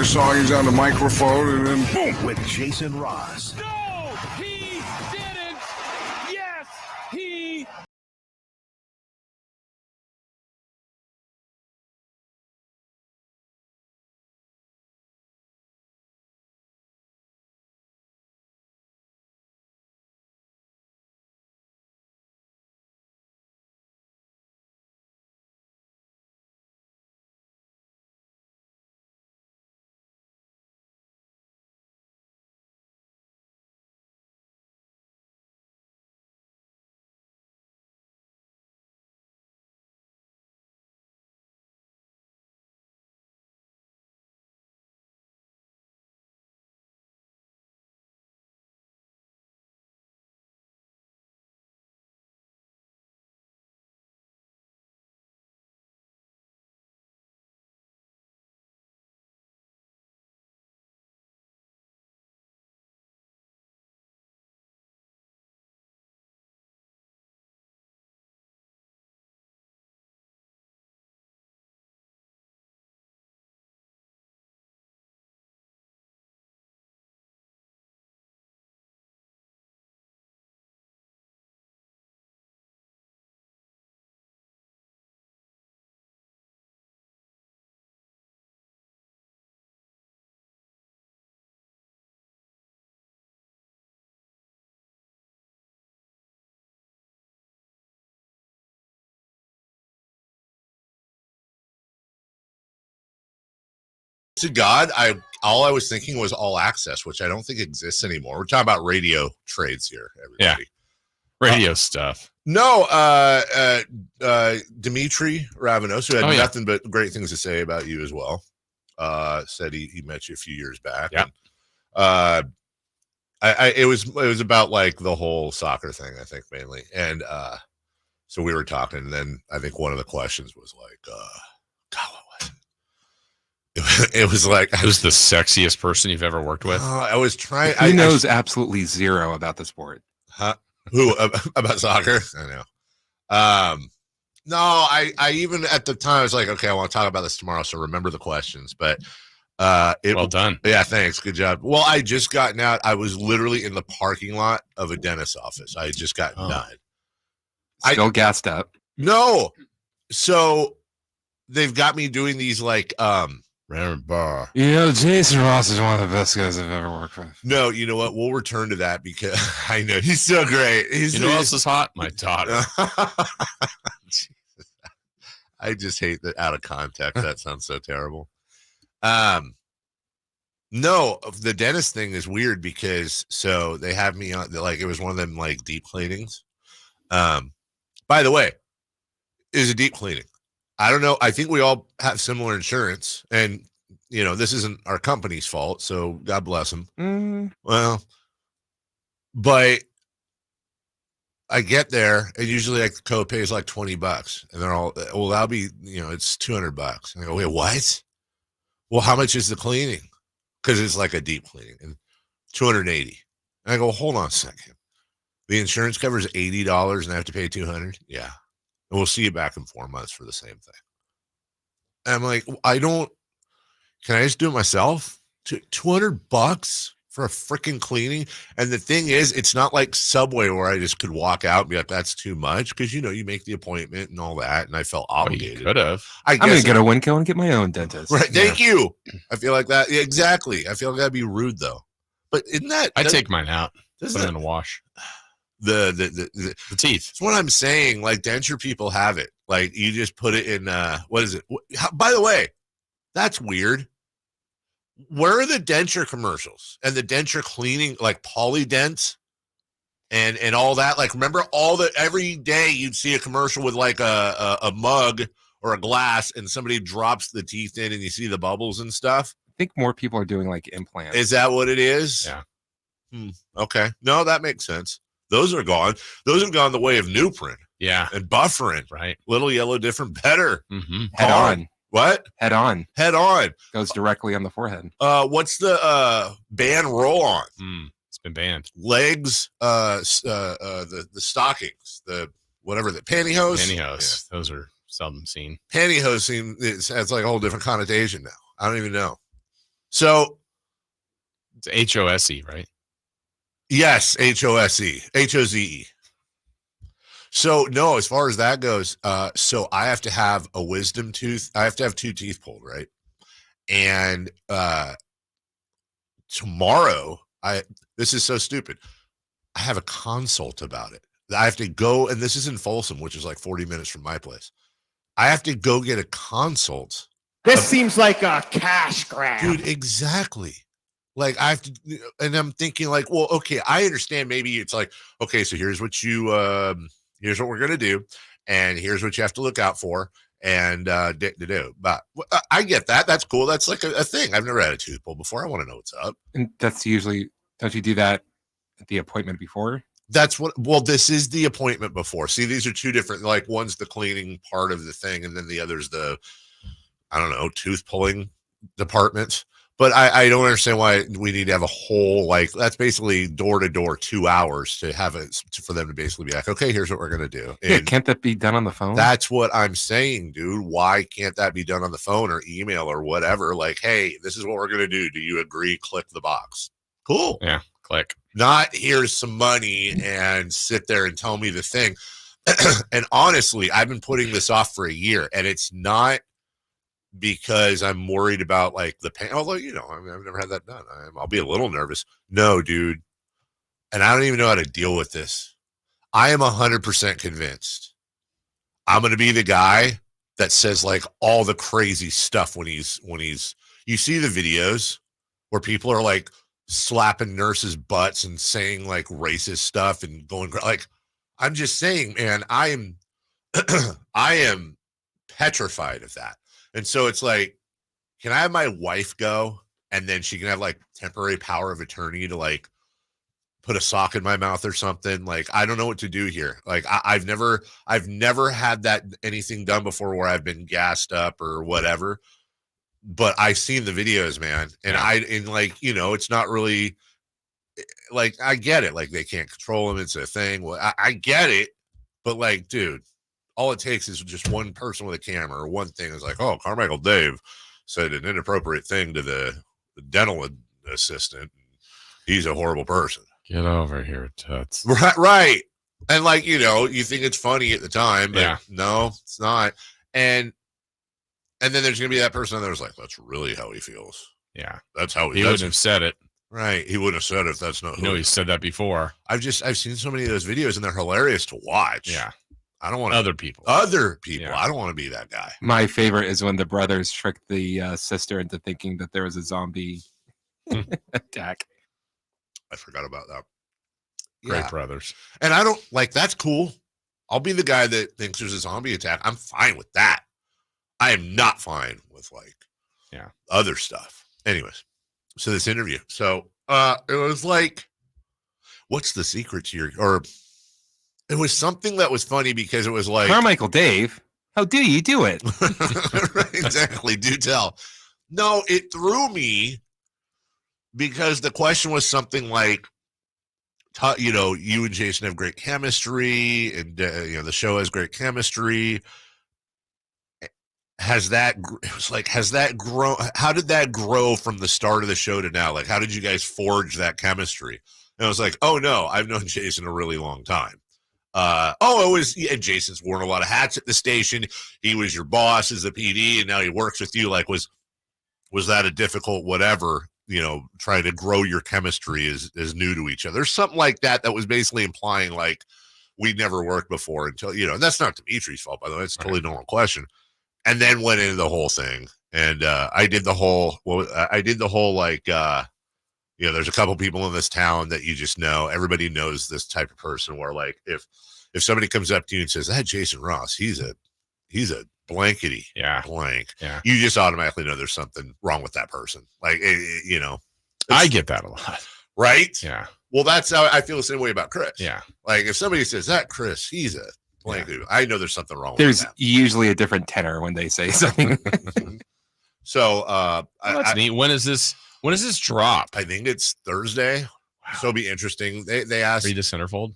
song. He's on the microphone, and then boom. With Jason Ross. No, he didn't. Yes, he. To God, all I was thinking was All Access, which I don't think exists anymore. We're talking about radio trades here, everybody. Yeah, radio stuff. No, Dimitri Ravenos, who had nothing but great things to say about you as well, said he met you a few years back. Yeah. It was about like the whole soccer thing, I think, mainly. And so we were talking, and then I think one of the questions was like, God, what was it? It was like, Who's the sexiest person you've ever worked with? I was trying. He knows absolutely zero about the sport. Huh? Who about soccer? I know. No, I even at the time I was like, okay, I want to talk about this tomorrow, so remember the questions. But well done. Yeah, thanks. Good job. Well, I just gotten out. I was literally in the parking lot of a dentist's office. I had just gotten done. Still gassed up. No. So they've got me doing these like bar. Jason Ross is one of the best guys I've ever worked with. No, you know what? We'll return to that because I know he's so great. You know what else is hot? My daughter. I just hate that out of context. That sounds so terrible. No, the dentist thing is weird because so they have me on like it was one of them like deep cleanings. By the way, it was a deep cleaning. I don't know. I think we all have similar insurance, and you know this isn't our company's fault. So God bless them. Well, but I get there, and usually like the copay is like $20, and they're all, well, that'll be, you know, it's $200. And I go, wait, what? Well, how much is the cleaning? Because it's like a deep cleaning, and $280. And I go, hold on a second. The insurance covers $80, and I have to pay $200. Yeah. And we'll see you back in 4 months for the same thing. And I'm like, can I just do it myself? $200 for a freaking cleaning? And the thing is, it's not like Subway where I just could walk out and be like, that's too much. Because, you know, you make the appointment and all that. And I felt obligated. You could have. I'm going to go to Winco and get my own dentist. Right. Thank you. I feel like that. Yeah, exactly. I feel like that'd be rude, though. But isn't that? I take mine out. Put it in the wash. The teeth. That's what I'm saying. Like denture people have it. Like you just put it in. What is it? By the way, that's weird. Where are the denture commercials and the denture cleaning, like Polydent and all that? Like remember every day you'd see a commercial with like a mug or a glass and somebody drops the teeth in and you see the bubbles and stuff. I think more people are doing like implants. Is that what it is? Yeah. Okay. No, that makes sense. Those are gone. Those have gone the way of Nuprin. Yeah. And Bufferin. Right. Little yellow, different, better. Mm-hmm. Head on. What? Head on. Head on. Goes directly on the forehead. What's the ban roll on? It's been banned. Legs, the stockings, the whatever, the pantyhose. Pantyhose. Yeah. Those are seldom seen. Pantyhose it's like a whole different connotation now. I don't even know. So It's HOSE, right? yes, HOSE. So no, as far as that goes, so I have to have a wisdom tooth. I have to have 2 teeth pulled, right? And tomorrow, this is so stupid. I have a consult about it. I have to go, and this is in Folsom, which is like 40 minutes from my place. I have to go get a consult. This seems like a cash grab. Dude, exactly. Like I have to, and I'm thinking like, well, okay, I understand. Maybe it's like, okay, so here's what here's what we're going to do. And here's what you have to look out for. And but I get that. That's cool. That's like a thing. I've never had a tooth pulled before. I want to know what's up. And that's usually, don't you do that at the appointment before? That's what, well, this is the appointment before. See, these are 2 different, like one's the cleaning part of the thing. And then the other's the, I don't know, tooth pulling department. But I don't understand why we need to have a whole, like, that's basically door to door 2 hours to have it for them to basically be like, okay, here's what we're going to do. And yeah, can't that be done on the phone? that's what I'm saying, dude. Why can't that be done on the phone or email or whatever? Like, hey, this is what we're going to do. Do you agree? Click the box. Cool. Yeah, click. Not here's some money and sit there and tell me the thing. And honestly, I've been putting this off for a year, and it's not because I'm worried about like the pain. Although, you know, I mean, I've never had that done. I'll be a little nervous. No, dude. And I don't even know how to deal with this. I am 100% convinced I'm going to be the guy that says like all the crazy stuff when he's, you see the videos where people are like slapping nurses' butts and saying like racist stuff and going like, I'm just saying, man, I am petrified of that. And so it's like, can I have my wife go and then she can have like temporary power of attorney to like put a sock in my mouth or something? Like, I don't know what to do here. Like, I've never had that anything done before where I've been gassed up or whatever. But I've seen the videos, man. And like, you know, it's not really like, I get it. Like, they can't control them. It's a thing. Well, I get it. But like, dude, all it takes is just one person with a camera or one thing is like, oh, Carmichael Dave said an inappropriate thing to the dental assistant. He's a horrible person. Get over here, Toots. Right. And like, you know, you think it's funny at the time, but no, it's not. And then there's going to be that person that's like, that's really how he feels. Yeah. That's how he wouldn't have said it. Right. He wouldn't have said it if that's not. You know, he said that before. I've seen so many of those videos and they're hilarious to watch. Yeah. I don't want other people. Yeah. I don't want to be that guy. My favorite is when the brothers tricked the sister into thinking that there was a zombie attack. I forgot about that. Great brothers. And I don't like, that's cool. I'll be the guy that thinks there's a zombie attack. I'm fine with that. I am not fine with like other stuff. Anyways, so this interview. So it was like, what's the secret to your, or it was something that was funny because it was like, Carmichael Dave, how do you do it? Right, exactly. Do tell. No, it threw me because the question was something like, you know, you and Jason have great chemistry and, you know, the show has great chemistry. Has that grown? How did that grow from the start of the show to now? Like, how did you guys forge that chemistry? And I was like, oh no, I've known Jason a really long time. And Jason's worn a lot of hats at the station. He was your boss as a PD and now he works with you. Like, was that a difficult whatever, you know, trying to grow your chemistry as new to each other? Something like that was basically implying like we'd never worked before until, you know, and that's not Dimitri's fault, by the way. It's a totally normal question. And then went into the whole thing. And I did the whole like, you know, there's a couple people in this town that you just know. Everybody knows this type of person where like if somebody comes up to you and says, that Jason Ross, he's a blankety blank. Yeah. You just automatically know there's something wrong with that person. Like, you know. I get that a lot. Right? Yeah. Well, that's how I feel the same way about Chris. Yeah. Like if somebody says that Chris, he's a blankety, I know there's something wrong There's with that. usually a different tenor when they say something. So that's neat. When is this drop? I think it's Thursday. Wow. So it'll be interesting. They asked. Are you the centerfold?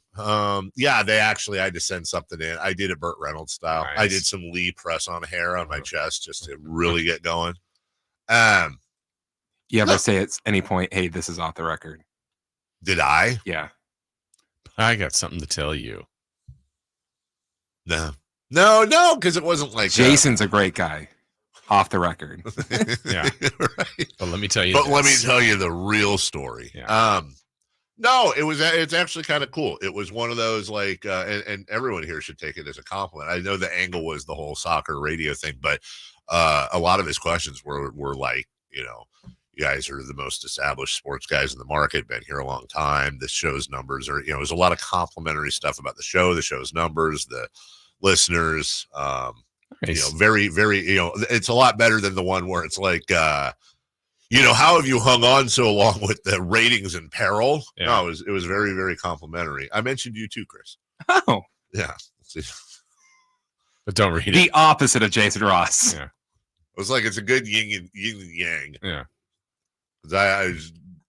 Yeah, I had to send something in. I did it Burt Reynolds style. Nice. I did some Lee press on hair on my chest just to really get going. You ever say at any point, hey, this is off the record? Did I? Yeah. I got something to tell you. No, because it wasn't like Jason's a great guy. Off the record. Yeah. Right. But let me tell you. But let me this. tell you the real story. Yeah. No, it's actually kind of cool. It was one of those like, and everyone here should take it as a compliment. I know the angle was the whole soccer radio thing, but a lot of his questions were like, you guys are the most established sports guys in the market, been here a long time. The show's numbers are, there's a lot of complimentary stuff about the show, the show's numbers, the listeners, Nice. very, very, it's a lot better than the one where it's like, how have you hung on so long with the ratings in peril? Yeah. No, it was very, very complimentary. I mentioned you too, Chris. Oh. Yeah. But don't read it. The opposite of Jason Ross. Yeah. It was like, it's a good yin and yang. Yeah.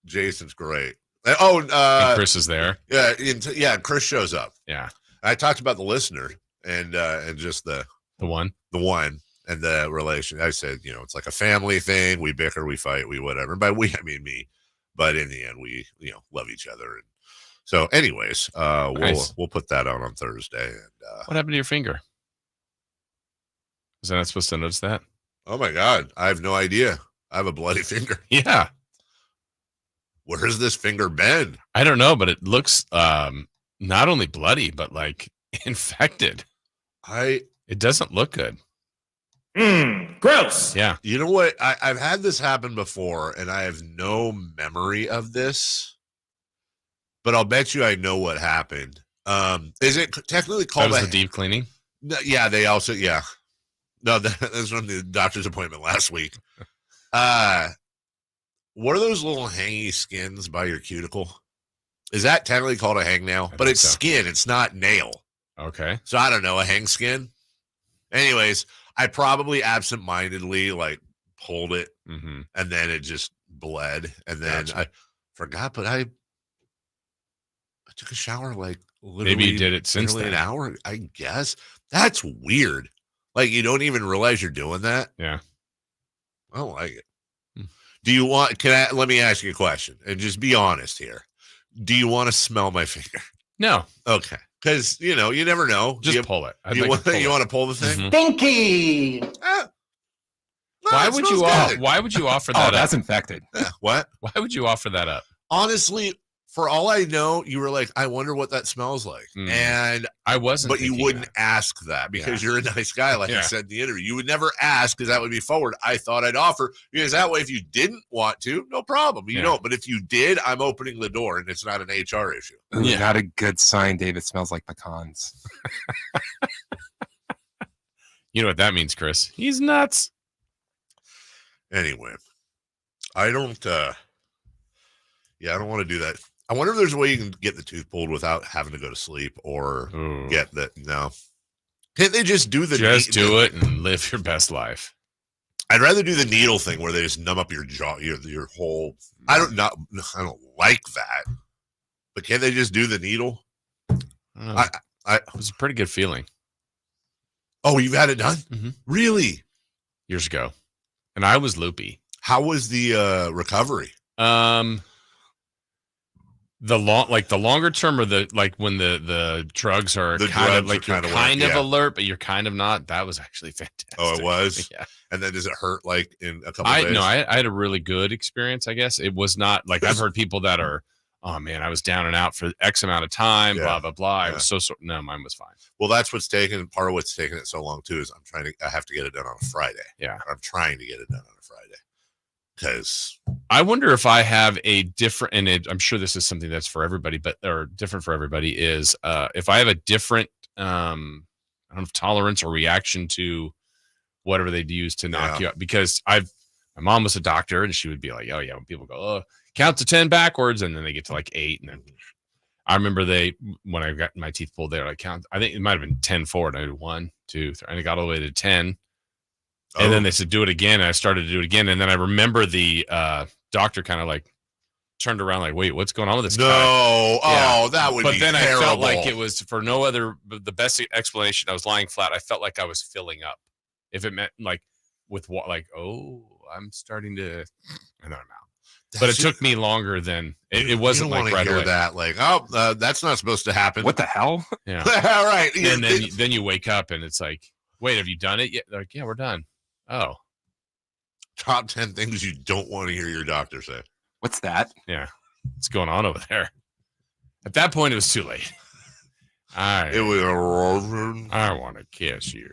Jason's great. And Chris is there. Yeah. Chris shows up. Yeah. I talked about the listener and just the one and the relation. I said, it's like a family thing. We bicker, we fight, we whatever. By we, I mean me. But in the end, we love each other. And so, anyways, Nice. we'll put that out on Thursday. And What happened to your finger? Was I not supposed to notice that? oh my God, I have no idea. I have a bloody finger. Yeah. Where's this finger been? I don't know, but it looks not only bloody, but like infected. It doesn't look good. Gross. Yeah. You know what? I've had this happen before, and I have no memory of this, but I'll bet you I know what happened. Is it technically That called was the deep cleaning? No, yeah, they also, yeah. No, that was from the doctor's appointment last week. What are those little hangy skins by your cuticle? Is that technically called a hangnail? But think it's so. skin, it's not nail. Okay. So I don't know, a hang skin. Anyways, I probably absentmindedly like pulled it, Mm-hmm. and then it just bled, and then Gotcha. I forgot. But I took a shower like literally Maybe you did it since nearly then. an hour. I guess that's weird. Like you don't even realize you're doing that. Yeah. I don't like it. Hmm. Do you want? Let me ask you a question, and just be honest here. Do you want to smell my finger? No. Okay, because you never know. Just pull it. I'd You like to pull want it. to pull the thing? Mhm. Stinky. No, Why it would smells you? good. Why would you offer Oh, that that's up? infected. Yeah, what? Why would you offer that up? Honestly, for all I know, you were like, I wonder what that smells like. Mm. And I wasn't. but you thinking wouldn't that. ask that because Yeah. you're a nice guy, like I Yeah. said in the interview. You would never ask because that would be forward. I thought I'd offer because that way, if you didn't want to, no problem. You Yeah. don't. But if you did, I'm opening the door, and it's not an HR issue. Ooh, Yeah. Not a good sign, David smells like pecans. You know what that means, Chris? He's nuts. Anyway, I don't. I don't want to do that. I wonder if there's a way you can get the tooth pulled without having to go to sleep or Ooh. get that. No, can't they just do the? Just do it and live your best life. I'd rather do the needle thing where they just numb up your jaw, your whole. I don't like that. But can't they just do the needle? I don't know. I It was a pretty good feeling oh, you've had it done? Mhm. Really? years ago, and I was loopy. How was the recovery? The longer term, or the like when the drugs are The kind of drugs like are you're kinda kind work, of yeah. alert, but you're kind of not. That was actually fantastic. Oh, it was? Yeah. And then does it hurt like in a couple of days? I had a really good experience. I guess it was not like I've heard people that are, oh man, I was down and out for X amount of time, Yeah. blah blah blah. I Yeah. was so no, mine was fine. Well, that's what's taken. Part of what's taking it so long too is I have to get it done on a Friday. Yeah. I'm trying to get it done on a Friday because I wonder if I have a different, and I'm sure this is something that's for everybody, or different for everybody, is if I have a different, I don't know if tolerance or reaction to whatever they'd use to knock you out. Because my mom was a doctor, and she would be like, oh yeah, when people go, oh, count to 10 backwards, and then they get to like 8, and then I remember when I got my teeth pulled, they were like count. I think it might have been 10 forward. I did 1, 2, 3, and I got all the way to 10. And then they said, do it again. And I started to do it again. And then I remember the doctor kind of like turned around like, wait, what's going on with this guy? no, Yeah. oh, that would But be then terrible. I felt like it was for no other, the best explanation. I was lying flat. I felt like I was filling up. If it meant like with what, like, oh, I'm starting to, and then I'm out. but it took me longer than it wasn't you don't like want right to hear away. that. Like, that's not supposed to happen. What the hell? Yeah. All right. And then you wake up and it's like, wait, have you done it yet? They're like, yeah, we're done. Oh, top 10 things you don't want to hear your doctor say. What's that? yeah. What's going on over there? At that point, it was too late. It was I want to kiss you.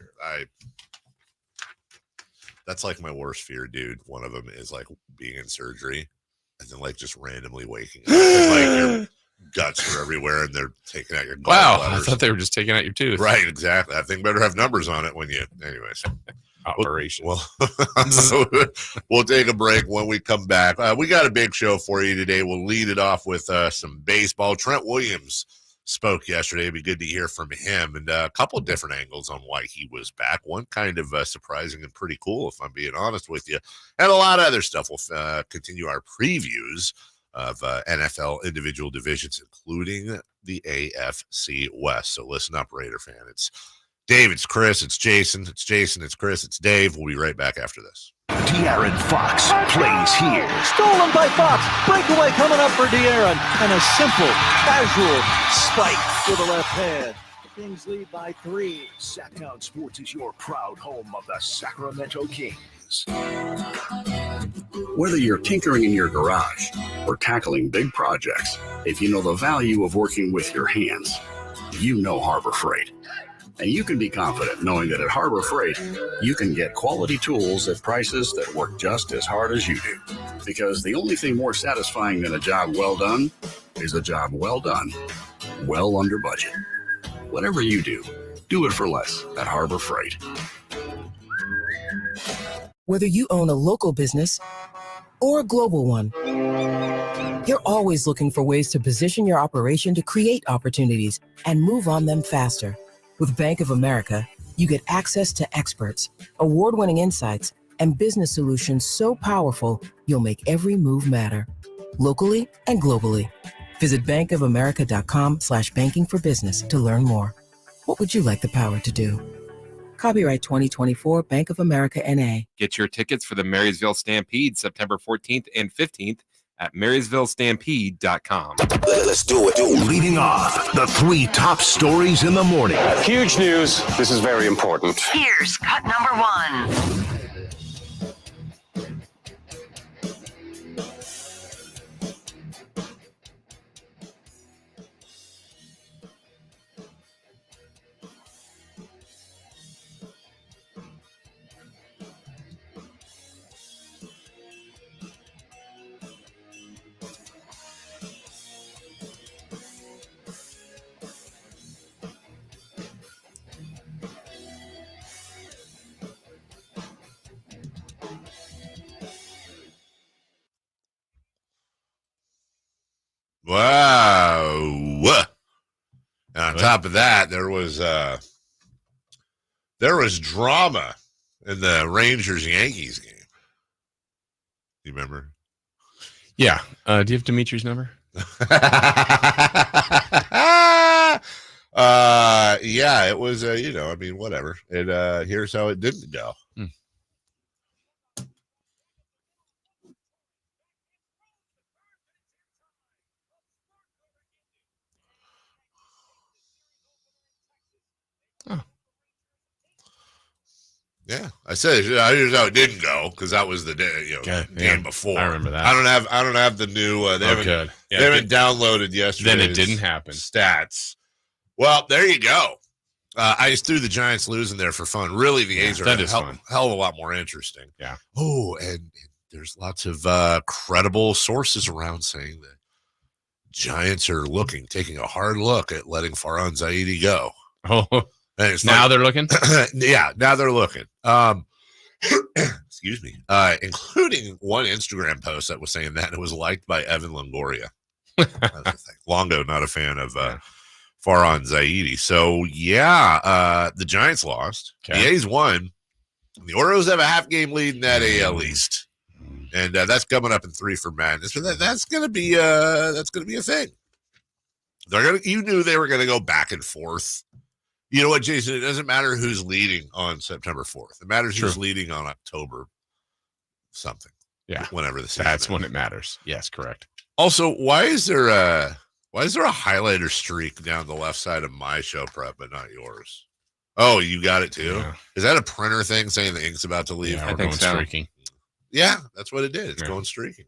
That's like my worst fear, dude. One of them is like being in surgery and then like just randomly waking up. And, like your guts are everywhere and they're taking out your Wow. I gallbladders. thought they were just taking out your tooth. Right, exactly. That thing better have numbers on it when you, anyways. Operation. Well, we'll take a break. When we come back, we got a big show for you today. We'll lead it off with some baseball. Trent Williams spoke yesterday. It'd be good to hear from him and a couple of different angles on why he was back. One kind of surprising and pretty cool, if I'm being honest with you, and a lot of other stuff. We'll continue our previews of NFL individual divisions, including the AFC West. So listen up, Raider fan. It's Dave, it's Chris, it's Jason, it's Chris, it's Dave. We'll be right back after this. De'Aaron Fox plays here. Stolen by Fox. Breakaway coming up for De'Aaron. And a simple, casual spike to the left hand. The Kings lead by 3. Sacktown Sports is your proud home of the Sacramento Kings. Whether you're tinkering in your garage or tackling big projects, if you know the value of working with your hands, you know Harbor Freight. And you can be confident knowing that at Harbor Freight, you can get quality tools at prices that work just as hard as you do. Because the only thing more satisfying than a job well done is a job well done, well under budget. Whatever you do it for less at Harbor Freight. Whether you own a local business or a global one, you're always looking for ways to position your operation to create opportunities and move on them faster. With Bank of America, you get access to experts, award-winning insights, and business solutions so powerful, you'll make every move matter, locally and globally. Visit bankofamerica.com/banking for business to learn more. What would you like the power to do? Copyright 2024 Bank of America NA. Get your tickets for the Marysville Stampede September 14th and 15th at MarysvilleStampede.com. Let's do it. Leading off, the 3 top stories in the morning. Huge news. This is very important. Here's cut number 1. Wow. And on top of that, there was drama in the Rangers-Yankees game. You remember? Yeah. Do you have Dimitri's number? Yeah, it was, whatever. Here's how it didn't go. Yeah, I said here's how it didn't go because that was the day, game before. I remember that. I don't have the new. They haven't downloaded yesterday. Then it didn't happen. Stats. Well, there you go. I just threw the Giants losing there for fun. Really, the A's are hell of a lot more interesting. Yeah. Oh, and there's lots of credible sources around saying that Giants are taking a hard look at letting Farhan Zaidi go. Oh. Now they're looking? Yeah, now they're looking. Excuse me. Including one Instagram post that was saying that it was liked by Evan Longoria. Longo, not a fan of Farhan Zaidi. So, the Giants lost. Okay. The A's won. The Orioles have a half-game lead in that AL East. And that's coming up in 3 for Madness. But that's going to be a thing. You knew they were going to go back and forth. You know what, Jason? It doesn't matter who's leading on September 4th. It matters who's leading on October something. Yeah. Whenever the season That's ends. when it matters. Yes, correct. Also, why is there a highlighter streak down the left side of my show prep, but not yours? Oh, you got it too? Yeah. Is that a printer thing saying the ink's about to leave? Yeah, I we're think going so. streaking. Yeah, that's what it did. It's Yeah. going streaking.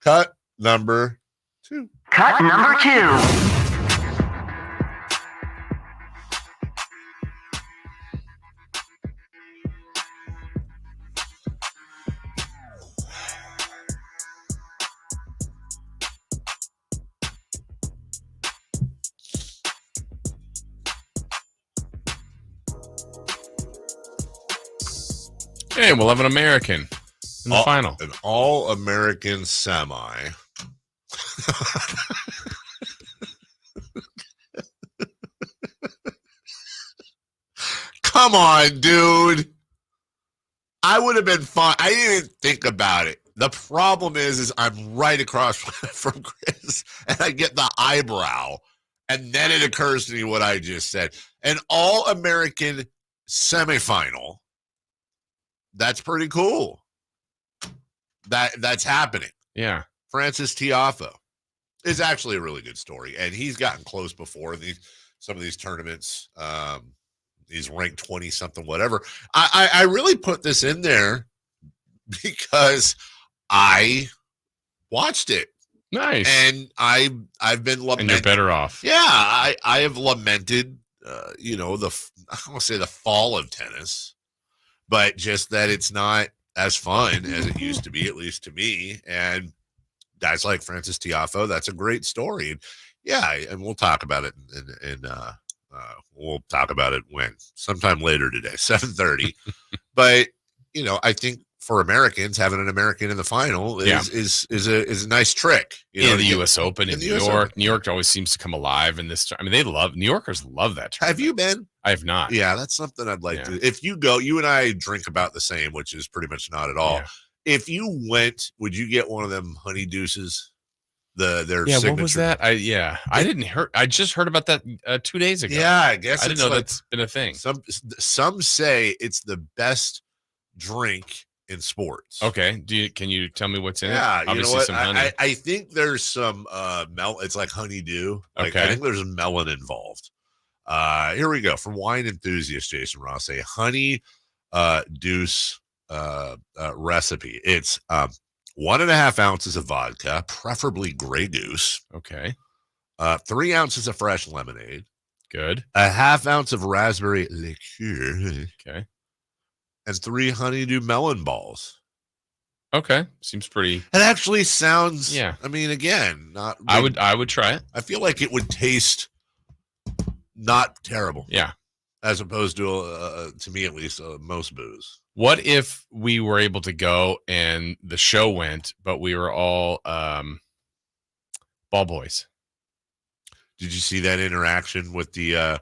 Cut number 2. Cut number 2. Hey, we'll have an American in the final. An all-American semi. Come on, dude. I would have been fine. I didn't even think about it. The problem is I'm right across from Chris, and I get the eyebrow, and then it occurs to me what I just said. An all-American semifinal. That's pretty cool. That's happening. Yeah. Francis Tiafoe is actually a really good story, and he's gotten close before in some of these tournaments. He's ranked 20 something, whatever. I really put this in there because I watched it. Nice. And I've been lamenting. And you're better off. Yeah, I have lamented, I don't want to say the fall of tennis, but just that it's not as fun as it used to be, at least to me. And guys like Francis Tiafoe, that's a great story. And yeah, and we'll talk about it. We'll talk about it sometime later today, 7:30. But I think for Americans, having an American in the final is a nice trick. In the U.S. Open in New York. New York always seems to come alive in this. I mean, New Yorkers love that. Have you been? I have not. Yeah, that's something I'd like to. If you go, you and I drink about the same, which is pretty much not at all. Yeah. If you went, would you get one of them honey deuces? Their signature. What was that? I didn't hear. I just heard about that 2 days ago. Yeah, I guess I didn't know that's been a thing. Some say it's the best drink in sports. Okay. Can you tell me what's in it? Yeah, Obviously you know what? some honey. I think there's some it's like honeydew. Okay. I think there's melon involved. Here we go. From wine enthusiast Jason Ross, a honey deuce recipe. It's 1.5 ounces of vodka, preferably Grey Goose. Okay. 3 ounces of fresh lemonade. Good. 1/2 ounce of raspberry liqueur. Okay. And 3 honeydew melon balls. Okay. Seems pretty. It actually sounds. Yeah. I mean, again, not. I would try it. I feel like it would taste not terrible. Yeah. As opposed to me at least, most booze. What if we were able to go and the show went, but we were all ball boys? Did you see that interaction with the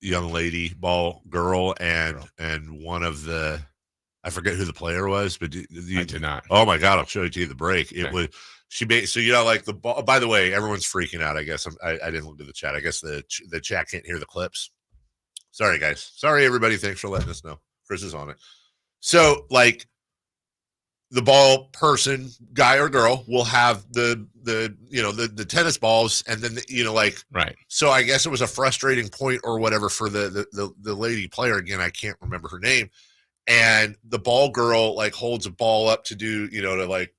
young lady ball girl and one of the, I forget who the player was, but I did not. Oh my God, I'll show it to you at the break. It was so like the ball. By the way, everyone's freaking out. I guess I didn't look at the chat. I guess the chat can't hear the clips. Sorry guys. Sorry everybody. Thanks for letting us know. Chris is on it. So like the ball person, guy or girl, will have the tennis balls, and then right. So I guess it was a frustrating point or whatever for the lady player. Again, I can't remember her name. And the ball girl like holds a ball up to do, to like,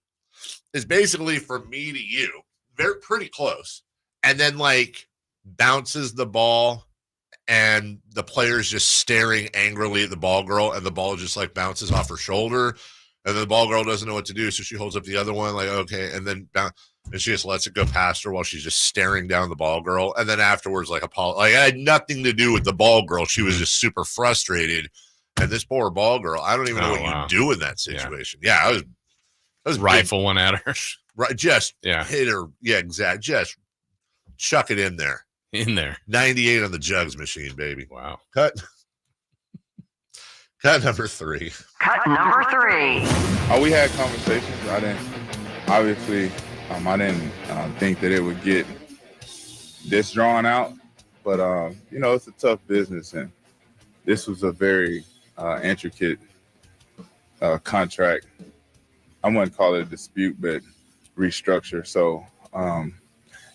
is basically from me to you. They're pretty close. And then like bounces the ball, and the player's just staring angrily at the ball girl, and the ball just like bounces off her shoulder. And then the ball girl doesn't know what to do, so she holds up the other one, like, okay, and then and she just lets it go past her while she's just staring down the ball girl. And then afterwards, like, it had nothing to do with the ball girl. She was just super frustrated. And this poor ball girl, I don't even know what you do in that situation. Yeah, I was rifle one at her. Right, just hit her. Yeah, exactly. Just chuck it in there. 98 on the jugs machine, baby. Wow. Cut number 3. Cut number 3. We had conversations. I didn't think that it would get this drawn out, but it's a tough business, and this was a very intricate contract I wouldn't call it a dispute, but restructure. So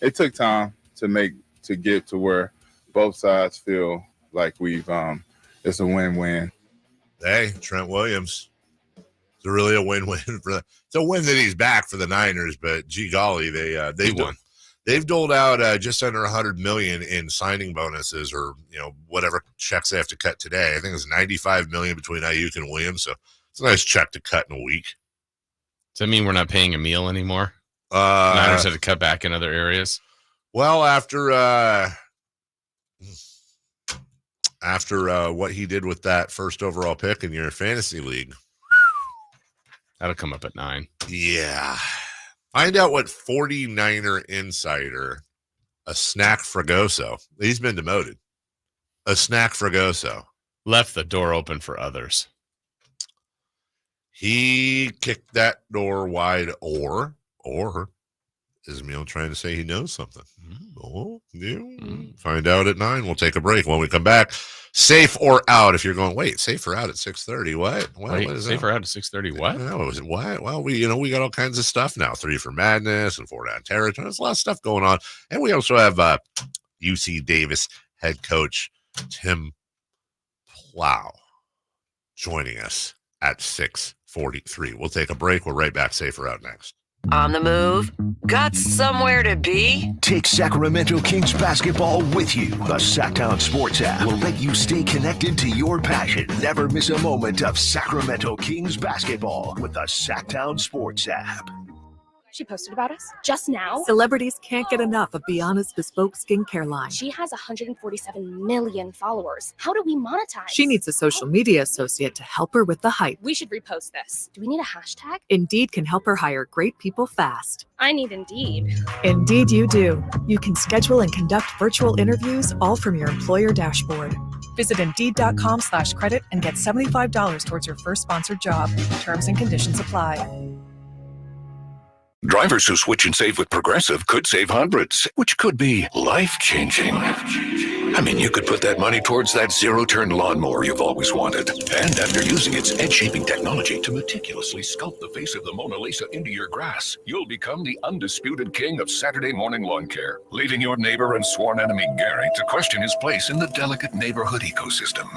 it took time to get to where both sides feel like it's a win-win. Hey, Trent Williams. It's really a win-win for that. It's a win that he's back for the Niners, but gee golly, they won. They've doled out just under $100 million in signing bonuses, or whatever checks they have to cut today. I think it's $95 million between Ayuk and Williams, so it's a nice check to cut in a week. Does that mean we're not paying a meal anymore? Niners had to cut back in other areas. Well, after what he did with that first overall pick in your fantasy league, that'll come up at 9. Yeah. Find out what 49er insider, a Snack Fragoso, he's been demoted. A Snack Fragoso left the door open for others. He kicked that door wide, or is Emil trying to say he knows something? Oh, yeah. Find out at 9. We'll take a break. When we come back, safe or out. If you're going, wait, safe or out at 6:30? What? What is safe that? or out at 6:30? What? No, was it what? Well, we got all kinds of stuff now. 3 for Madness and 4 down territory. There's a lot of stuff going on, and we also have UC Davis head coach Tim Plough joining us at 6:43. We'll take a break. We're right back. Safe or out next. On the move? Got somewhere to be? Take Sacramento Kings basketball with you. The Sacktown Sports app will let you stay connected to your passion. Never miss a moment of Sacramento Kings basketball with the Sacktown Sports app. She posted about us just now. Celebrities can't get enough of Bianna's bespoke skincare line. She has 147 million followers. How do we monetize? She needs a social media associate to help her with the hype. We should repost this. Do we need a hashtag? Indeed can help her hire great people fast. I need Indeed. Indeed you do. You can schedule and conduct virtual interviews all from your employer dashboard. Visit Indeed.com/credit and get $75 towards your first sponsored job. Terms and conditions apply. Drivers who switch and save with Progressive could save hundreds, which could be life-changing. I mean, you could put that money towards that zero-turn lawnmower you've always wanted. And after using its edge-shaping technology to meticulously sculpt the face of the Mona Lisa into your grass, you'll become the undisputed king of Saturday morning lawn care, leaving your neighbor and sworn enemy Gary to question his place in the delicate neighborhood ecosystem.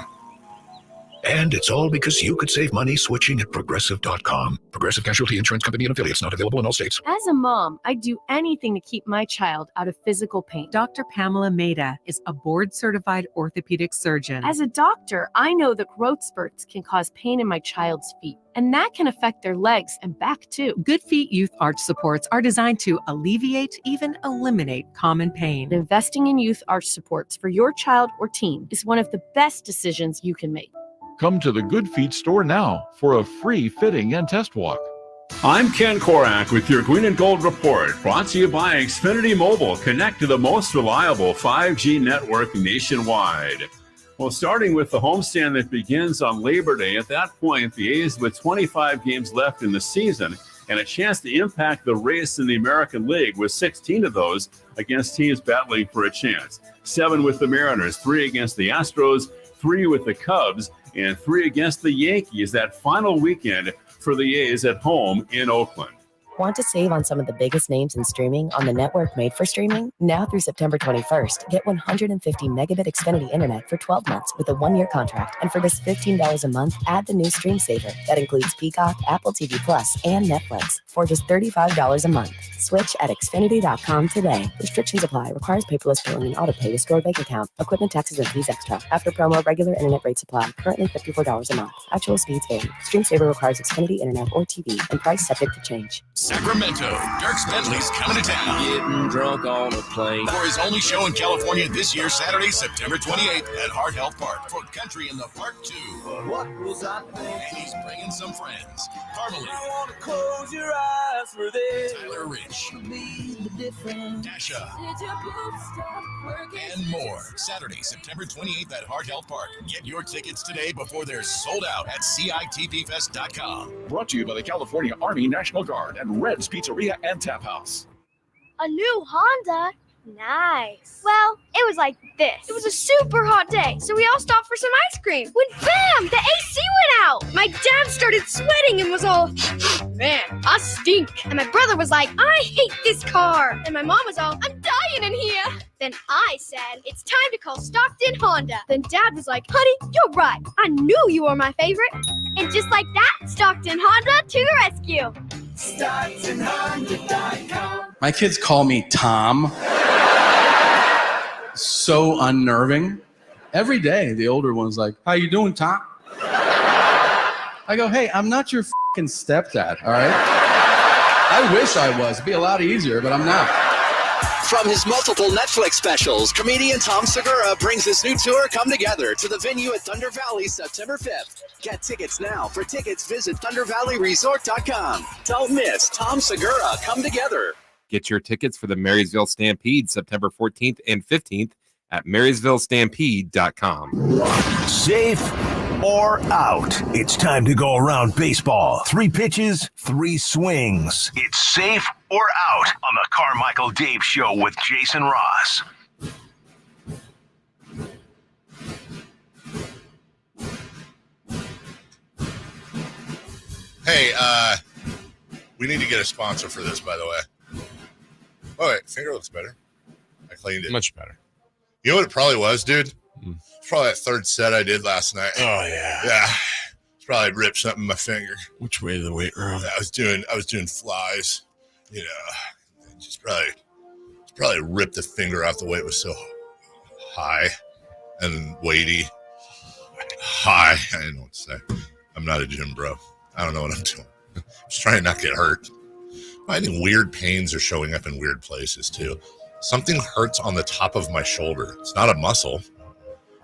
And it's all because you could save money switching at Progressive.com. Progressive Casualty Insurance Company and affiliates, not available in all states. As a mom, I'd do anything to keep my child out of physical pain. Dr. Pamela Maida is a board-certified orthopedic surgeon. As a doctor, I know that growth spurts can cause pain in my child's feet, and that can affect their legs and back too. Good Feet Youth Arch supports are designed to alleviate, even eliminate common pain. Investing in youth arch supports for your child or team is one of the best decisions you can make. Come to the Good Feet store now for a free fitting and test walk. I'm Ken Korak with your Green and Gold Report, brought to you by Xfinity Mobile. Connect to the most reliable 5G network nationwide. Well, starting with the homestand that begins on Labor Day, at that point, the A's with 25 games left in the season and a chance to impact the race in the American League with 16 of those against teams battling for a chance. 7 with the Mariners, 3 against the Astros, 3 with the Cubs, and 3 against the Yankees that final weekend for the A's at home in Oakland. Want to save on some of the biggest names in streaming on the network made for streaming? Now through September 21st, get 150 megabit Xfinity internet for 12 months with a 1-year contract. And for just $15 a month, add the new Stream Saver. That includes Peacock, Apple TV Plus, and Netflix for just $35 a month. Switch at Xfinity.com today. Restrictions apply. Requires paperless billing and auto pay to store bank account. Equipment, taxes, and fees extra. After promo, regular internet rates apply. Currently $54 a month. Actual speeds vary. Stream Saver requires Xfinity internet or TV and price subject to change. Sacramento, Dierks Bentley's coming to town. Getting drunk on a plane. For his only show in California this year, Saturday, September 28th at Heart Health Park for Country in the Park 2. What was I thinking? And he's bringing some friends. Carmichael. I want to close your eyes for this. Tyler Rich. Dasha. And more. Saturday, September 28th at Heart Health Park. Get your tickets today before they're sold out at CITPFest.com. Brought to you by the California Army National Guard and Red's Pizzeria and Tap House. A new Honda? Nice. Well, it was like this. It was a super hot day, so we all stopped for some ice cream. When bam, the AC went out. My dad started sweating and was all, man, I stink. And my brother was like, I hate this car. And my mom was all, I'm dying in here. Then I said, it's time to call Stockton Honda. Then Dad was like, honey, you're right. I knew you were my favorite. And just like that, Stockton Honda to the rescue. StocktonHonda.com. My kids call me Tom. So unnerving. Every day, the older one's like, how you doing, Tom? I go, hey, I'm not your fucking stepdad, all right? I wish I was. It'd be a lot easier, but I'm not. From his multiple Netflix specials, comedian Tom Segura brings his new tour, Come Together, to the venue at Thunder Valley September 5th. Get tickets now. For tickets, visit ThunderValleyResort.com. Don't miss Tom Segura, Come Together. Get your tickets for the Marysville Stampede September 14th and 15th at MarysvilleStampede.com. Safe or out? It's time to go around baseball. 3 pitches, 3 swings. It's safe or out on the Carmichael Dave Show with Jason Ross. Hey, we need to get a sponsor for this, by the way. Oh, wait, finger looks better. I cleaned it. Much better. You know what it probably was, dude? It's probably that third set I did last night. Oh, yeah. Yeah. It's probably ripped something in my finger. Which way to the weight room? I was doing flies, you know. Just probably ripped the finger off the way it was so high and weighty. High. I didn't know what to say. I'm not a gym bro. I don't know what I'm doing. I'm just trying to not get hurt. Finding weird pains are showing up in weird places too. Something hurts on the top of my shoulder. It's not a muscle.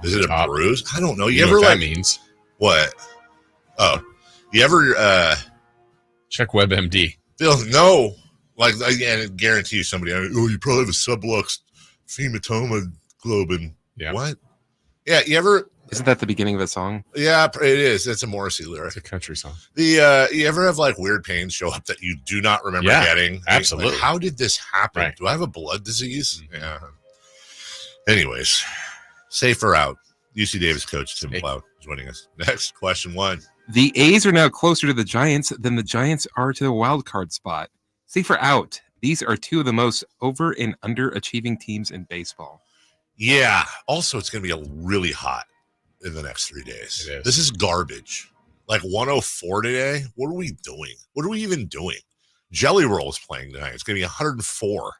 Is it a bruise? I don't know. You ever what like that means? What? Oh, you ever check WebMD? No. Like I guarantee you somebody. Oh, you probably have a sublux hematoma globin. Yeah. What? Yeah. You ever? Isn't that the beginning of a song? Yeah, it is. It's a Morrissey lyric. It's a country song. You ever have like weird pains show up that you do not remember getting? Absolutely. Like, how did this happen? Right. Do I have a blood disease? Mm-hmm. Yeah. Anyways, safe or out? UC Davis coach Tim Plough joining us. Next, question 1. The A's are now closer to the Giants than the Giants are to the wild card spot. Safe or out? These are 2 of the most over and underachieving teams in baseball. Yeah. Also, it's going to be really hot in the next 3 days. This is garbage. Like 104 today. What are we doing? What are we even doing? Jelly Roll is playing tonight. It's going to be 104.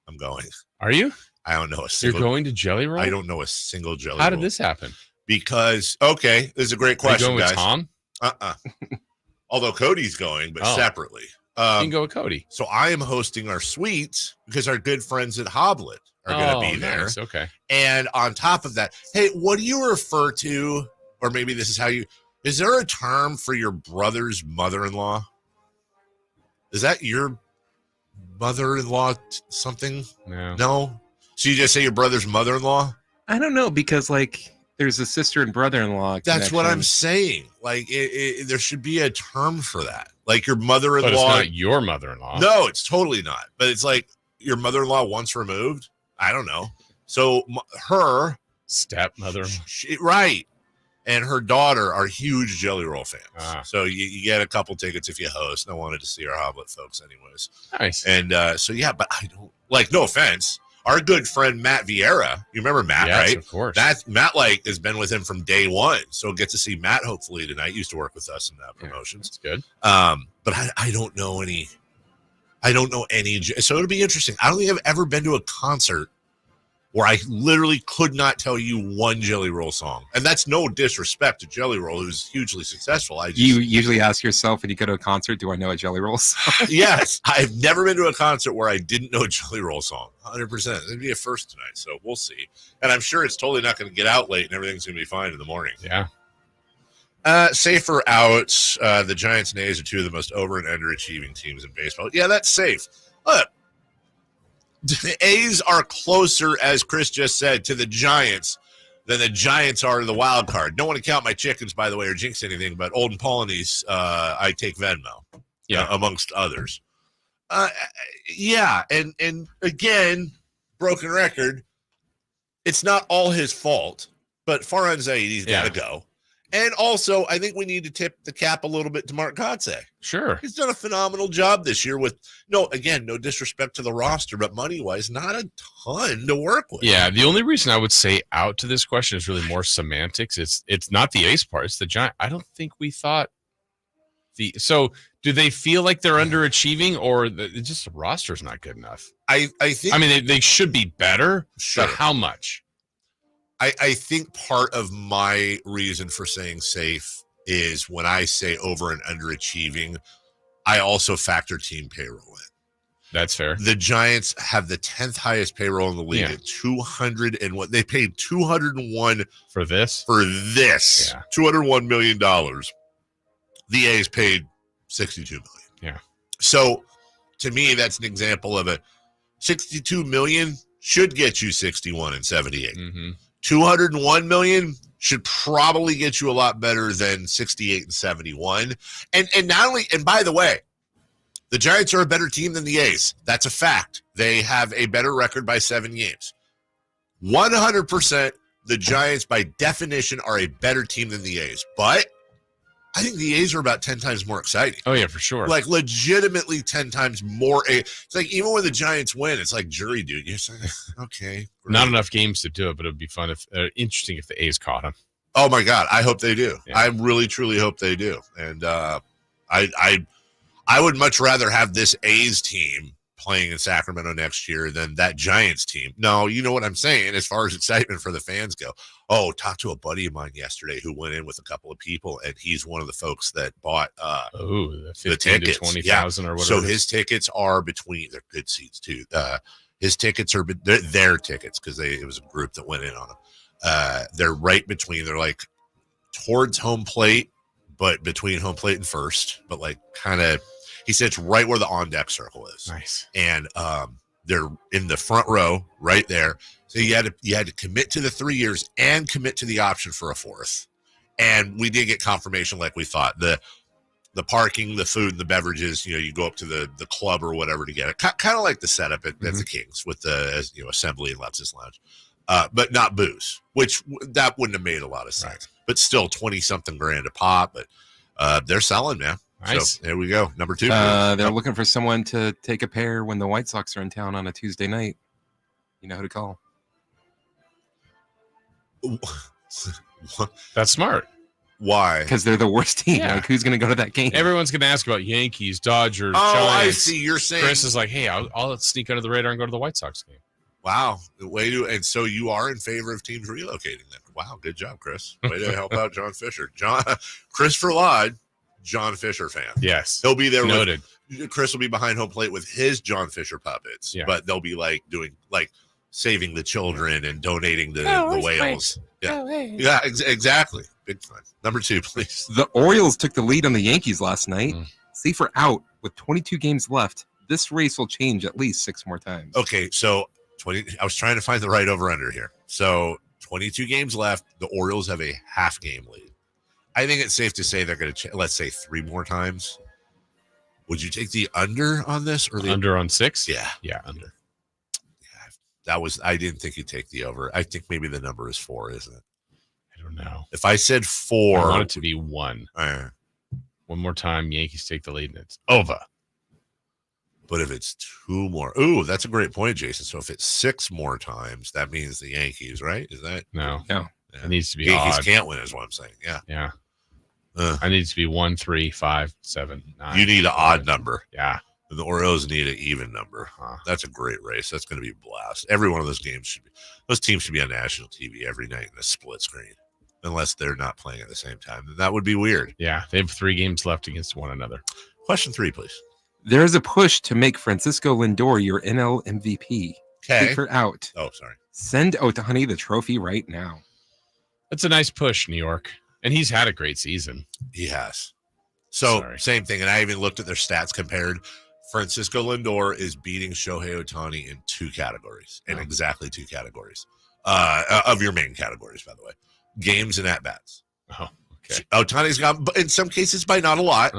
I'm going. Are you? I don't know a single. You're going to Jelly Roll? I don't know a single Jelly How Roll. did this happen? Because, okay, this is a great question, Are you going guys. with Tom? Although Cody's going, but separately. You can go with Cody. So I am hosting our suites because our good friends at Hoblet are going to be there. Nice. Okay. And on top of that, hey, what do you refer to, or maybe this is how you, is there a term for your brother's mother-in-law? Is that your mother-in-law something? No? So you just say your brother's mother-in-law? I don't know, because like there's a sister and brother-in-law. That's what I'm saying. Like there should be a term for that. Like your mother-in-law. But it's not your mother-in-law. No, it's totally not. But it's like your mother-in-law once removed. I don't know. So her stepmother, right, and her daughter are huge Jelly Roll fans. So you get a couple tickets if you host. And I wanted to see our Hoblet folks, anyways. Nice. And so yeah, but I don't like. No offense. Our good friend Matt Vieira, you remember Matt, yes, right? Of course. Matt has been with him from day one, so get to see Matt hopefully tonight. Used to work with us in promotions. Yeah, that's good. But I don't know any. I don't know any. So it'll be interesting. I don't think I've ever been to a concert where I literally could not tell you one Jelly Roll song, and that's no disrespect to Jelly Roll, who's hugely successful. You usually ask yourself when you go to a concert, do I know a Jelly Roll song? Yes, I've never been to a concert where I didn't know a Jelly Roll song. 100%. It'd be a first tonight, so we'll see. And I'm sure it's totally not going to get out late, and everything's going to be fine in the morning. Yeah. Safe or out? The Giants and A's are 2 of the most over and underachieving teams in baseball. Yeah, that's safe. Look. The A's are closer, as Chris just said, to the Giants than the Giants are to the wild card. Don't want to count my chickens, by the way, or jinx anything, but Old and Polynese, I take Venmo, amongst others. Yeah, and again, broken record. It's not all his fault, but Farhan Zaidi's got to go. And also, I think we need to tip the cap a little bit to Mark Gotze. Sure. He's done a phenomenal job this year with, no disrespect to the roster, but money-wise, not a ton to work with. Yeah, the only reason I would say out to this question is really more semantics. It's not the ace part. It's the Giant. I don't think we thought so do they feel like they're underachieving, or just the roster's not good enough? I think. I mean, they should be better. Sure. But how much? I think part of my reason for saying safe is when I say over and underachieving, I also factor team payroll in. That's fair. The Giants have the 10th highest payroll in the league at 200 and what they paid $201 for this. $201 million. The A's paid $62 million. Yeah. So to me, that's an example of a $62 million should get you 61 and 78. Mm-hmm. $201 million should probably get you a lot better than 68 and 71. And not only, and by the way, the Giants are a better team than the A's. That's a fact. They have a better record by 7 games. 100%, the Giants, by definition, are a better team than the A's. But I think the A's are about 10 times more exciting. Oh, yeah, for sure. Like, legitimately 10 times more. It's like, even when the Giants win, it's like jury duty. You're saying, okay. Great. Not enough games to do it, but it would be fun interesting if the A's caught them. Oh, my God. I hope they do. Yeah. I really, truly hope they do. And I would much rather have this A's team playing in Sacramento next year than that Giants team. No, you know what I'm saying as far as excitement for the fans go. Oh, talked to a buddy of mine yesterday who went in with a couple of people, and he's one of the folks that bought the tickets. to 20,000 or whatever. So his tickets are between, they're good seats too. His tickets are their tickets because it was a group that went in on them. They're right between, they're like towards home plate, but between home plate and first, but like kind of, he said it's right where the on deck circle is. Nice. And they're in the front row right there. So you had to commit to the 3 years and commit to the option for a fourth. And we did get confirmation like we thought. The parking, the food, and the beverages, you go up to the club or whatever to get it. Kind of like the setup at the Kings with the assembly and Lexus Lounge. But not booze, which that wouldn't have made a lot of sense. Right. But still 20-something grand a pop. But they're selling, man. Nice. So there we go. Number 2. They're looking for someone to take a pair when the White Sox are in town on a Tuesday night. You know who to call. That's smart. Why? Because they're the worst team. Yeah. Like, who's going to go to that game? Everyone's going to ask about Yankees, Dodgers, Oh, Giants. I see. You're saying Chris is like, hey, I'll sneak under the radar and go to the White Sox game. Wow. And so you are in favor of teams relocating then. Wow. Good job, Chris. Way to help out John Fisher. Christopher Laud, John Fisher fan. Yes. He'll be there. Noted. Chris will be behind home plate with his John Fisher puppets. Yeah. But they'll be like doing like saving the children and donating the whales. Yeah. Yeah, exactly. Big fun. Number 2, please. The Orioles took the lead on the Yankees last night. Safer out with 22 games left. This race will change at least 6 more times. Okay, so I was trying to find the right over-under here. So 22 games left. The Orioles have a half-game lead. I think it's safe to say they're going to, let's say, 3 more times. Would you take the under on this? Or the under on 6? Yeah. Yeah, under. I didn't think you'd take the over. I think maybe the number is 4, isn't it? I don't know. If I said 4. I want it to be 1. One more time, Yankees take the lead, and it's over. But if it's 2 more, that's a great point, Jason. So if it's 6 more times, that means the Yankees, right? Is that no? No, yeah. It needs to be Yankees odd. can't win, is what I'm saying. Yeah, yeah. I need it to be 1, 3, 5, 7, 9. You need an odd number. Yeah. And the Orioles need an even number. That's a great race. That's going to be a blast. Every one of those games those teams should be on national TV every night in a split screen, unless they're not playing at the same time. That would be weird. Yeah, they have 3 games left against one another. Question 3, please. There is a push to make Francisco Lindor your NL MVP. Okay. Safer out. Oh, sorry. Send Ohtani the trophy right now. That's a nice push, New York. And he's had a great season. He has. So, same thing. And I even looked at their stats compared. Francisco Lindor is beating Shohei Ohtani in 2 categories, in exactly 2 categories of your main categories, by the way. Games and at-bats. Oh, okay. Ohtani's got, in some cases, by not a lot.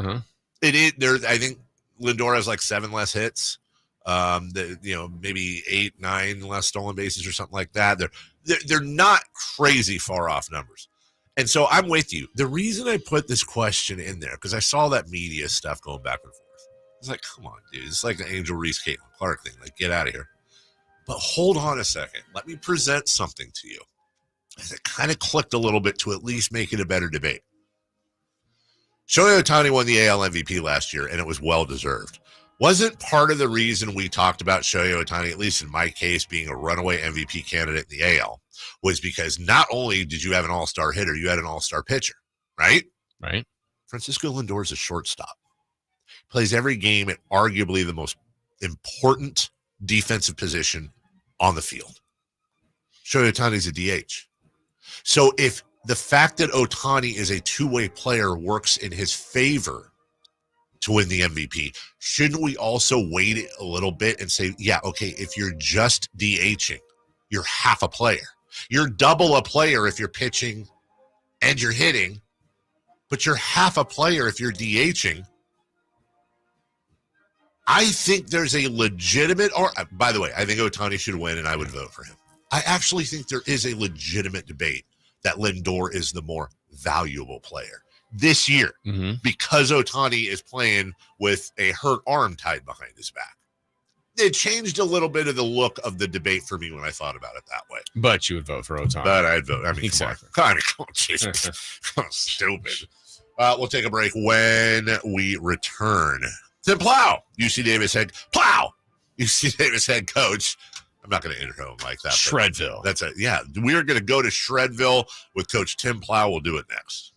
It is there. I think Lindor has like 7 less hits, Maybe 8, 9 less stolen bases or something like that. They're not crazy far off numbers. And so I'm with you. The reason I put this question in there, because I saw that media stuff going back and forth. It's like, come on, dude. It's like the Angel Reese, Caitlin Clark thing. Like, get out of here. But hold on a second. Let me present something to you. It kind of clicked a little bit to at least make it a better debate. Shohei Ohtani won the AL MVP last year, and it was well-deserved. Wasn't part of the reason we talked about Shohei Ohtani, at least in my case, being a runaway MVP candidate in the AL, was because not only did you have an all-star hitter, you had an all-star pitcher, right? Right. Francisco Lindor is a shortstop. Plays every game at arguably the most important defensive position on the field. Shohei Ohtani is a DH. So if the fact that Ohtani is a two-way player works in his favor to win the MVP, shouldn't we also weight it a little bit and say, yeah, okay, if you're just DHing, you're half a player. You're double a player if you're pitching and you're hitting, but you're half a player if you're DHing. I think there's a legitimate, or by the way, I think Ohtani should win and I would vote for him. I actually think there is a legitimate debate that Lindor is the more valuable player this year because Ohtani is playing with a hurt arm tied behind his back. It changed a little bit of the look of the debate for me when I thought about it that way. But you would vote for Ohtani. But I'd vote. I mean, exactly. Come on, Jesus. Stupid. We'll take a break. When we return, Tim Plough, UC Davis head coach. I'm not going to intro him like that. Shredville. That's it. Yeah, we're going to go to Shredville with Coach Tim Plough. We'll do it next.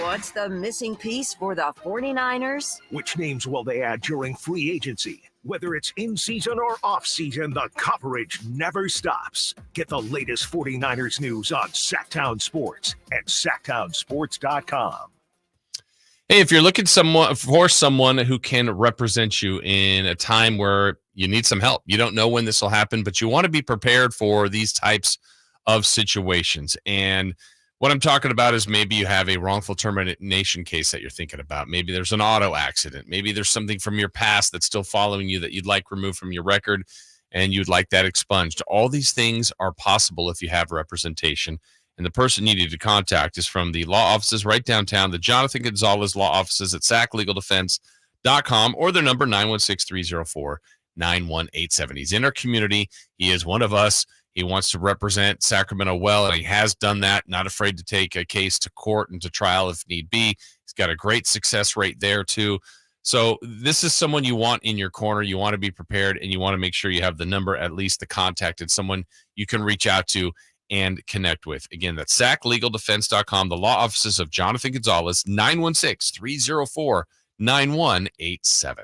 What's the missing piece for the 49ers? Which names will they add during free agency? Whether it's in season or off season, the coverage never stops. Get the latest 49ers news on Sacktown Sports at sacktownsports.com. Hey, if you're looking for someone who can represent you in a time where you need some help, you don't know when this will happen, but you want to be prepared for these types of situations. And what I'm talking about is maybe you have a wrongful termination case that you're thinking about. Maybe there's an auto accident. Maybe there's something from your past that's still following you that you'd like removed from your record and you'd like that expunged. All these things are possible if you have representation. And the person you need to contact is from the law offices right downtown, the Jonathan Gonzalez Law Offices at sacklegaldefense.com or their number 916-304-9187. He's in our community. He is one of us. He wants to represent Sacramento well, and he has done that, not afraid to take a case to court and to trial if need be. He's got a great success rate there, too. So this is someone you want in your corner. You want to be prepared, and you want to make sure you have the number, at least the contact, and someone you can reach out to and connect with. Again, that's sacklegaldefense.com, the law offices of Jonathan Gonzalez, 916-304-9187.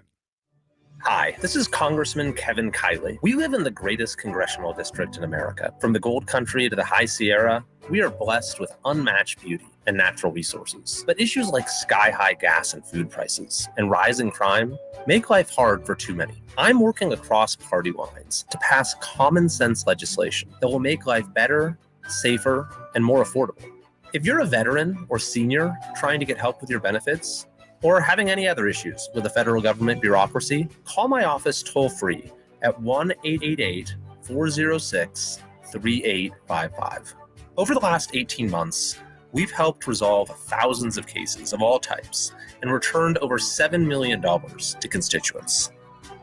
Hi, this is Congressman Kevin Kiley. We live in the greatest congressional district in America. From the Gold Country to the High Sierra, we are blessed with unmatched beauty and natural resources. But issues like sky-high gas and food prices and rising crime make life hard for too many. I'm working across party lines to pass common sense legislation that will make life better, safer, and more affordable. If you're a veteran or senior trying to get help with your benefits, or having any other issues with the federal government bureaucracy, call my office toll-free at 1-888-406-3855. Over the last 18 months, we've helped resolve thousands of cases of all types and returned over $7 million to constituents.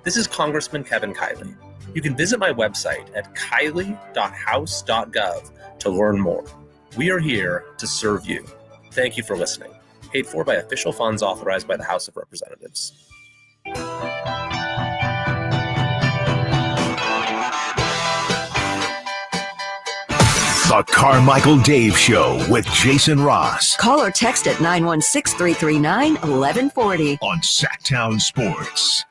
This is Congressman Kevin Kiley. You can visit my website at kiley.house.gov to learn more. We are here to serve you. Thank you for listening. Paid for by official funds authorized by the House of Representatives. The Carmichael Dave Show with Jason Ross. Call or text at 916-339-1140 on Sacktown Sports.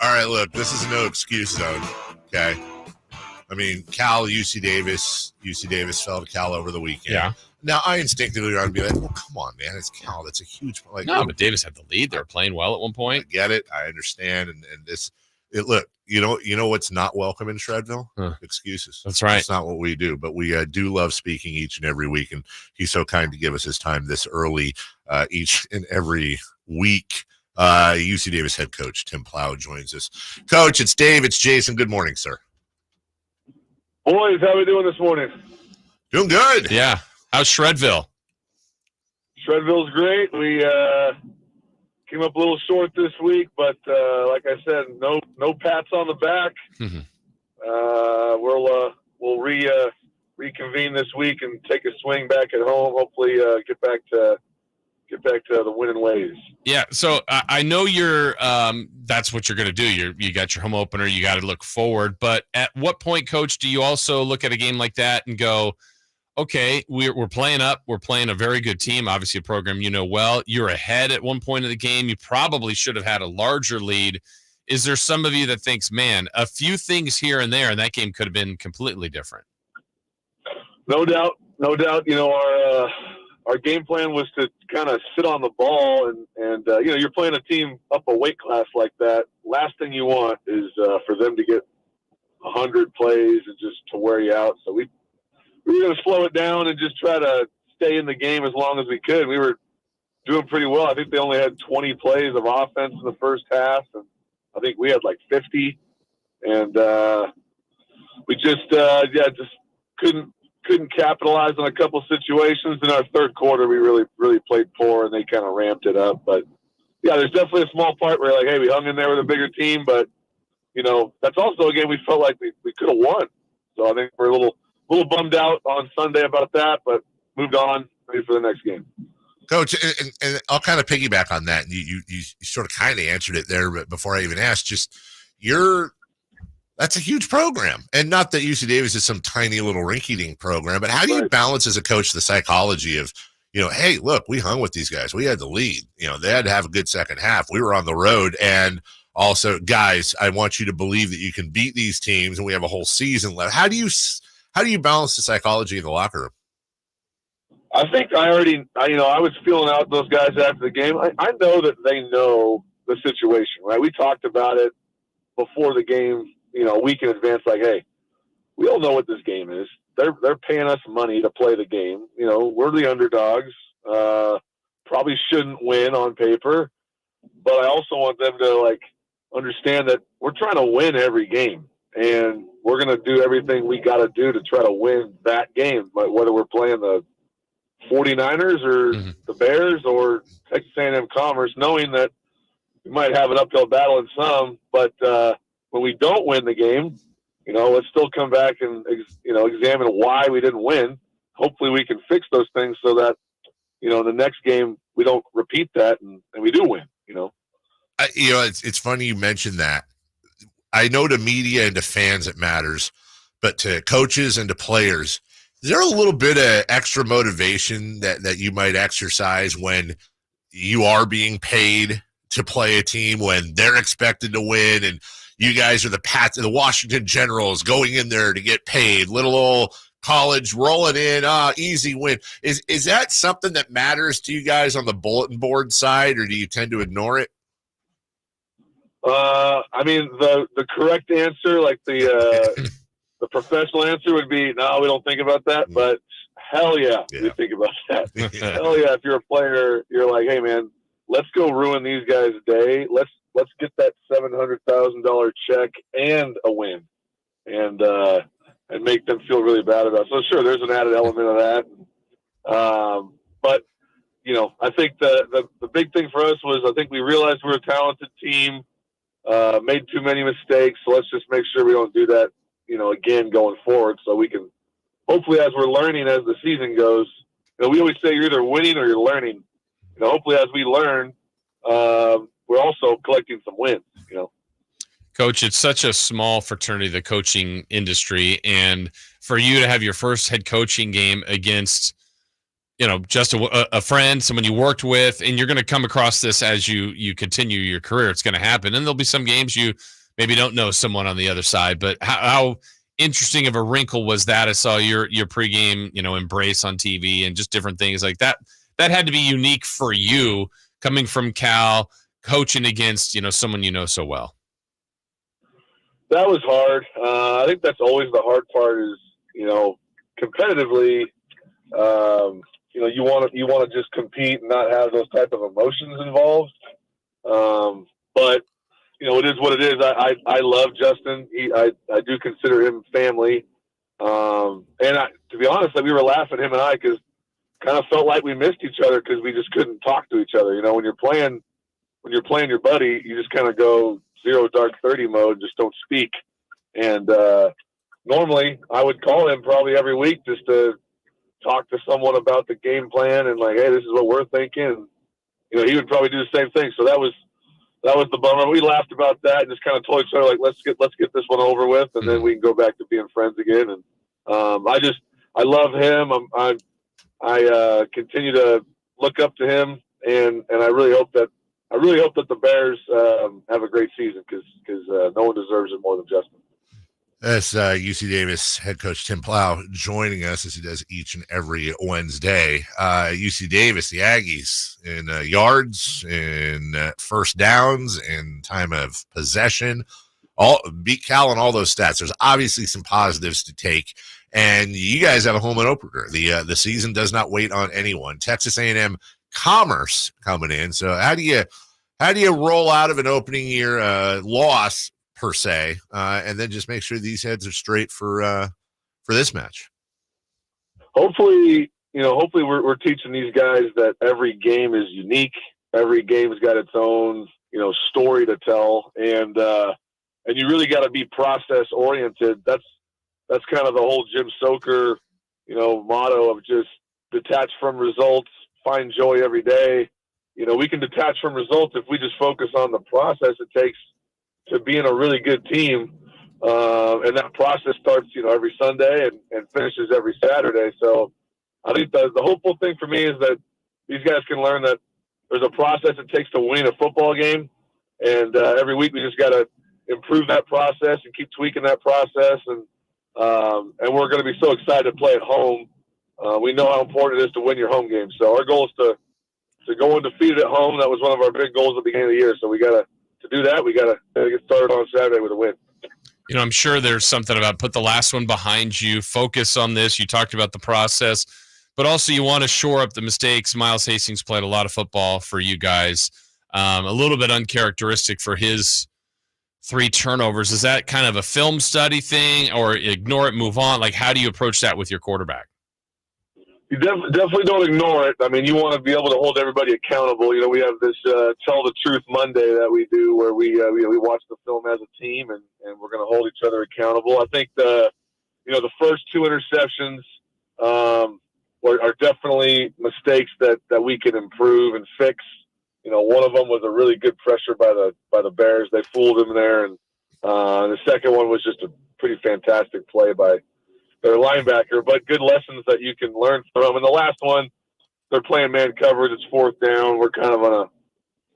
All right, look, this is no excuse zone, okay? I mean, Cal, UC Davis fell to Cal over the weekend. Yeah. Now, I instinctively want to be like, well, come on, man. It's Cal. That's a huge – No, but Davis had the lead. They were playing well at one point. I get it. I understand. And look, you know what's not welcome in Shredville? Excuses. That's right. That's not what we do, but we do love speaking each and every week, and he's so kind to give us his time this early each and every week. UC Davis head coach Tim Plough joins us. Coach, it's Dave. It's Jason. Good morning, sir. Boys, how we doing this morning? Doing good. Yeah. How's Shredville? Shredville's great. We came up a little short this week, but like I said, no pats on the back. We'll reconvene this week and take a swing back at home. Hopefully, get back to the winning ways. Yeah. So I know you're. That's what you're going to do. You got your home opener. You got to look forward. But at what point, Coach, do you also look at a game like that and go, okay, we're playing up. We're playing a very good team, obviously a program you know well. You're ahead at one point of the game. You probably should have had a larger lead. Is there some of you that thinks, man, a few things here and there, and that game could have been completely different? No doubt. You know, our game plan was to kind of sit on the ball, and you know, you're playing a team up a weight class like that. Last thing you want is for them to get 100 plays and just to wear you out. So we were going to slow it down and just try to stay in the game as long as we could. We were doing pretty well. I think they only had 20 plays of offense in the first half, and I think we had like 50. And we just couldn't capitalize on a couple situations. In our third quarter, we really played poor, and they kind of ramped it up. But yeah, there's definitely a small part where like, hey, we hung in there with a bigger team, but you know, that's also a game we felt like we could have won. So I think we're a little bummed out on Sunday about that, but moved on, ready for the next game. Coach, and I'll kind of piggyback on that. And you sort of kind of answered it there, but before I even asked, just that's a huge program. And not that UC Davis is some tiny little rinky-dink program, but how do you balance as a coach the psychology of, you know, hey, look, we hung with these guys. We had the lead. You know, they had to have a good second half. We were on the road. And also, guys, I want you to believe that you can beat these teams, and we have a whole season left. How do you balance the psychology in the locker room? I think I was feeling out those guys after the game. I know that they know the situation, right? We talked about it before the game, you know, a week in advance, like, hey, we all know what this game is. They're paying us money to play the game. You know, we're the underdogs. Probably shouldn't win on paper, but I also want them to like understand that we're trying to win every game, and we're going to do everything we got to do to try to win that game. But whether we're playing the 49ers or the Bears or Texas A&M Commerce, knowing that we might have an uphill battle in some, but when we don't win the game, you know, let's still come back and, you know, examine why we didn't win. Hopefully we can fix those things so that, you know, the next game we don't repeat that and we do win, you know. You know, it's funny you mentioned that. I know to media and to fans it matters, but to coaches and to players, is there a little bit of extra motivation that you might exercise when you are being paid to play a team, when they're expected to win, and you guys are the Washington Generals going in there to get paid, little old college rolling in, easy win. Is that something that matters to you guys on the bulletin board side, or do you tend to ignore it? I mean, the correct answer, like the professional answer would be, no, we don't think about that, but hell yeah. We think about that. Hell yeah. If you're a player, you're like, hey man, let's go ruin these guys' day. Let's get that $700,000 check and a win, and make them feel really bad about it. So sure, there's an added element of that. But you know, I think the big thing for us was, I think we realized we're a talented team, made too many mistakes. So let's just make sure we don't do that, you know, again going forward, so we can hopefully, as we're learning as the season goes, you know, we always say you're either winning or you're learning. You know, hopefully as we learn, we're also collecting some wins, you know. Coach, it's such a small fraternity, the coaching industry, and for you to have your first head coaching game against, you know, just a friend, someone you worked with, and you're going to come across this as you continue your career. It's going to happen, and there'll be some games you maybe don't know someone on the other side. But how interesting of a wrinkle was that? I saw your pregame, you know, embrace on TV and just different things like that. That had to be unique for you, coming from Cal, coaching against, you know, someone you know so well. That was hard. I think that's always the hard part is, competitively, you want to just compete and not have those type of emotions involved. But it is what it is. I love Justin. I do consider him family. And to be honest, we were laughing, him and I, because kind of felt like we missed each other because we just couldn't talk to each other. When you're playing your buddy, you just kind of go 0 dark 30 mode, just don't speak. And normally I would call him probably every week just to talk to someone about the game plan and like, hey, this is what we're thinking. And, he would probably do the same thing. So that was the bummer. We laughed about that and just kind of told each other like, let's get this one over with, and then we can go back to being friends again. And I love him. I continue to look up to him, and I really hope that the Bears have a great season because no one deserves it more than Justin. That's UC Davis head coach Tim Plough joining us as he does each and every Wednesday. UC Davis, the Aggies in yards, in first downs, in time of possession, all beat Cal on all those stats. There's obviously some positives to take, and you guys have a home opener. The season does not wait on anyone. Texas A&M Commerce coming in. So how do you roll out of an opening year loss per se, and then just make sure these heads are straight for this match? Hopefully we're teaching these guys that every game is unique. Every game's got its own, story to tell, and you really got to be process oriented. That's kind of the whole Jim Soker, motto of just detach from results, find joy every day. We can detach from results if we just focus on the process it takes to being a really good team. And that process starts, every Sunday and finishes every Saturday. So I think the hopeful thing for me is that these guys can learn that there's a process it takes to win a football game. And every week we just got to improve that process and keep tweaking that process. And we're going to be so excited to play at home. We know how important it is to win your home game. So our goal is to go undefeated at home. That was one of our big goals at the beginning of the year. So to do that, we got to get started on Saturday with a win. I'm sure there's something about put the last one behind you, focus on this. You talked about the process, but also you want to shore up the mistakes. Miles Hastings played a lot of football for you guys. A little bit uncharacteristic for his 3 turnovers. Is that kind of a film study thing, or ignore it, move on? Like, how do you approach that with your quarterback? You definitely don't ignore it. I mean, you want to be able to hold everybody accountable. We have this Tell the Truth Monday that we do where we watch the film as a team, and we're going to hold each other accountable. I think the first 2 interceptions are definitely mistakes that we can improve and fix. One of them was a really good pressure by the Bears. They fooled him there, and the second one was just a pretty fantastic play by their linebacker, but good lessons that you can learn from. And the last one, they're playing man coverage. It's 4th down. We're kind of on a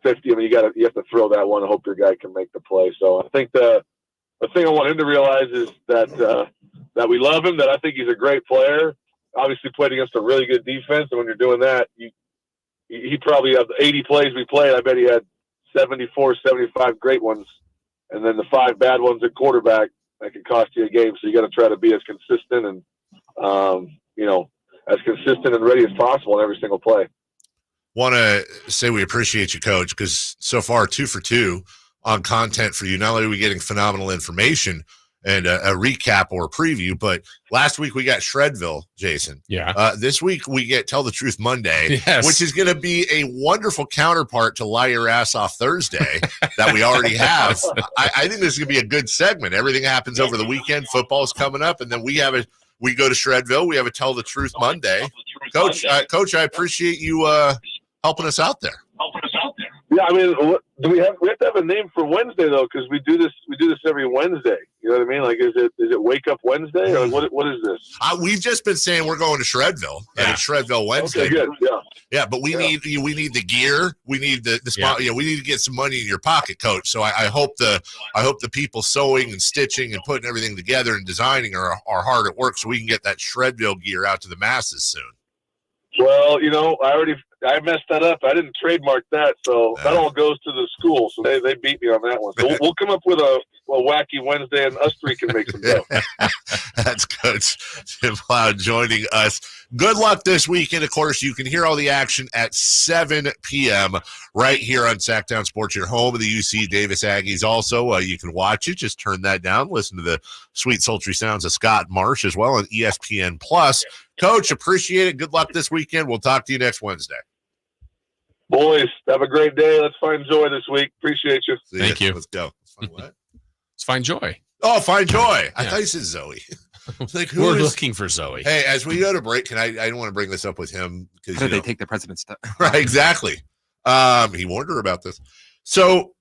50. I mean, you have to throw that one and hope your guy can make the play. So I think the thing I want him to realize is that we love him, that I think he's a great player. Obviously played against a really good defense. And when you're doing that, he probably had the 80 plays we played. I bet he had 74, 75 great ones. And then the 5 bad ones at quarterback. That can cost you a game, so you got to try to be as consistent and, as consistent and ready as possible in every single play. Want to say we appreciate you, Coach, because so far 2 for 2 on content for you. Not only are we getting phenomenal information and a recap or a preview, but last week we got Shredville, Jason. Yeah. This week we get Tell the Truth Monday, yes, which is going to be a wonderful counterpart to Lie Your Ass Off Thursday that we already have. I think this is going to be a good segment. Everything happens over the weekend. Football's coming up, and then we go to Shredville. We have a Tell the Truth Monday. Coach, I appreciate you helping us out there. Yeah, I mean, we have to have a name for Wednesday though, because we do this every Wednesday. You know what I mean? Like, is it Wake Up Wednesday, or what is this? We've just been saying we're going to Shredville, and it's Shredville Wednesday. Okay, good. Yeah, but we need the gear. We need the spot. Yeah, we need to get some money in your pocket, Coach. So I hope the people sewing and stitching and putting everything together and designing are hard at work, so we can get that Shredville gear out to the masses soon. Well, I messed that up. I didn't trademark that, so that all goes to the school. So they beat me on that one. So we'll come up with wacky Wednesday, and us three can make some dough. That's Coach Tim Plough joining us. Good luck this weekend. Of course, you can hear all the action at 7 p.m. right here on Sacktown Sports, your home of the UC Davis Aggies. Also, you can watch it. Just turn that down. Listen to the sweet, sultry sounds of Scott Marsh as well on ESPN+. Coach, appreciate it. Good luck this weekend. We'll talk to you next Wednesday. Boys, have a great day. Let's find joy this week. Appreciate you. Thank you. Let's go. What? Let's find joy. Oh, find joy. I thought you said Zoe. Like, we're looking for Zoe. Hey, as we go to break, I don't want to bring this up with him because How did they take the president's stuff? Right, exactly. He warned her about this. So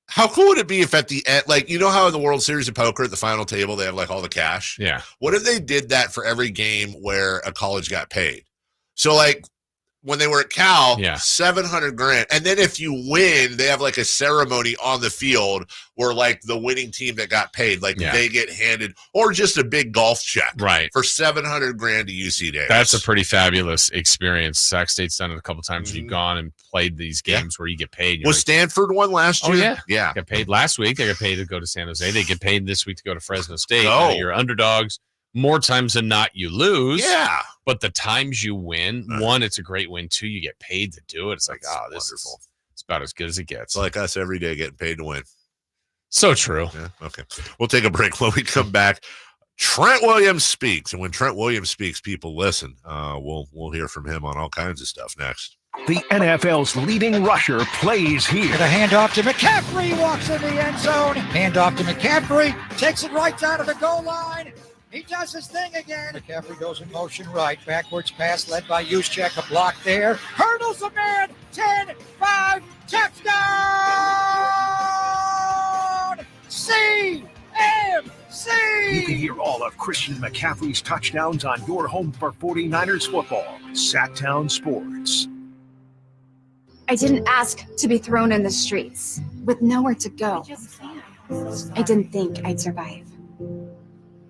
how cool would it be if at the end, like, you know how in the World Series of Poker at the final table they have like all the cash? Yeah. What if they did that for every game where a college got paid? So like when they were at Cal, $700,000. And then if you win, they have like a ceremony on the field where like the winning team that got paid, like they get handed, or just a big golf check, right, for $700,000 to UC Davis. That's a pretty fabulous experience. Sac State's done it a couple times. When you've gone and played these games where you get paid. Was Stanford one last year? Oh, yeah. Got paid last week. They got paid to go to San Jose. They get paid this week to go to Fresno State. Oh. You're underdogs. More times than not, you lose. Yeah. But the times you win, one, it's a great win. Two, you get paid to do it. It's like, this is wonderful. It's about as good as it gets. It's like us every day getting paid to win. So true. Yeah. Okay. We'll take a break. When we come back, Trent Williams speaks. And when Trent Williams speaks, people listen. We'll hear from him on all kinds of stuff next. The NFL's leading rusher plays here. The handoff to McCaffrey, walks in the end zone. Handoff to McCaffrey, takes it right down to the goal line. He does his thing again. McCaffrey goes in motion right. Backwards pass led by Juszczyk. A block there. Hurdles a man. 10, 5, touchdown! CMC! You can hear all of Christian McCaffrey's touchdowns on your home for 49ers football. Sacktown Sports. I didn't ask to be thrown in the streets with nowhere to go. I didn't think I'd survive.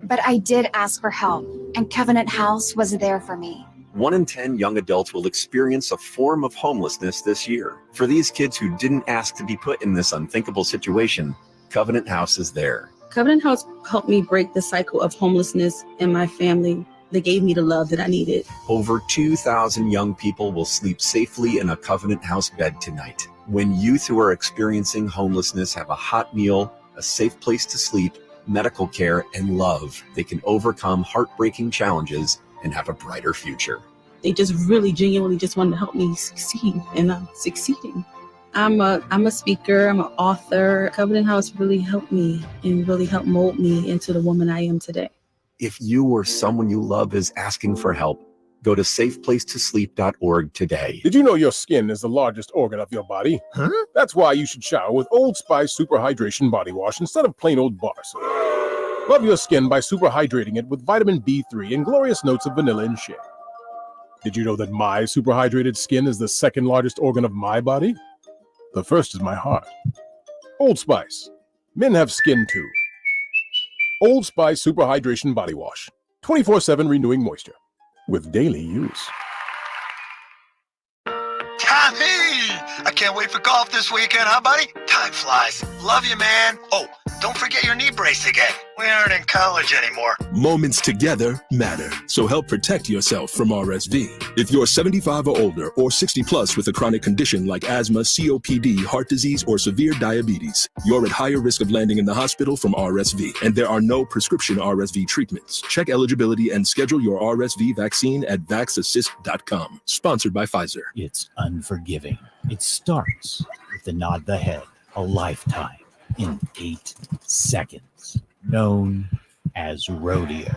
But I did ask for help, and Covenant House was there for me. 1 in 10 young adults will experience a form of homelessness this year. For these kids who didn't ask to be put in this unthinkable situation, Covenant House is there. Covenant House helped me break the cycle of homelessness in my family. They gave me the love that I needed. Over 2,000 young people will sleep safely in a Covenant House bed tonight. When youth who are experiencing homelessness have a hot meal, a safe place to sleep, medical care, and love, they can overcome heartbreaking challenges and have a brighter future. They just really genuinely just wanted to help me succeed, and I'm succeeding. I'm a speaker, I'm an author. Covenant House really helped me and really helped mold me into the woman I am today. If you or someone you love is asking for help, go to safeplacetosleep.org today. Did you know your skin is the largest organ of your body? Huh? That's why you should shower with Old Spice Super Hydration Body Wash instead of plain old bar soap. Love your skin by super hydrating it with vitamin B3 and glorious notes of vanilla and shea. Did you know that my super hydrated skin is the second largest organ of my body? The first is my heart. Old Spice. Men have skin too. Old Spice Super Hydration Body Wash. 24/7 renewing moisture. With daily use. Tommy! I can't wait for golf this weekend, huh, buddy? Time flies. Love you, man. Oh, don't forget your knee brace again. We aren't in college anymore. Moments together matter, so help protect yourself from RSV. If you're 75 or older or 60 plus with a chronic condition like asthma, COPD, heart disease, or severe diabetes, you're at higher risk of landing in the hospital from RSV, and there are no prescription RSV treatments. Check eligibility and schedule your RSV vaccine at vaxassist.com. Sponsored by Pfizer. It's unforgiving. It starts with the nod the head, a lifetime in 8 seconds, known as rodeo.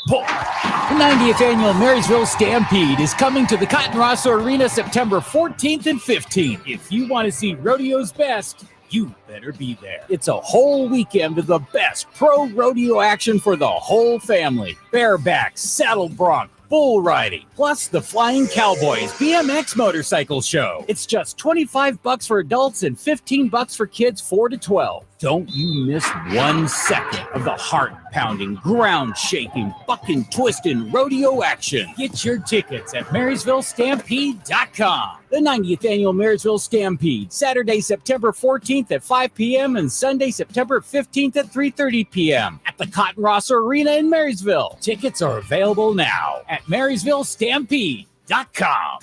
Pull. The 90th annual Marysville Stampede is coming to the Cotton Rosso Arena September 14th and 15th. If you want to see rodeo's best, you better be there. It's a whole weekend of the best pro rodeo action for the whole family. Bareback, saddle bronc, bull riding, plus the Flying Cowboys BMX motorcycle show. It's just $25 for adults and $15 for kids 4 to 12. Don't you miss 1 second of the heart-pounding, ground-shaking, bucking, twisting rodeo action. Get your tickets at MarysvilleStampede.com. The 90th Annual Marysville Stampede, Saturday, September 14th at 5 p.m. and Sunday, September 15th at 3:30 p.m. at the Cotton Ross Arena in Marysville. Tickets are available now at MarysvilleStampede.com.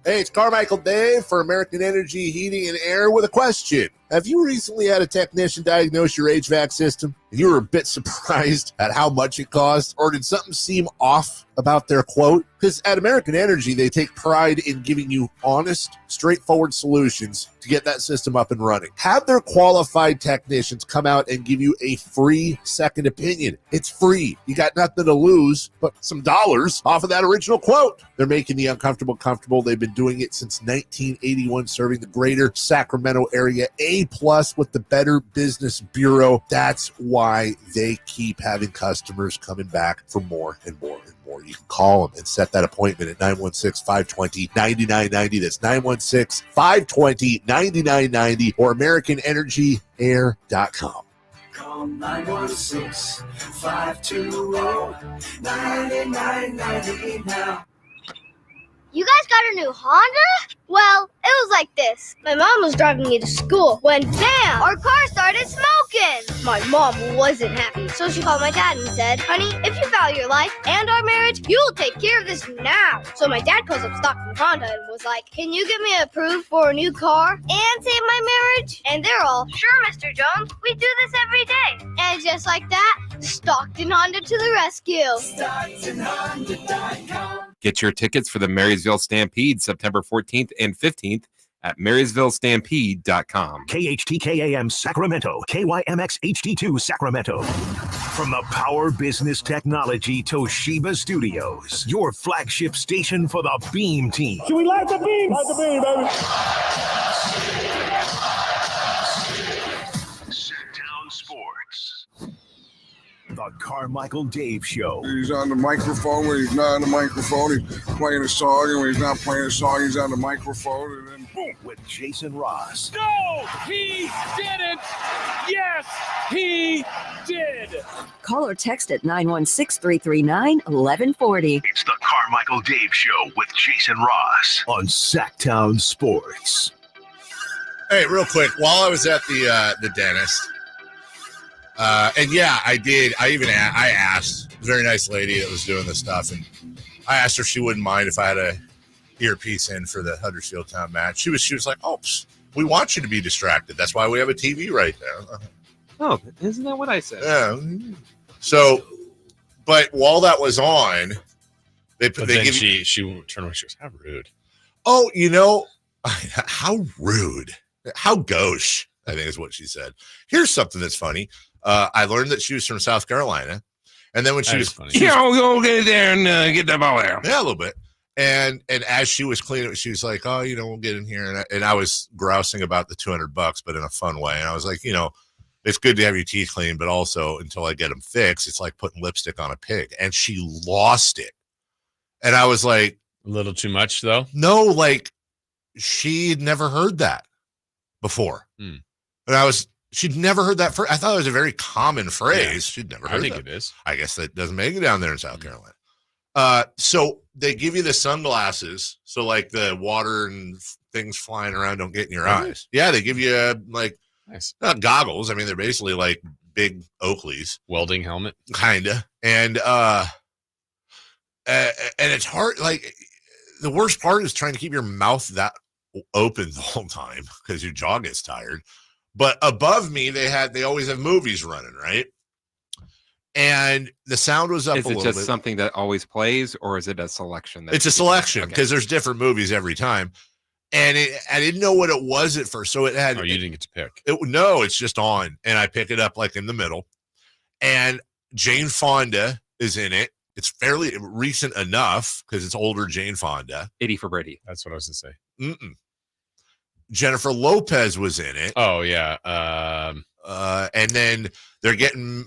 Hey, it's Carmichael Dave for American Energy Heating and Air with a question. Have you recently had a technician diagnose your HVAC system and you were a bit surprised at how much it cost? Or did something seem off about their quote? Because at American Energy, they take pride in giving you honest, straightforward solutions to get that system up and running. Have their qualified technicians come out and give you a free second opinion. It's free. You got nothing to lose but some dollars off of that original quote. They're making the uncomfortable comfortable. They've been doing it since 1981, serving the greater Sacramento area. A+ with the Better Business Bureau. That's why they keep having customers coming back for more and more and more. You can call them and set that appointment at 916-520-9990. That's 916-520-9990 or AmericanEnergyAir.com. Call 916-520-9990 now. You guys got a new Honda? Well, it was like this. My mom was driving me to school when, bam, our car started smoking. My mom wasn't happy, so she called my dad and said, honey, if you value your life and our marriage, you will take care of this now. So my dad calls up Stockton Honda and was like, can you get me approved for a new car and save my marriage? And they're all, sure, Mr. Jones, we do this every day. And just like that, Stockton Honda to the rescue. StocktonHonda.com. Get your tickets for the Marysville Stampede September 14th and 15th at MarysvilleStampede.com. KHTKAM Sacramento, KYMX HD2 Sacramento. From the Power Business Technology Toshiba Studios, your flagship station for the Beam Team. Should we light the beam? Light the beam, baby. Sit-down Sports. The Carmichael Dave Show. He's on the microphone when he's not on the microphone. He's playing a song, and when he's not playing a song, he's on the microphone. And then boom. With Jason Ross. No, he didn't. Yes, he did. Call or text at 916-339-1140. It's the Carmichael Dave Show with Jason Ross on Sacktown Sports. Hey, real quick, while I was at the dentist, and yeah, I did. I asked a very nice lady that was doing this stuff, and I asked her if she wouldn't mind if I had a earpiece in for the Huddersfield Town match. She was like, "Oh, we want you to be distracted. That's why we have a TV right there." Oh, isn't that what I said? Yeah. So, but while that was on, they give she turned around. She goes, "How rude." Oh, how rude, how gauche, I think is what she said. Here's something that's funny. I learned that she was from South Carolina, and then when she was funny, go get there and get that ball there. Yeah, a little bit. And as she was cleaning, she was like, "Oh, we'll get in here." And I was grousing about the $200, but in a fun way. And I was like, it's good to have your teeth clean, but also until I get them fixed, it's like putting lipstick on a pig. And she lost it. And I was like, a little too much, though. No, like she'd never heard that before. And she'd never heard that. I thought it was a very common phrase. Yeah, she'd never heard I think that. it is. I guess that doesn't make it down there in South Carolina. So they give you the sunglasses, so like the water and things flying around don't get in your eyes. Yeah, they give you nice. Not goggles. I mean, they're basically like big Oakleys, welding helmet, kinda. And it's hard. Like the worst part is trying to keep your mouth that open the whole time because your jaw gets tired. But above me, they always have movies running, right? And the sound was up a little bit. Is it just something that always plays, or is it a selection? It's a selection because there's different movies every time. And I didn't know what it was at first. So it had. Oh, you didn't get to pick. No, it's just on. And I pick it up like in the middle. And Jane Fonda is in it. It's fairly recent enough because it's older Jane Fonda. 80 for Brady. That's what I was going to say. Jennifer Lopez was in it. Oh, yeah. And then they're getting,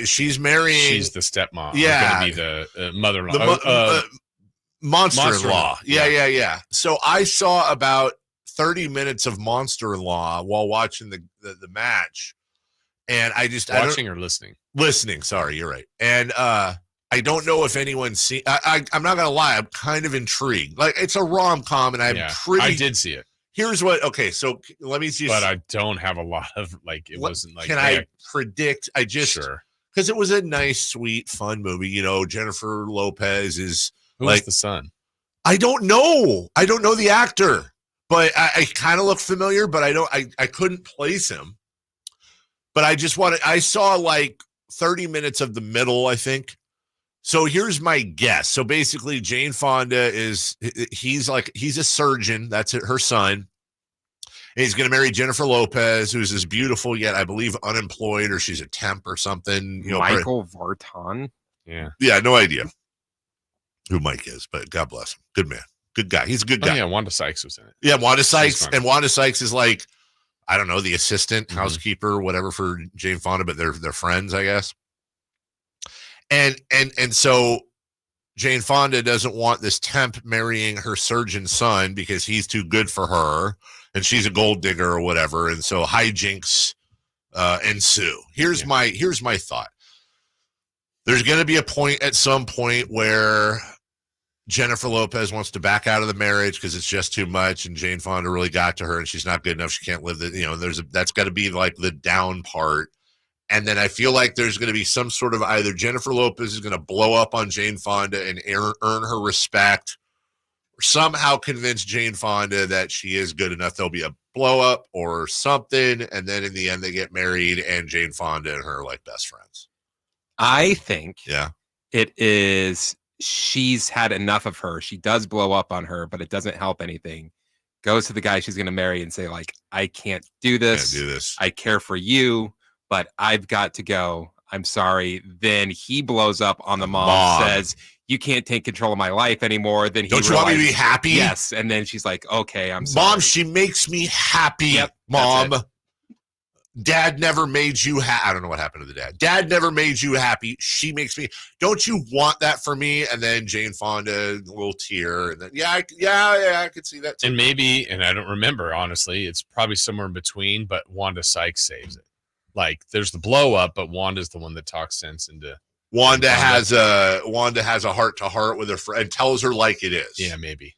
she's marrying. She's the stepmom. Yeah. Going to be the mother-in-law. Monster-in-law. Yeah. So I saw about 30 minutes of Monster-in-Law while watching the match. And watching or listening? Listening. Sorry, you're right. And I don't know if anyone's seen. I'm not gonna lie. I'm kind of intrigued. Like, it's a rom-com, and I did see it. Here's what. Okay, so let me just. But I don't have a lot of like. It wasn't like. Can I predict? I just because it was a nice, sweet, fun movie. You know, Jennifer Lopez is who's the son? I don't know. I don't know the actor, but I kind of look familiar. But I couldn't place him. But I saw like 30 minutes of the middle, I think. So here's my guess. So basically, Jane Fonda he's a surgeon. That's her son. And he's going to marry Jennifer Lopez, who's this beautiful yet, I believe, unemployed, or she's a temp or something. You know, Michael Vartan. Yeah, no idea who Mike is, but God bless him. Good man, good guy. He's a good guy. Yeah, Wanda Sykes was in it. Yeah, Wanda Sykes, and Wanda Sykes is like, I don't know, the assistant, housekeeper, whatever for Jane Fonda, but they're friends, I guess. And so Jane Fonda doesn't want this temp marrying her surgeon son because he's too good for her and she's a gold digger or whatever. And so hijinks ensue. Here's my thought. There's going to be a point at some point where Jennifer Lopez wants to back out of the marriage because it's just too much, and Jane Fonda really got to her and she's not good enough. She can't live that's got to be like the down part. And then I feel like there's going to be some sort of either Jennifer Lopez is going to blow up on Jane Fonda and earn her respect, or somehow convince Jane Fonda that she is good enough. There'll be a blow up or something. And then in the end, they get married and Jane Fonda and her are like best friends. I think it is she's had enough of her. She does blow up on her, but it doesn't help anything. Goes to the guy she's going to marry and say, like, I can't do this. I care for you, but I've got to go. I'm sorry. Then he blows up on the mom, says, you can't take control of my life anymore. Then don't you want me to be happy? Yes. And then she's like, okay, I'm sorry. Mom, she makes me happy. Yep, Mom. Dad never made you happy. I don't know what happened to the dad. Dad never made you happy. She makes me. Don't you want that for me? And then Jane Fonda, a little tear. And then, I could see that too. And maybe, and I don't remember, honestly, it's probably somewhere in between, but Wanda Sykes saves it. Like, there's the blow up, but Wanda's the one that talks sense into. Wanda has a heart to heart with her friend and tells her like it is. Yeah, maybe.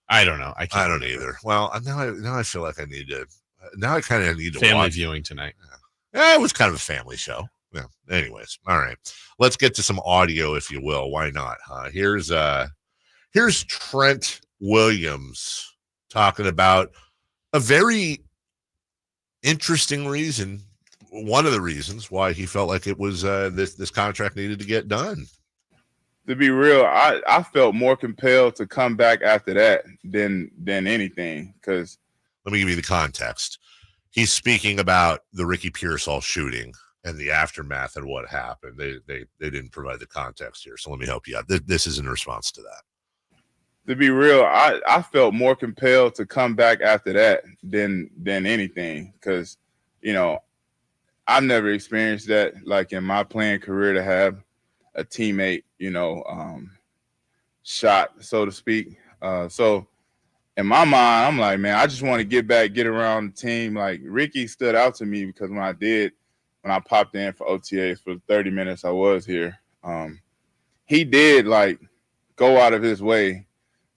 I don't know. I don't either. Well, now I feel like I need to. Now I kind of need to family watch. Viewing tonight. Yeah, it was kind of a family show. Yeah. Anyways, all right. Let's get to some audio, if you will. Why not? Here's Trent Williams talking about a very interesting reason. One of the reasons why he felt like it was this contract needed to get done. To be real, I felt more compelled to come back after that than anything. Because let me give you the context. He's speaking about the Ricky Pearsall shooting and the aftermath and what happened. They didn't provide the context here, so let me help you out. This is in response to that. To be real, I felt more compelled to come back after that than anything. Because, I've never experienced that, like, in my playing career, to have a teammate, shot, so to speak. So in my mind, I'm like, man, I just want to get around the team. Like, Ricky stood out to me because when I popped in for OTAs for the 30 minutes I was here, he did, like, go out of his way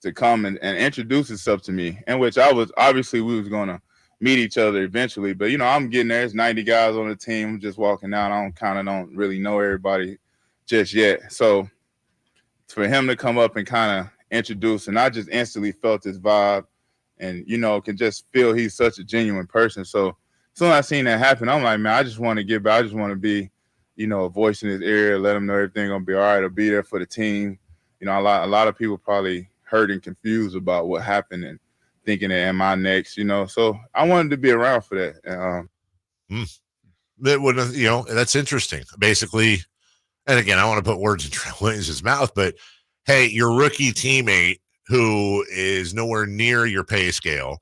to come and introduce himself to me, in which we was going to meet each other eventually. But, I'm getting there. There's 90 guys on the team. I'm just walking out. I don't really know everybody just yet. So for him to come up and kind of introduce, and I just instantly felt his vibe and, can just feel he's such a genuine person. So as soon as I seen that happen, I'm like, man, I just want to get back. I just want to be, a voice in his ear, let him know everything going to be all right. I'll be there for the team. A lot of people probably hurt and confused about what happened and thinking that am I next, so I wanted to be around for that. That's interesting. Basically, and again, I want to put words in Trent Williams' mouth, but hey, your rookie teammate who is nowhere near your pay scale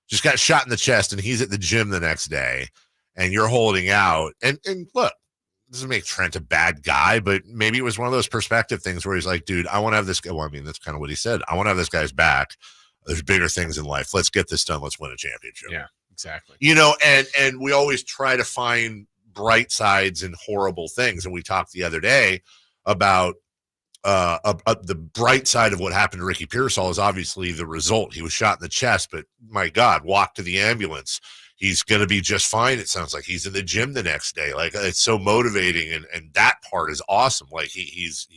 just got shot in the chest and he's at the gym the next day and you're holding out. And look, this doesn't make Trent a bad guy, but maybe it was one of those perspective things where he's like, dude, I want to have this guy. Well, I mean, that's kind of what he said. I want to have this guy's back. There's bigger things in life. Let's get this done. Let's win a championship. Yeah, exactly. And we always try to find bright sides in horrible things. And we talked the other day about the bright side of what happened to Ricky Pearsall is obviously the result. He was shot in the chest, but my God, walked to the ambulance. He's going to be just fine. It sounds like he's in the gym the next day. Like, it's so motivating. And that part is awesome. Like he's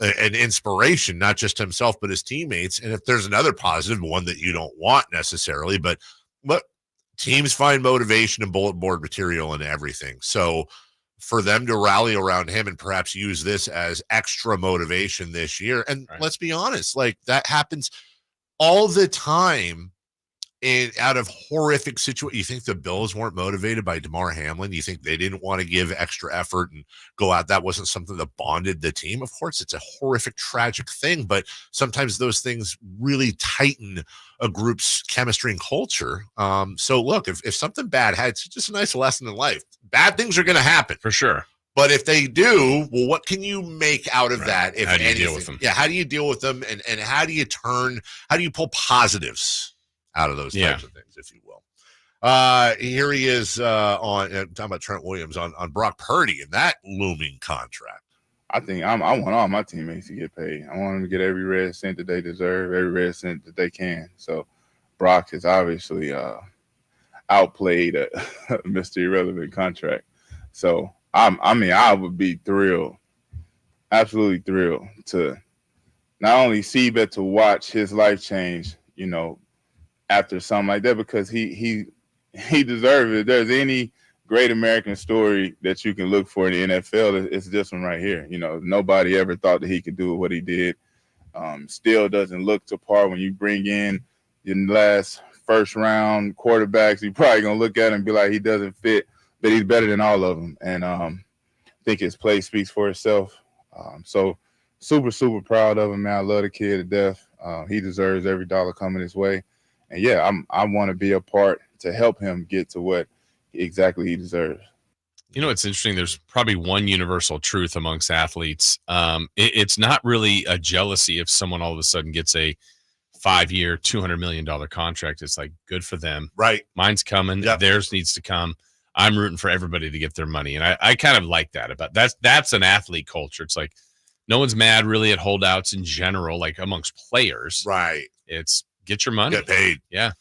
an inspiration, not just himself, but his teammates. And if there's another positive, one that you don't want necessarily, but teams find motivation and bulletin board material and everything. So for them to rally around him and perhaps use this as extra motivation this year. And let's be honest, like that happens all the time out of horrific situations. You think the Bills weren't motivated by DeMar Hamlin? You think they didn't want to give extra effort and go out? That wasn't something that bonded the team. Of course, it's a horrific, tragic thing, but sometimes those things really tighten a group's chemistry and culture. So look, if something bad it's just a nice lesson in life. Bad things are going to happen for sure. But if they do, well, what can you make out of that? If how do you anything? Deal with them? Yeah, how do you deal with them? And how do you pull positives out of those types of things, if you will? Here he is talking about Trent Williams on Brock Purdy and that looming contract. I think I want all my teammates to get paid. I want them to get every red cent that they deserve, every red cent that they can. So Brock has obviously outplayed a Mr. Irrelevant contract. So I would be thrilled, absolutely thrilled to not only see but to watch his life change, after something like that, because he deserves it. If there's any great American story that you can look for in the NFL, it's this one right here. Nobody ever thought that he could do what he did. Still doesn't look to par. When you bring in your last first round quarterbacks, you're probably going to look at him and be like, he doesn't fit, but he's better than all of them. And I think his play speaks for itself. So super, super proud of him, man. I love the kid to death. He deserves every dollar coming his way. And yeah, I want to be a part to help him get to what exactly he deserves. It's interesting. There's probably one universal truth amongst athletes. It's not really a jealousy if someone all of a sudden gets a 5-year, $200 million contract. It's like, good for them. Right. Mine's coming. Yep. Theirs needs to come. I'm rooting for everybody to get their money. And I kind of like that about that's an athlete culture. It's like, no one's mad really at holdouts in general, like amongst players. Right. It's get your money. Get paid. Yeah.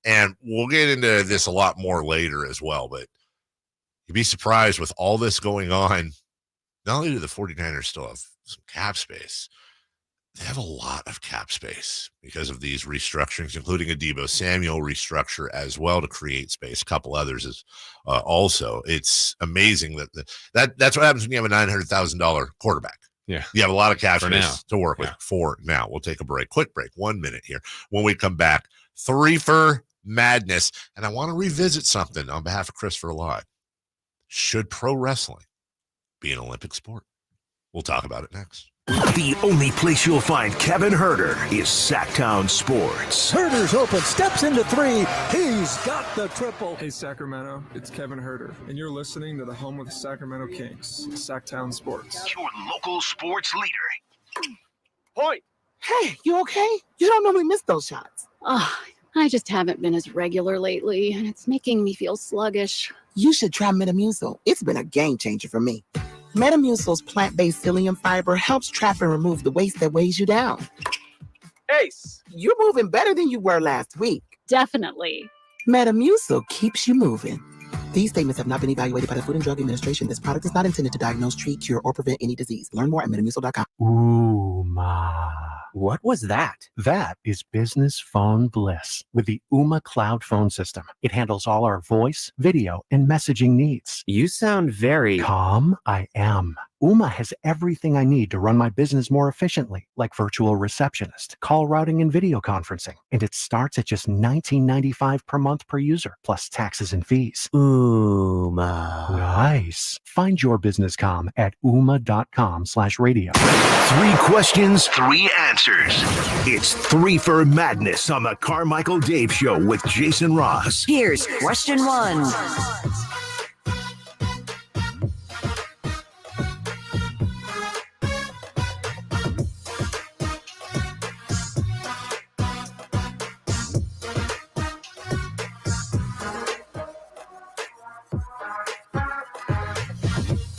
And we'll get into this a lot more later as well, but you'd be surprised with all this going on. Not only do the 49ers still have some cap space, they have a lot of cap space because of these restructurings, including a Deebo Samuel restructure as well to create space. A couple others is also. It's amazing that's what happens when you have a $900,000 quarterback. Yeah. You have a lot of cap space now to work with for now. We'll take a break. Quick break. 1 minute here. When we come back, Threefer Madness. And I want to revisit something on behalf of Christopher Lott. Should pro wrestling be an Olympic sport? We'll talk about it next. The only place you'll find Kevin Herter is Sacktown Sports. Herter's open, steps into three. He's got the triple. Hey, Sacramento, it's Kevin Herter, and you're listening to the home of the Sacramento Kings, Sacktown Sports. Your local sports leader. Point. Hey, you okay? You don't normally miss those shots. Oh, I just haven't been as regular lately, and it's making me feel sluggish. You should try Metamucil. It's been a game changer for me. Metamucil's plant-based psyllium fiber helps trap and remove the waste that weighs you down. Ace, you're moving better than you were last week. Definitely. Metamucil keeps you moving. These statements have not been evaluated by the Food and Drug Administration. This product is not intended to diagnose, treat, cure, or prevent any disease. Learn more at Metamucil.com. Ooma. What was that? That is business phone bliss with the Ooma Cloud Phone System. It handles all our voice, video, and messaging needs. You sound very calm. I am. Ooma has everything I need to run my business more efficiently, like virtual receptionist, call routing, and video conferencing. And it starts at just $19.95 per month per user, plus taxes and fees. Ooma. Nice. Find your business comm at ooma.com/radio. 3 questions, 3 answers. It's Threefer Madness on the Carmichael Dave Show with Jason Ross. Here's question 1.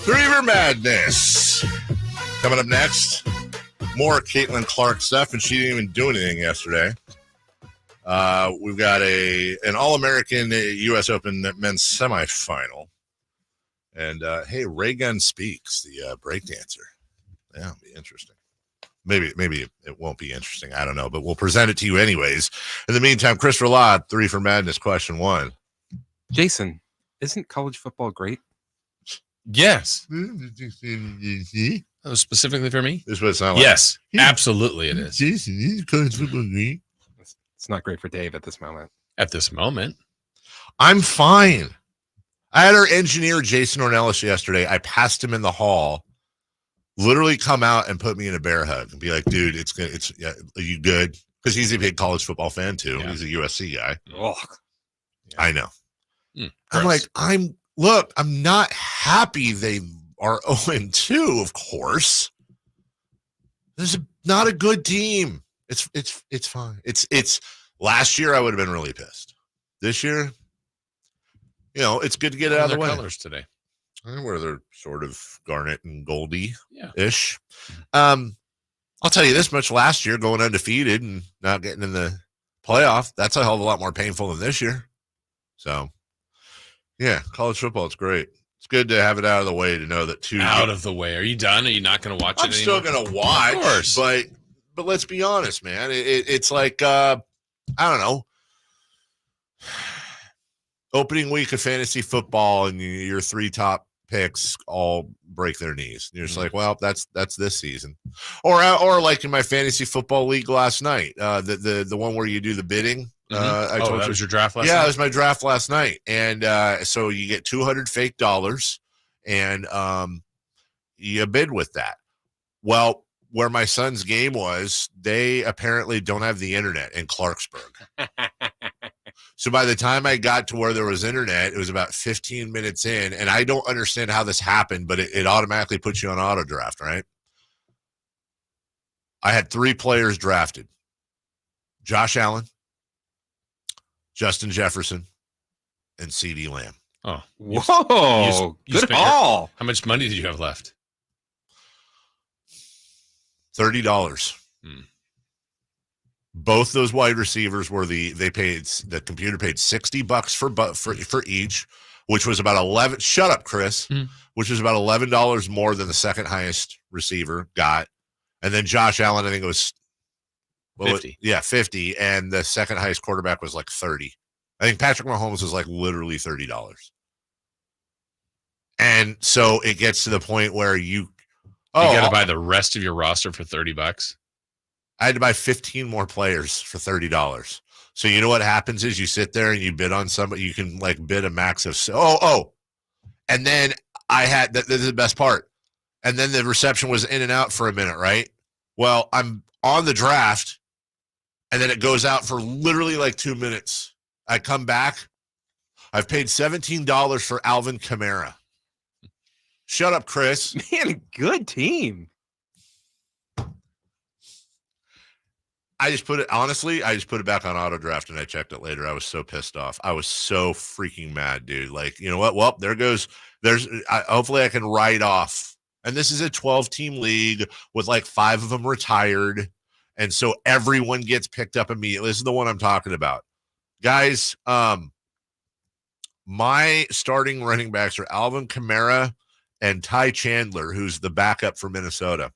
Reaver Madness. Coming up next, more Caitlin Clark stuff, and she didn't even do anything yesterday. We've got an All-American U.S. Open men's semifinal. And, hey, Ray Gunn Speaks, the breakdancer. Yeah, it'll be interesting. Maybe it won't be interesting. I don't know, but we'll present it to you anyways. In the meantime, Chris Rillard, 3 for Madness, question 1. Jason, isn't college football great? Yes. Oh, specifically for me? This is what it sounds like. Yes, absolutely it is. Jason, college football great. It's not great for Dave at this moment. At this moment. I'm fine. I had our engineer, Jason Ornelas, yesterday. I passed him in the hall, literally come out and put me in a bear hug and be like, dude, are you good? Because he's a big college football fan too. Yeah. He's a USC guy. Oh, I know. I'm like, I'm not happy they are 0-2, of course. This is not a good team. It's fine. It's last year I would have been really pissed. This year, it's good to get it out of the way. Colors today. Where they're sort of garnet and goldy-ish. I'll tell you this much: last year, going undefeated and not getting in the playoff, that's a hell of a lot more painful than this year. So, yeah, college football, it's great. It's good to have it out of the way to know that out of the way. Are you done? Are you not going to watch it anymore? I'm still going to watch, of course. But let's be honest, man. It's like I don't know. Opening week of fantasy football, and your 3 top picks all break their knees. You're just like, well, that's this season, or like in my fantasy football league last night, the one where you do the bidding. I told you that was your draft last night. Yeah, it was my draft last night, and so you get $200 fake dollars, and you bid with that. Well, where my son's game was, they apparently don't have the internet in Clarksburg. So by the time I got to where there was internet, it was about 15 minutes in, and I don't understand how this happened, but it automatically puts you on auto draft, right? I had 3 players drafted: Josh Allen, Justin Jefferson, and CD Lamb. Oh, whoa! Good haul. How much money did you have left? $30. Both those wide receivers were the computer paid $60 for each, which was about 11. Shut up, Chris. Which was about $11 more than the second highest receiver got, and then Josh Allen, I think it was 50. 50, and the second highest quarterback was like 30. I think Patrick Mahomes was like literally $30. And so it gets to the point where you got to buy the rest of your roster for $30. I had to buy 15 more players for $30. So you know what happens is you sit there and you bid on somebody. You can like bid a max of and then I had this is the best part. And then the reception was in and out for a minute, right? Well, I'm on the draft, and then it goes out for literally like 2 minutes. I come back. I've paid $17 for Alvin Kamara. Shut up, Chris. Man, good team. I just put it back on auto draft, and I checked it later. I was so pissed off. I was so freaking mad, dude. Like, you know what? Well, hopefully I can write off. And this is a 12-team league with like 5 of them retired. And so everyone gets picked up immediately. This is the one I'm talking about. Guys, my starting running backs are Alvin Kamara and Ty Chandler, who's the backup for Minnesota.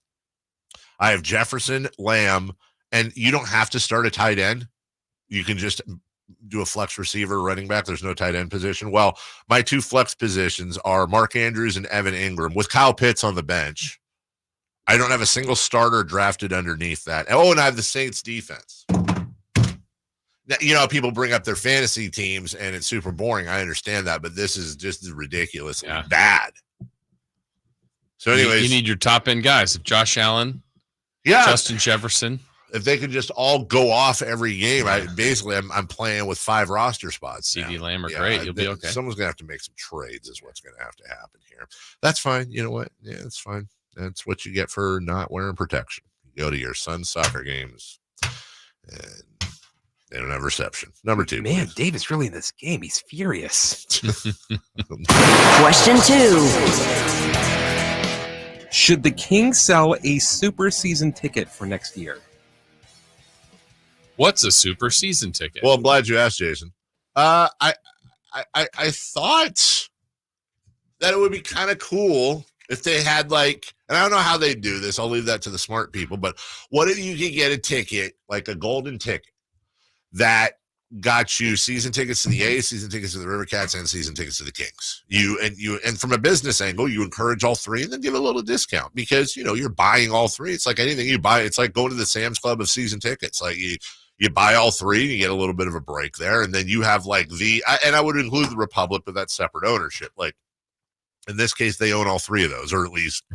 I have Jefferson, Lamb, and you don't have to start a tight end. You can just do a flex receiver, running back. There's no tight end position. Well, my 2 flex positions are Mark Andrews and Evan Ingram with Kyle Pitts on the bench. I don't have a single starter drafted underneath that. Oh, and I have the Saints defense. Now, people bring up their fantasy teams, and it's super boring. I understand that, but this is just ridiculous and bad. So anyways. You need your top-end guys. Josh Allen, Justin Jefferson. If they could just all go off every game, I'm playing with 5 roster spots. CD Lamb are great. You'll be okay. Someone's going to have to make some trades is what's going to have to happen here. That's fine. You know what? Yeah, that's fine. That's what you get for not wearing protection. You go to your son's soccer games, and They don't have reception. Number 2. Man, Dave is really in this game. He's furious. Question 2. Should the Kings sell a super season ticket for next year? What's a super season ticket? Well, I'm glad you asked, Jason. I thought that it would be kind of cool if they had like, and I don't know how they do this. I'll leave that to the smart people. But what if you could get a ticket, like a golden ticket, that got you season tickets to the A's, season tickets to the River Cats, and season tickets to the Kings. And from a business angle, you encourage all three and then give a little discount because you're buying all three. It's like anything you buy. It's like going to the Sam's Club of season tickets. Like you buy all three, and you get a little bit of a break there, and then you have like and I would include the Republic, but that's separate ownership. Like in this case, they own all three of those, or at least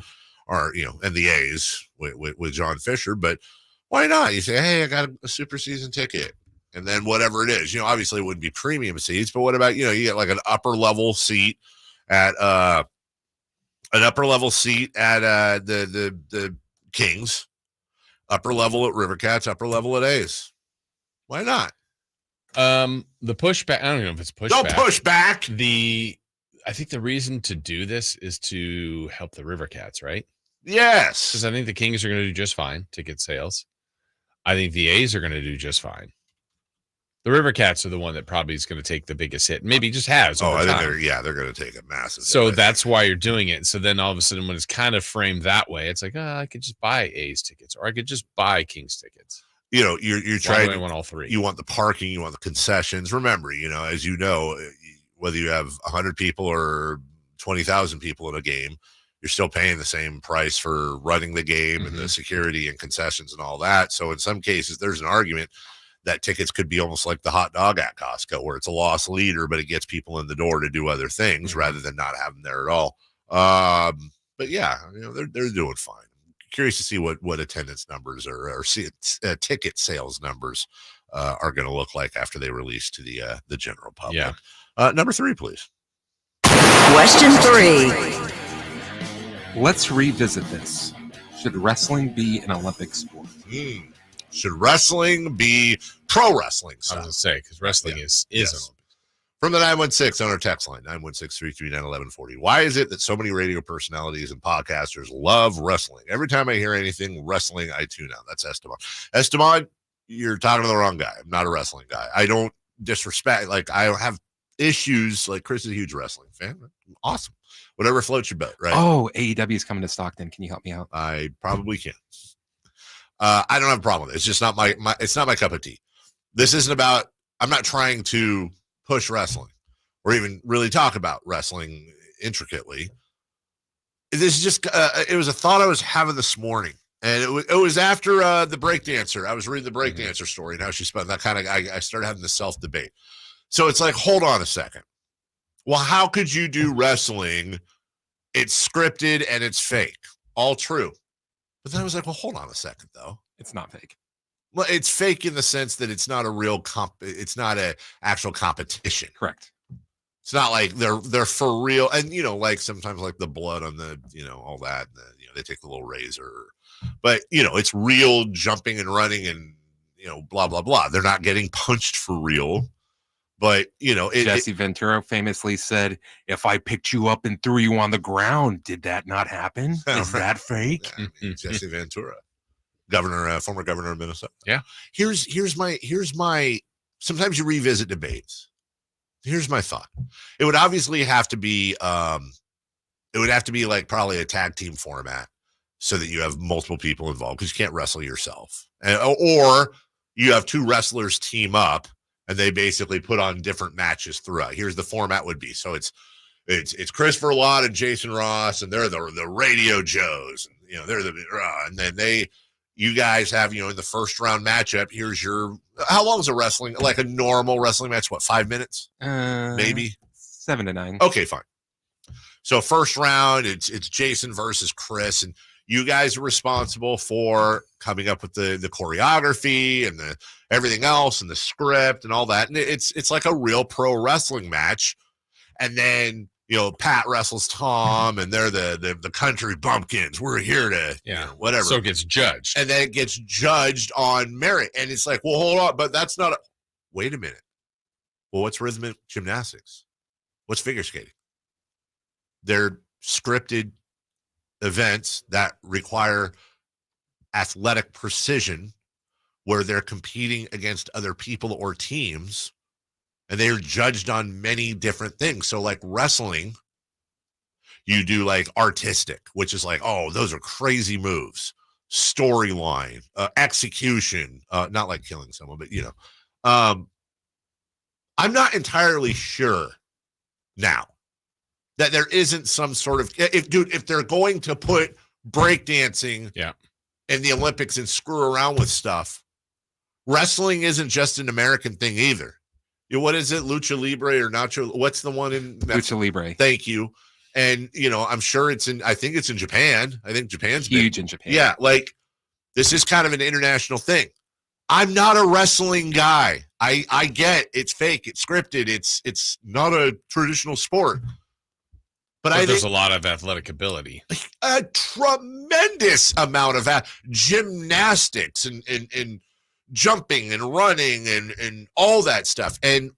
are and the A's with John Fisher. But why not? You say, hey, I got a super season ticket. And then whatever it is, obviously it wouldn't be premium seats, but what about, you get like an upper level seat at the Kings, upper level at River Cats, upper level at A's. Why not? The pushback, I don't know if it's pushback. Don't push back. I think the reason to do this is to help the River Cats, right? Yes. Because I think the Kings are going to do just fine, ticket sales. I think the A's are going to do just fine. The River Cats are the one that probably is going to take the biggest hit. Maybe just has. I think they're going to take a massive So hit. that's why you're doing it. So then all of a sudden, when it's kind of framed that way, it's like, I could just buy A's tickets, or I could just buy Kings tickets. You're trying. Why do I want all three? You want the parking, you want the concessions. Remember, as you know, whether you have 100 people or 20,000 people in a game, you're still paying the same price for running the game and the security and concessions and all that. So in some cases, there's an argument that tickets could be almost like the hot dog at Costco, where it's a loss leader, but it gets people in the door to do other things rather than not have them there at all. But yeah, they're doing fine. Curious to see what attendance numbers or ticket sales numbers are going to look like after they release to the general public. Yeah. Number 3, please. Question 3. Let's revisit this. Should wrestling be an Olympic sport? Should wrestling be pro wrestling? I was going to say, because wrestling is yes. From the 916 on our text line, 916-339-1140. Why is it that so many radio personalities and podcasters love wrestling? Every time I hear anything wrestling, I tune out. That's Esteban. Esteban, you're talking to the wrong guy. I'm not a wrestling guy. I don't disrespect. Like, I don't have issues. Like, Chris is a huge wrestling fan. Awesome. Whatever floats your boat, right? Oh, AEW is coming to Stockton. Can you help me out? I probably can. I don't have a problem with it. It's just not my it's not my cup of tea. This isn't about, I'm not trying to push wrestling or even really talk about wrestling intricately. This is just, it was a thought I was having this morning. And it was after the breakdancer. I was reading the breakdancer story and how she spent that kind of, I started having the self-debate. So it's like, hold on a second. Well, how could you do wrestling? It's scripted and it's fake. All true. But then I was like, well, hold on a second, though. It's not fake. Well, it's fake in the sense that it's not a real it's not a actual competition. Correct. It's not like they're for real. And, like sometimes like the blood on the, all that, they take the little razor, but it's real jumping and running and, blah, blah, blah. They're not getting punched for real. But, Jesse Ventura famously said, if I picked you up and threw you on the ground, did that not happen? Is that fake? Yeah, Jesse Ventura, former governor of Minnesota. Yeah. Here's my, sometimes you revisit debates. Here's my thought. It would obviously have to be, like probably a tag team format so that you have multiple people involved because you can't wrestle yourself. Or you have two wrestlers team up and they basically put on different matches throughout. Here's the format would be. So it's Christopher Lott and Jason Ross, and they're the Radio Joes. And, they're and then you guys have, in the first round matchup, here's how long is a wrestling, like a normal wrestling match? What, 5 minutes? Maybe 7 to 9. Okay, fine. So first round, it's Jason versus Chris, and you guys are responsible for coming up with the choreography and everything else and the script and all that. And it's like a real pro wrestling match. And then, Pat wrestles Tom and they're the country bumpkins. We're here to, whatever. So it gets judged. And then it gets judged on merit. And it's like, well, hold on, but that's not wait a minute. Well, what's rhythmic gymnastics? What's figure skating? They're scripted events that require athletic precision where they're competing against other people or teams, and they're judged on many different things. So like wrestling, you do like artistic, which is like, oh, those are crazy moves, storyline, execution, not like killing someone, but you know, I'm not entirely sure now that there isn't some sort of, if they're going to put breakdancing in the Olympics and screw around with stuff, wrestling isn't just an American thing either. What is it? Lucha Libre or Nacho? What's the one in Lucha Libre? Thank you. And, you know, I'm sure I think it's in Japan. I think Japan's huge in Japan. Yeah. Like this is kind of an international thing. I'm not a wrestling guy. I get it's fake. It's scripted. It's not a traditional sport. But I there's think a lot of athletic ability. A tremendous amount of gymnastics and jumping and running and all that stuff. And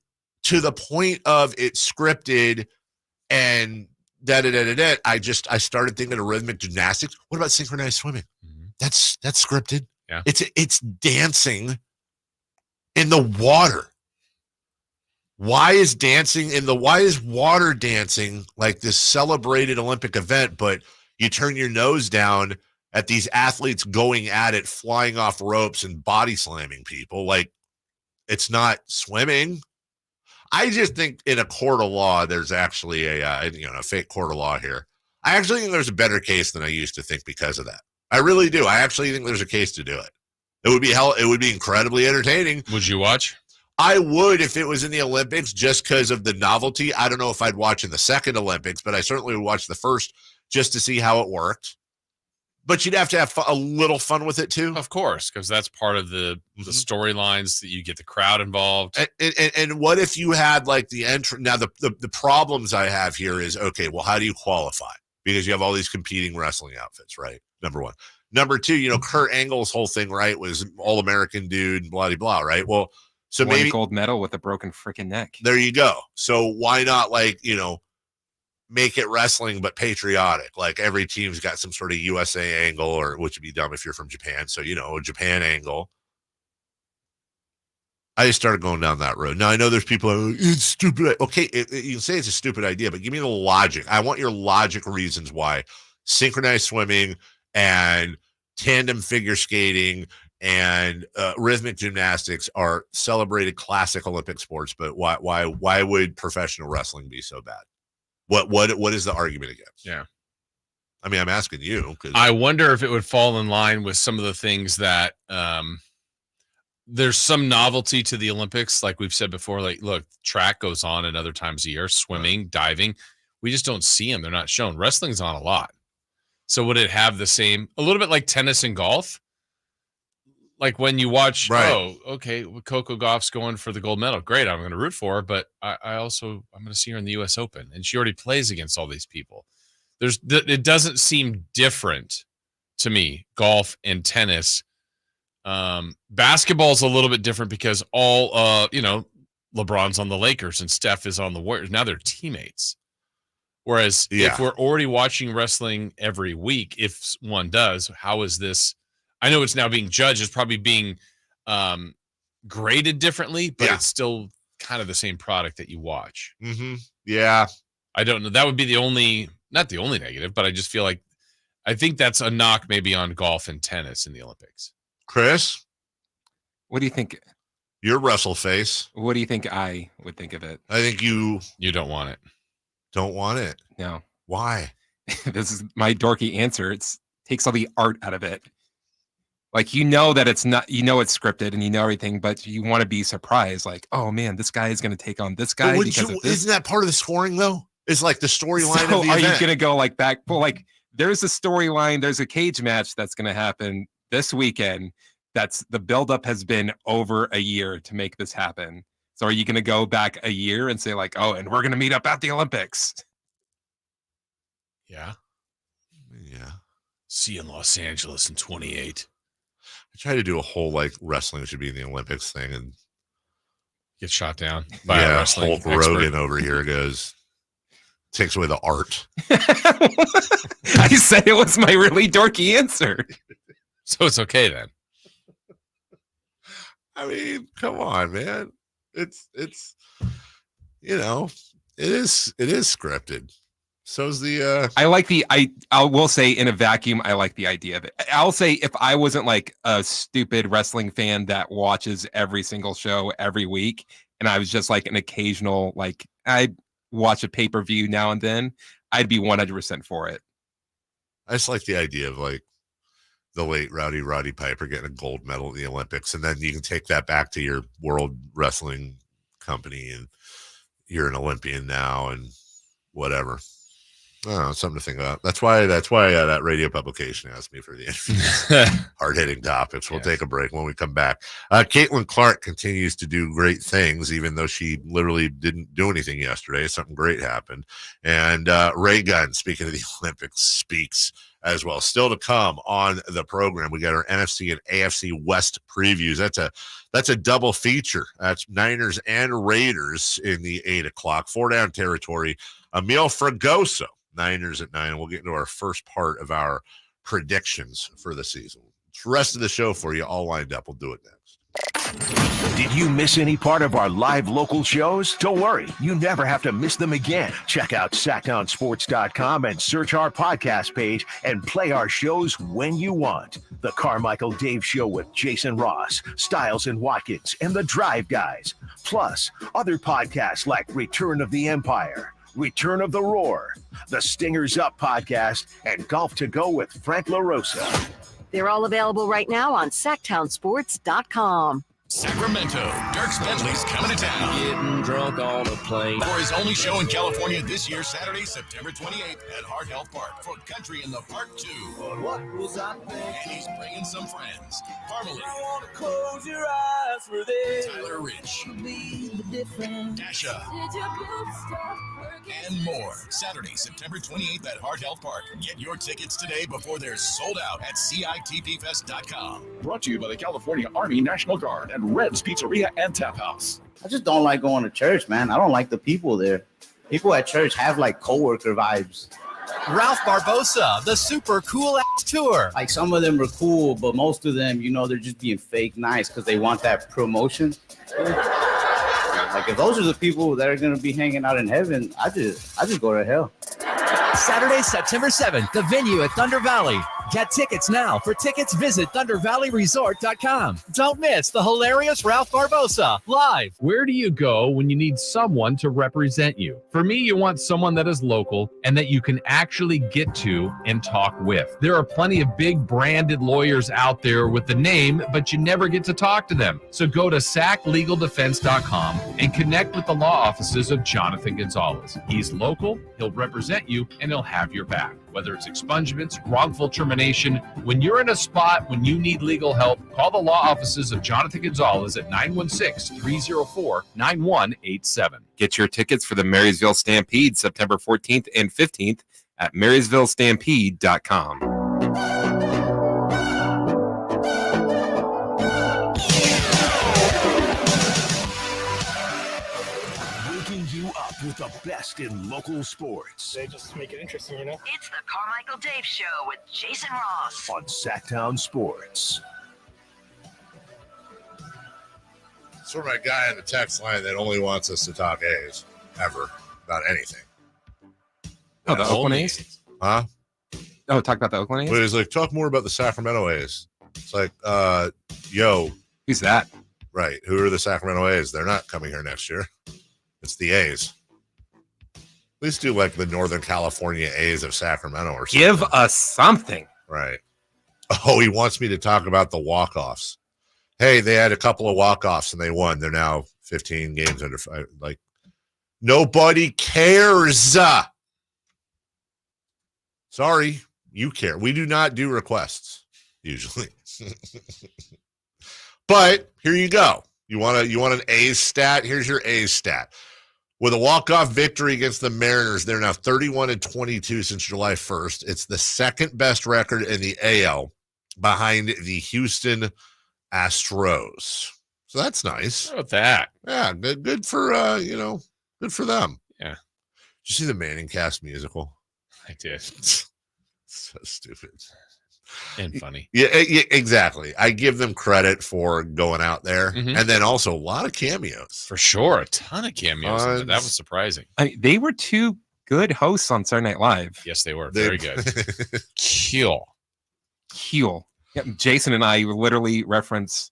to the point of it's scripted and I started thinking of rhythmic gymnastics. What about synchronized swimming? Mm-hmm. That's scripted. Yeah. It's dancing in the water. Why is water dancing like this celebrated Olympic event, but you turn your nose down at these athletes going at it, flying off ropes and body slamming people? Like, it's not swimming. I just think in a court of law, there's actually a fake court of law here. I actually think there's a better case than I used to think because of that. I really do. I actually think there's a case to do it. It would be incredibly entertaining. Would you watch? I would if it was in the Olympics just because of the novelty. I don't know if I'd watch in the second Olympics, but I certainly would watch the first just to see how it worked. But you'd have to have a little fun with it too. Of course, because that's part of the storylines that you get the crowd involved. And what if you had like the entrance? Now, the problems I have here is, okay, well, how do you qualify? Because you have all these competing wrestling outfits, right? Number one. Number two, Kurt Angle's whole thing, right, was all-American dude, blah, blah, right? Well, so Won maybe gold medal with a broken freaking neck. There you go. So why not make it wrestling but patriotic? Like every team's got some sort of USA angle, or which would be dumb if you're from Japan. So a Japan angle. I just started going down that road. Now I know there's people who are like, it's stupid. Okay, you can say it's a stupid idea, but give me the logic. I want your logic reasons why synchronized swimming and tandem figure skating and rhythmic gymnastics are celebrated classic Olympic sports, but why would professional wrestling be so bad? What is the argument against? Yeah, I mean, I'm asking you. I wonder if it would fall in line with some of the things that there's some novelty to the Olympics, like we've said before. Like, look, track goes on at other times a year, swimming, diving. We just don't see them; they're not shown. Wrestling's on a lot. So would it have the same, a little bit like tennis and golf? Like when you watch, oh, okay, Coco Gauff's going for the gold medal. Great, I'm going to root for her, but I'm going to see her in the U.S. Open, and she already plays against all these people. It doesn't seem different to me, golf and tennis. Basketball is a little bit different because LeBron's on the Lakers and Steph is on the Warriors. Now they're teammates. Whereas if we're already watching wrestling every week, if one does, how is this? I know it's now being judged as probably being graded differently, but it's still kind of the same product that you watch. Mm-hmm. Yeah. I don't know. That would be not the only negative, but I just feel like I think that's a knock maybe on golf and tennis in the Olympics. Chris? What do you think? Your wrestle face. What do you think I would think of it? I think you don't want it. Don't want it? No. Why? This is my dorky answer. It takes all the art out of it. Like, that it's not, it's scripted and everything, but you want to be surprised. Like, oh man, this guy is going to take on this guy. Isn't that part of the scoring though? It's like the storyline of the are event. You going to go like back? Well, like there's a storyline, there's a cage match that's going to happen this weekend. The buildup has been over a year to make this happen. So are you going to go back a year and say like, oh, and we're going to meet up at the Olympics? Yeah. Yeah. See you in Los Angeles in 28. I try to do a whole like wrestling should be in the Olympics thing, and Get shot down by a wrestling Hulk Rogan over here goes, takes away the art. I said it was my really dorky answer. So it's okay then. I mean, come on, man. It's you know, it is scripted. So's the I like I will say in a vacuum, I like the idea of it. I'll say if I wasn't like a stupid wrestling fan that watches every single show every week, and I was just like an occasional, like I'd watch a pay-per-view now and then, I'd be 100% for it. I just like the idea of like the late Roddy Piper getting a gold medal at the Olympics, and then you can take that back to your World Wrestling Company, and you're an Olympian now, and whatever. I don't know, something to think about. That's why that radio publication asked me for the interview. Hard-hitting topics. We'll take a break. When we come back, Caitlin Clark continues to do great things, even though she literally didn't do anything yesterday. Something great happened. And Ray Gunn, speaking of the Olympics, speaks as well. Still to come on the program. We got our NFC and AFC West previews. That's a double feature. That's Niners and Raiders in the 8 o'clock. 4 down territory. Emil Fragoso, Niners at 9. We'll get into our first part of our predictions for the season. The rest of the show for you all lined up. We'll do it next. Did you miss any part of our live local shows? Don't worry, you never have to miss them again. Check out sacktownsports.com and search our podcast page and play our shows when you want. The Carmichael Dave Show with Jason Ross, Stiles and Watkins, and the Drive Guys. Plus, other podcasts like Return of the Empire, Return of the Roar, the Stingers Up podcast, and Golf to Go with Frank LaRosa. They're all available right now on sacktownsports.com. Sacramento, Dierks Bentley's coming to town. Getting drunk on a plane. For his only show in California this year, Saturday, September 28th at Heart Health Park for Country in the Park 2. What was I thinking? And he's bringing some friends. Parmalee. I want to close your eyes for this. Tyler Rich. Dasha. Did your boobs stop working? And more. Saturday, September 28th at Heart Health Park. Get your tickets today before they're sold out at CITPFest.com. Brought to you by the California Army National Guard and Red's Pizzeria and Tap House. I just don't like going to church, man. I don't like the people there. People at church have like coworker vibes. Ralph Barbosa, the super cool ass tour. Like some of them are cool, but most of them, you know, they're just being fake nice because they want that promotion. Like if those are the people that are going to be hanging out in heaven, I just go to hell. Saturday, September 7th, the venue at Thunder Valley. Get tickets now. For tickets, visit ThunderValleyResort.com. Don't miss the hilarious Ralph Barbosa live. Where do you go when you need someone to represent you? For me, you want someone that is local and that you can actually get to and talk with. There are plenty of big branded lawyers out there with the name, but you never get to talk to them. So go to SACLegalDefense.com and connect with the law offices of Jonathan Gonzalez. He's local, he'll represent you, and he'll have your back. Whether it's expungements, wrongful termination, when you're in a spot when you need legal help, call the law offices of Jonathan Gonzalez at 916-304-9187. Get your tickets for the Marysville Stampede September 14th and 15th at MarysvilleStampede.com. With the best in local sports. They just make it interesting, you know? It's the Carmichael Dave Show with Jason Ross on Sacktown Sports. It's for my guy on the text line that only wants us to talk A's ever about anything. Oh, the Oakland A's? Huh? Oh, talk about the Oakland A's? But he's like, talk more about the Sacramento A's. It's like, who's that? Right. Who are the Sacramento A's? They're not coming here next year. It's the A's. At least do like the Northern California A's of Sacramento or something. Give us something. Right. Oh, he wants me to talk about the walk-offs. Hey, they had a couple of walk-offs and they won. They're now 15 games under 5. Like, nobody cares. Sorry, you care. We do not do requests usually. But here you go. You want an A's stat? Here's your A's stat. With a walk-off victory against the Mariners, they're now 31-22 since July 1st. It's the second best record in the AL behind the Houston Astros. So that's nice. How about that? Yeah, good for good for them. Yeah. Did you see the Manning Cast musical? I did. So stupid. And funny. Yeah, exactly. I give them credit for going out there, and then also a lot of cameos. For sure. A ton of cameos. That was surprising. I mean, they were two good hosts on Saturday Night Live. Yes, they were. Very good. Heel. Yeah, Jason and I literally reference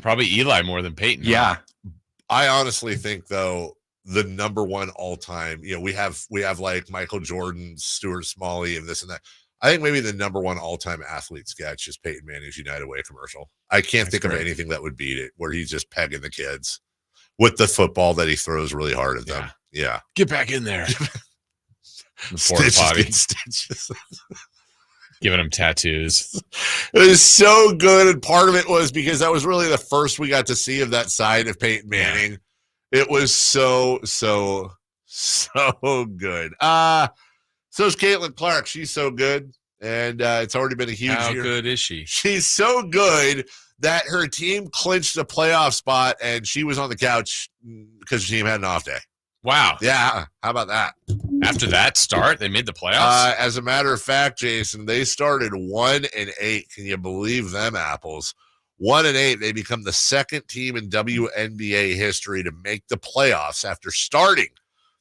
probably Eli more than Peyton. Yeah. I honestly think, though, the number one all-time, we have like Michael Jordan, Stuart Smalley, and this and that. I think maybe the number one all-time athlete sketch is Peyton Manning's United Way commercial. I can't think of anything that would beat it, where he's just pegging the kids with the football that he throws really hard at them. Yeah. Get back in there. Stitches. Giving them tattoos. It was so good, and part of it was because that was really the first we got to see of that side of Peyton Manning. It was so good. So is Caitlin Clark. She's so good, and it's already been a huge How year. good is she? She's so good that her team clinched a playoff spot, and she was on the couch because her team had an off day. Wow. Yeah. How about that? After that start, they made the playoffs? As a matter of fact, Jason, they started 1-8. Can you believe them apples? 1-8. They become the second team in WNBA history to make the playoffs after starting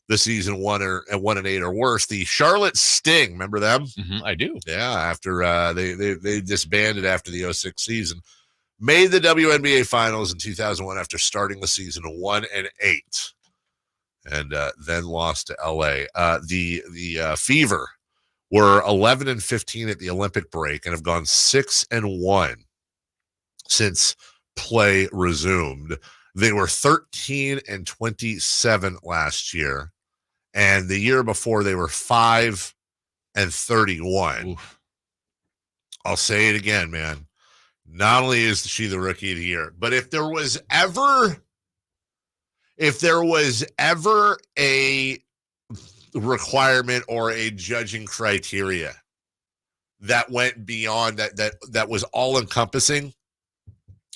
the season 1-8 or worse. The Charlotte Sting, remember them? I do. Yeah, after they disbanded after the 2006 season, made the WNBA finals in 2001 after starting the season 1-8. And then lost to LA. The Fever were 11-15 at the Olympic break and have gone 6-1 since play resumed. They were 13-27 last year, and the year before they were 5-31. Oof. I'll say it again, man. Not only is she the rookie of the year, but if there was ever a requirement or a judging criteria that went beyond that was all encompassing,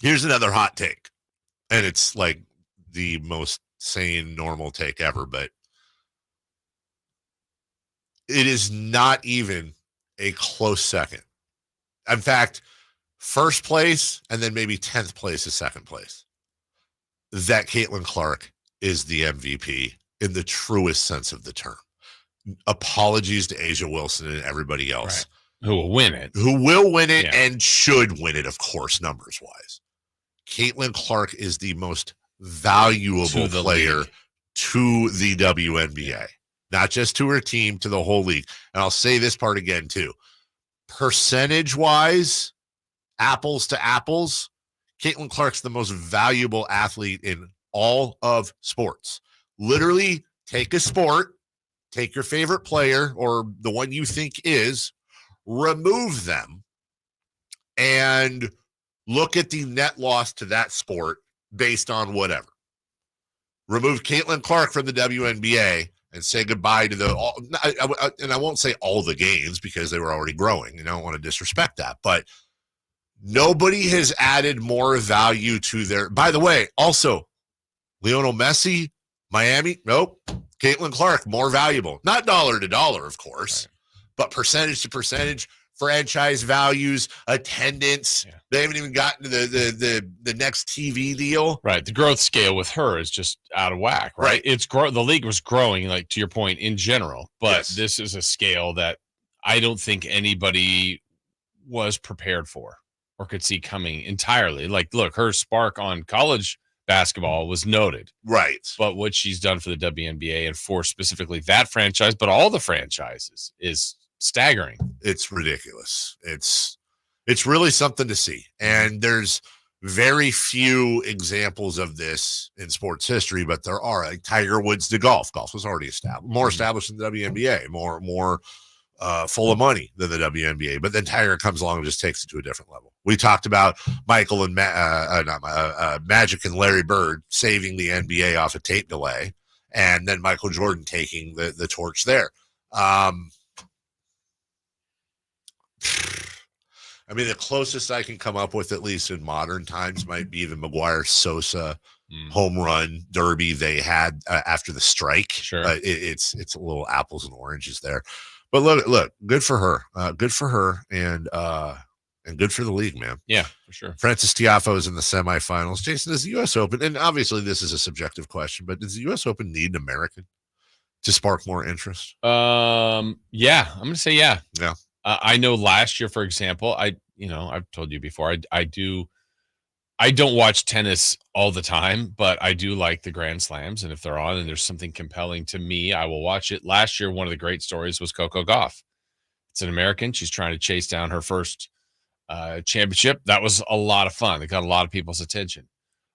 here's another hot take. And it's like the most sane, normal take ever, but it is not even a close second. In fact, first place and then maybe 10th place is second place. That Caitlin Clark is the MVP in the truest sense of the term. Apologies to Asia Wilson and everybody else. Right. Who will win it. And should win it, of course, numbers-wise. Caitlin Clark is the most valuable player to the WNBA. Not just to her team, to the whole league. And I'll say this part again, too. Percentage-wise, apples to apples, Caitlin Clark's the most valuable athlete in all of sports. Literally, take a sport, take your favorite player or the one you think is, remove them, and look at the net loss to that sport based on whatever. Remove Caitlin Clark from the WNBA and say goodbye to and I won't say all the gains because they were already growing, and I don't want to disrespect that, but nobody has added more value to their. By the way, also, Lionel Messi, Miami, nope. Caitlin Clark, more valuable. Not dollar to dollar, of course, but percentage to percentage, franchise values, attendance. Yeah. They haven't even gotten to the next TV deal. Right. The growth scale with her is just out of whack, right? It's the league was growing, like to your point, in general, but this is a scale that I don't think anybody was prepared for or could see coming entirely. Like, look, her spark on college basketball was noted. Right. But what she's done for the WNBA and for specifically that franchise, but all the franchises, is staggering. It's ridiculous. It's really something to see. And there's very few examples of this in sports history, but there are. Like Tiger Woods to golf. Golf was already established, more established than the WNBA, more full of money than the WNBA, but then Tiger comes along and just takes it to a different level. We talked about Michael and Magic and Larry Bird saving the NBA off a tape delay, and then Michael Jordan taking the torch there. I mean, the closest I can come up with, at least in modern times, might be the McGuire-Sosa home run derby they had after the strike. Sure. It's a little apples and oranges there. But look, good for her. Good for her, and good for the league, man. Yeah, for sure. Francis Tiafoe is in the semifinals. Jason, does the U.S. Open, and obviously this is a subjective question, but does the U.S. Open need an American to spark more interest? Yeah, I'm going to say yeah. Yeah. I know last year, for example, I've told you before, I don't watch tennis all the time, but I do like the Grand Slams. And if they're on and there's something compelling to me, I will watch it. Last year, one of the great stories was Coco Gauff. It's an American. She's trying to chase down her first championship. That was a lot of fun. It got a lot of people's attention.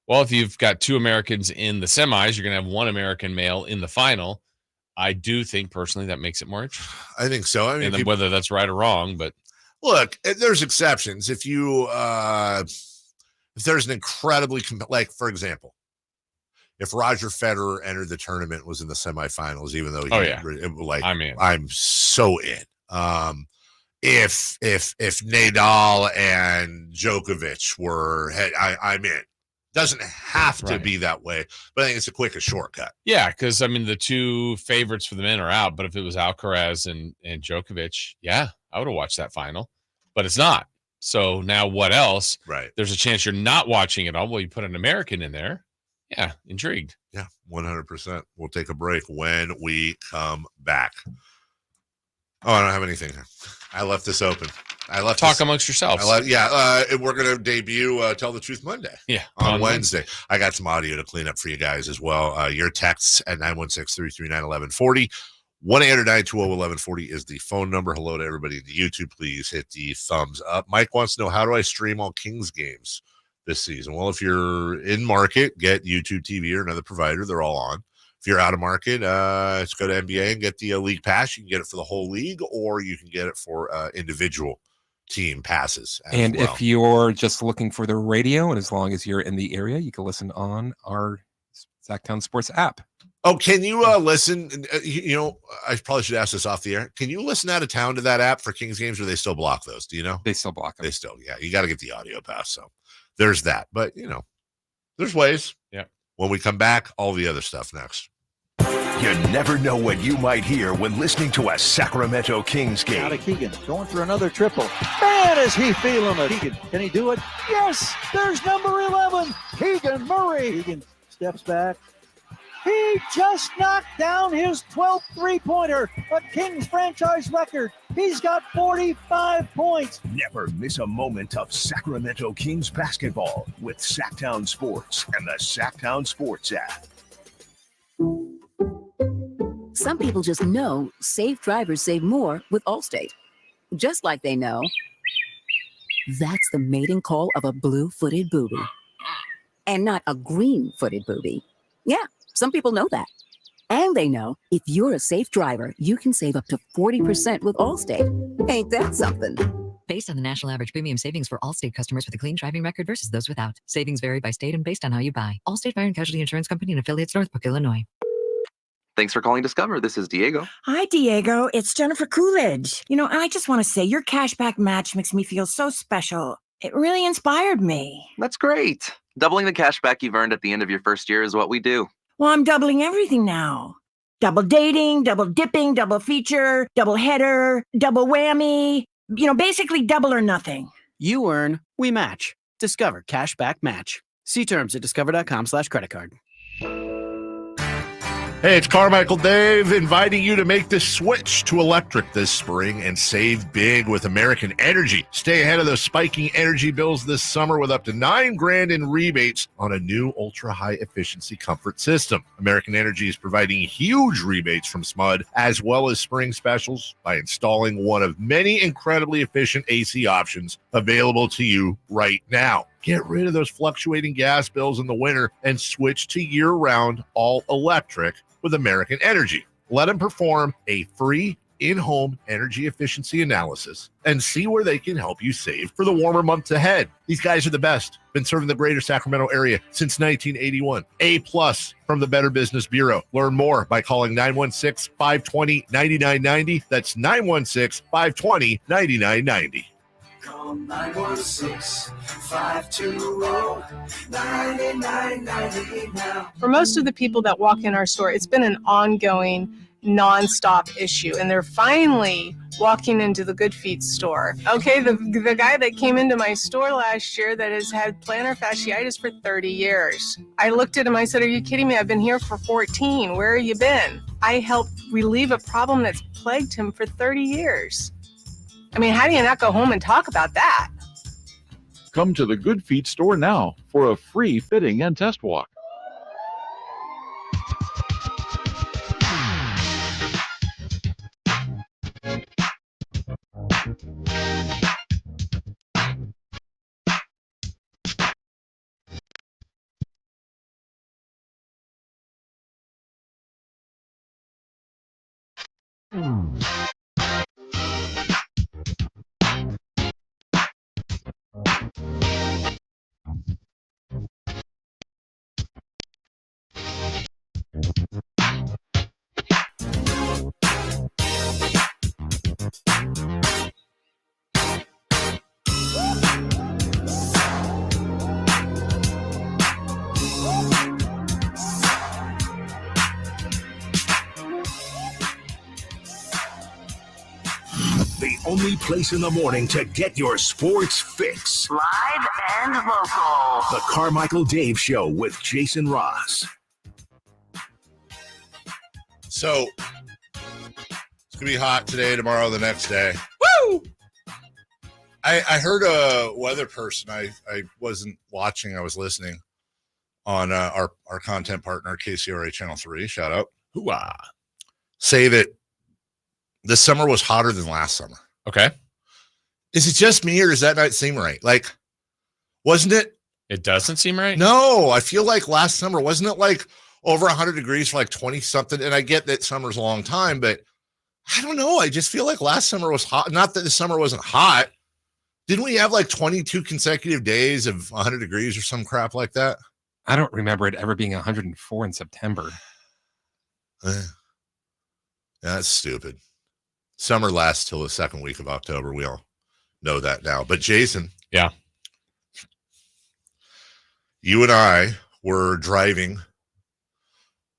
Well, if you've got 2 Americans in the semis, you're going to have 1 American male in the final. I do think personally that makes it more interesting. I think so. I mean, and whether that's right or wrong, but look, there's exceptions. If you if there's an incredibly like, for example, if Roger Federer entered the tournament, was in the semifinals, even though I'm so in. If Nadal and Djokovic were, I'm in. Doesn't have to be that way, but I think it's the quickest shortcut. Yeah, because I mean the 2 favorites for the men are out, but if it was Alcaraz and Djokovic, yeah, I would have watched that final, but it's not. So now what else? Right. There's a chance you're not watching it all. Well, you put an American in there. Yeah, intrigued. Yeah, 100%. We'll take a break when we come back. Oh, I don't have anything. I left this open. Talk amongst yourselves. We're going to debut Tell the Truth Monday. Yeah, on Wednesday. I got some audio to clean up for you guys as well. Your texts at 916-339-1140. 1-800-920-1140 is the phone number. Hello to everybody in the YouTube. Please hit the thumbs up. Mike wants to know, how do I stream all Kings games this season? Well, if you're in market, get YouTube TV or another provider. They're all on. If you're out of market, let's go to NBA and get the league pass. You can get it for the whole league, or you can get it for individual team passes. And if you're just looking for the radio, and as long as you're in the area, you can listen on our Sacktown Sports app. Oh, can you listen? I probably should ask this off the air. Can you listen out of town to that app for Kings games, or they still block those? Do you know? They still block them. They still, yeah. You got to get the audio pass. So there's that. But, there's ways. Yeah. When we come back, all the other stuff next. You never know what you might hear when listening to a Sacramento Kings game. Out of Keegan, going for another triple. Man, is he feeling it. Keegan, can he do it? Yes, there's number 11, Keegan Murray. Keegan steps back. He just knocked down his 12th three-pointer, a Kings franchise record. He's got 45 points. Never miss a moment of Sacramento Kings basketball with Sacktown Sports and the Sacktown Sports app. Some people just know safe drivers save more with Allstate. Just like they know that's the mating call of a blue-footed booby and not a green-footed booby. Yeah, some people know that. And they know if you're a safe driver, you can save up to 40% with Allstate. Ain't that something? Based on the national average premium savings for Allstate customers with a clean driving record versus those without. Savings vary by state and based on how you buy. Allstate Fire and Casualty Insurance Company and affiliates, Northbrook, Illinois. Thanks for calling Discover. This is Diego. Hi, Diego. It's Jennifer Coolidge. I just want to say your cashback match makes me feel so special. It really inspired me. That's great. Doubling the cashback you've earned at the end of your first year is what we do. Well, I'm doubling everything now. Double dating, double dipping, double feature, double header, double whammy. Basically double or nothing. You earn, we match. Discover Cashback Match. See terms at discover.com/creditcard. Hey, it's Carmichael Dave inviting you to make the switch to electric this spring and save big with American Energy. Stay ahead of those spiking energy bills this summer with up to $9,000 in rebates on a new ultra-high efficiency comfort system. American Energy is providing huge rebates from SMUD as well as spring specials by installing one of many incredibly efficient AC options available to you right now. Get rid of those fluctuating gas bills in the winter and switch to year-round all-electric with American Energy. Let them perform a free in-home energy efficiency analysis and see where they can help you save for the warmer months ahead. These guys are the best. Been serving the greater Sacramento area since 1981. A+ from the Better Business Bureau. Learn more by calling 916-520-9990. That's 916-520-9990. Call 916-520-9990 now. For most of the people that walk in our store, it's been an ongoing, nonstop issue, and they're finally walking into the Good Feet store. Okay, the guy that came into my store last year that has had plantar fasciitis for 30 years. I looked at him, I said, "Are you kidding me? I've been here for 14. Where have you been?" I helped relieve a problem that's plagued him for 30 years. I mean, how do you not go home and talk about that? Come to the Good Feet store now for a free fitting and test walk. The only place in the morning to get your sports fix. Live and local. The Carmichael Dave Show with Jason Ross. So it's gonna be hot today, tomorrow, the next day. Woo! I heard a weather person. I wasn't watching. I was listening on our content partner, KCRA Channel 3. Shout out. Hooah. Say that this summer was hotter than last summer. Okay. Is it just me, or does that not seem right? Like, wasn't it? It doesn't seem right? No, I feel like last summer, wasn't it like over 100 degrees for like 20 something? And I get that summer's a long time, but I don't know. I just feel like last summer was hot. Not that the summer wasn't hot. Didn't we have like 22 consecutive days of 100 degrees or some crap like that? I don't remember it ever being 104 in September. That's stupid. Summer lasts till the second week of October. We all know that now. But Jason. Yeah. You and I were driving.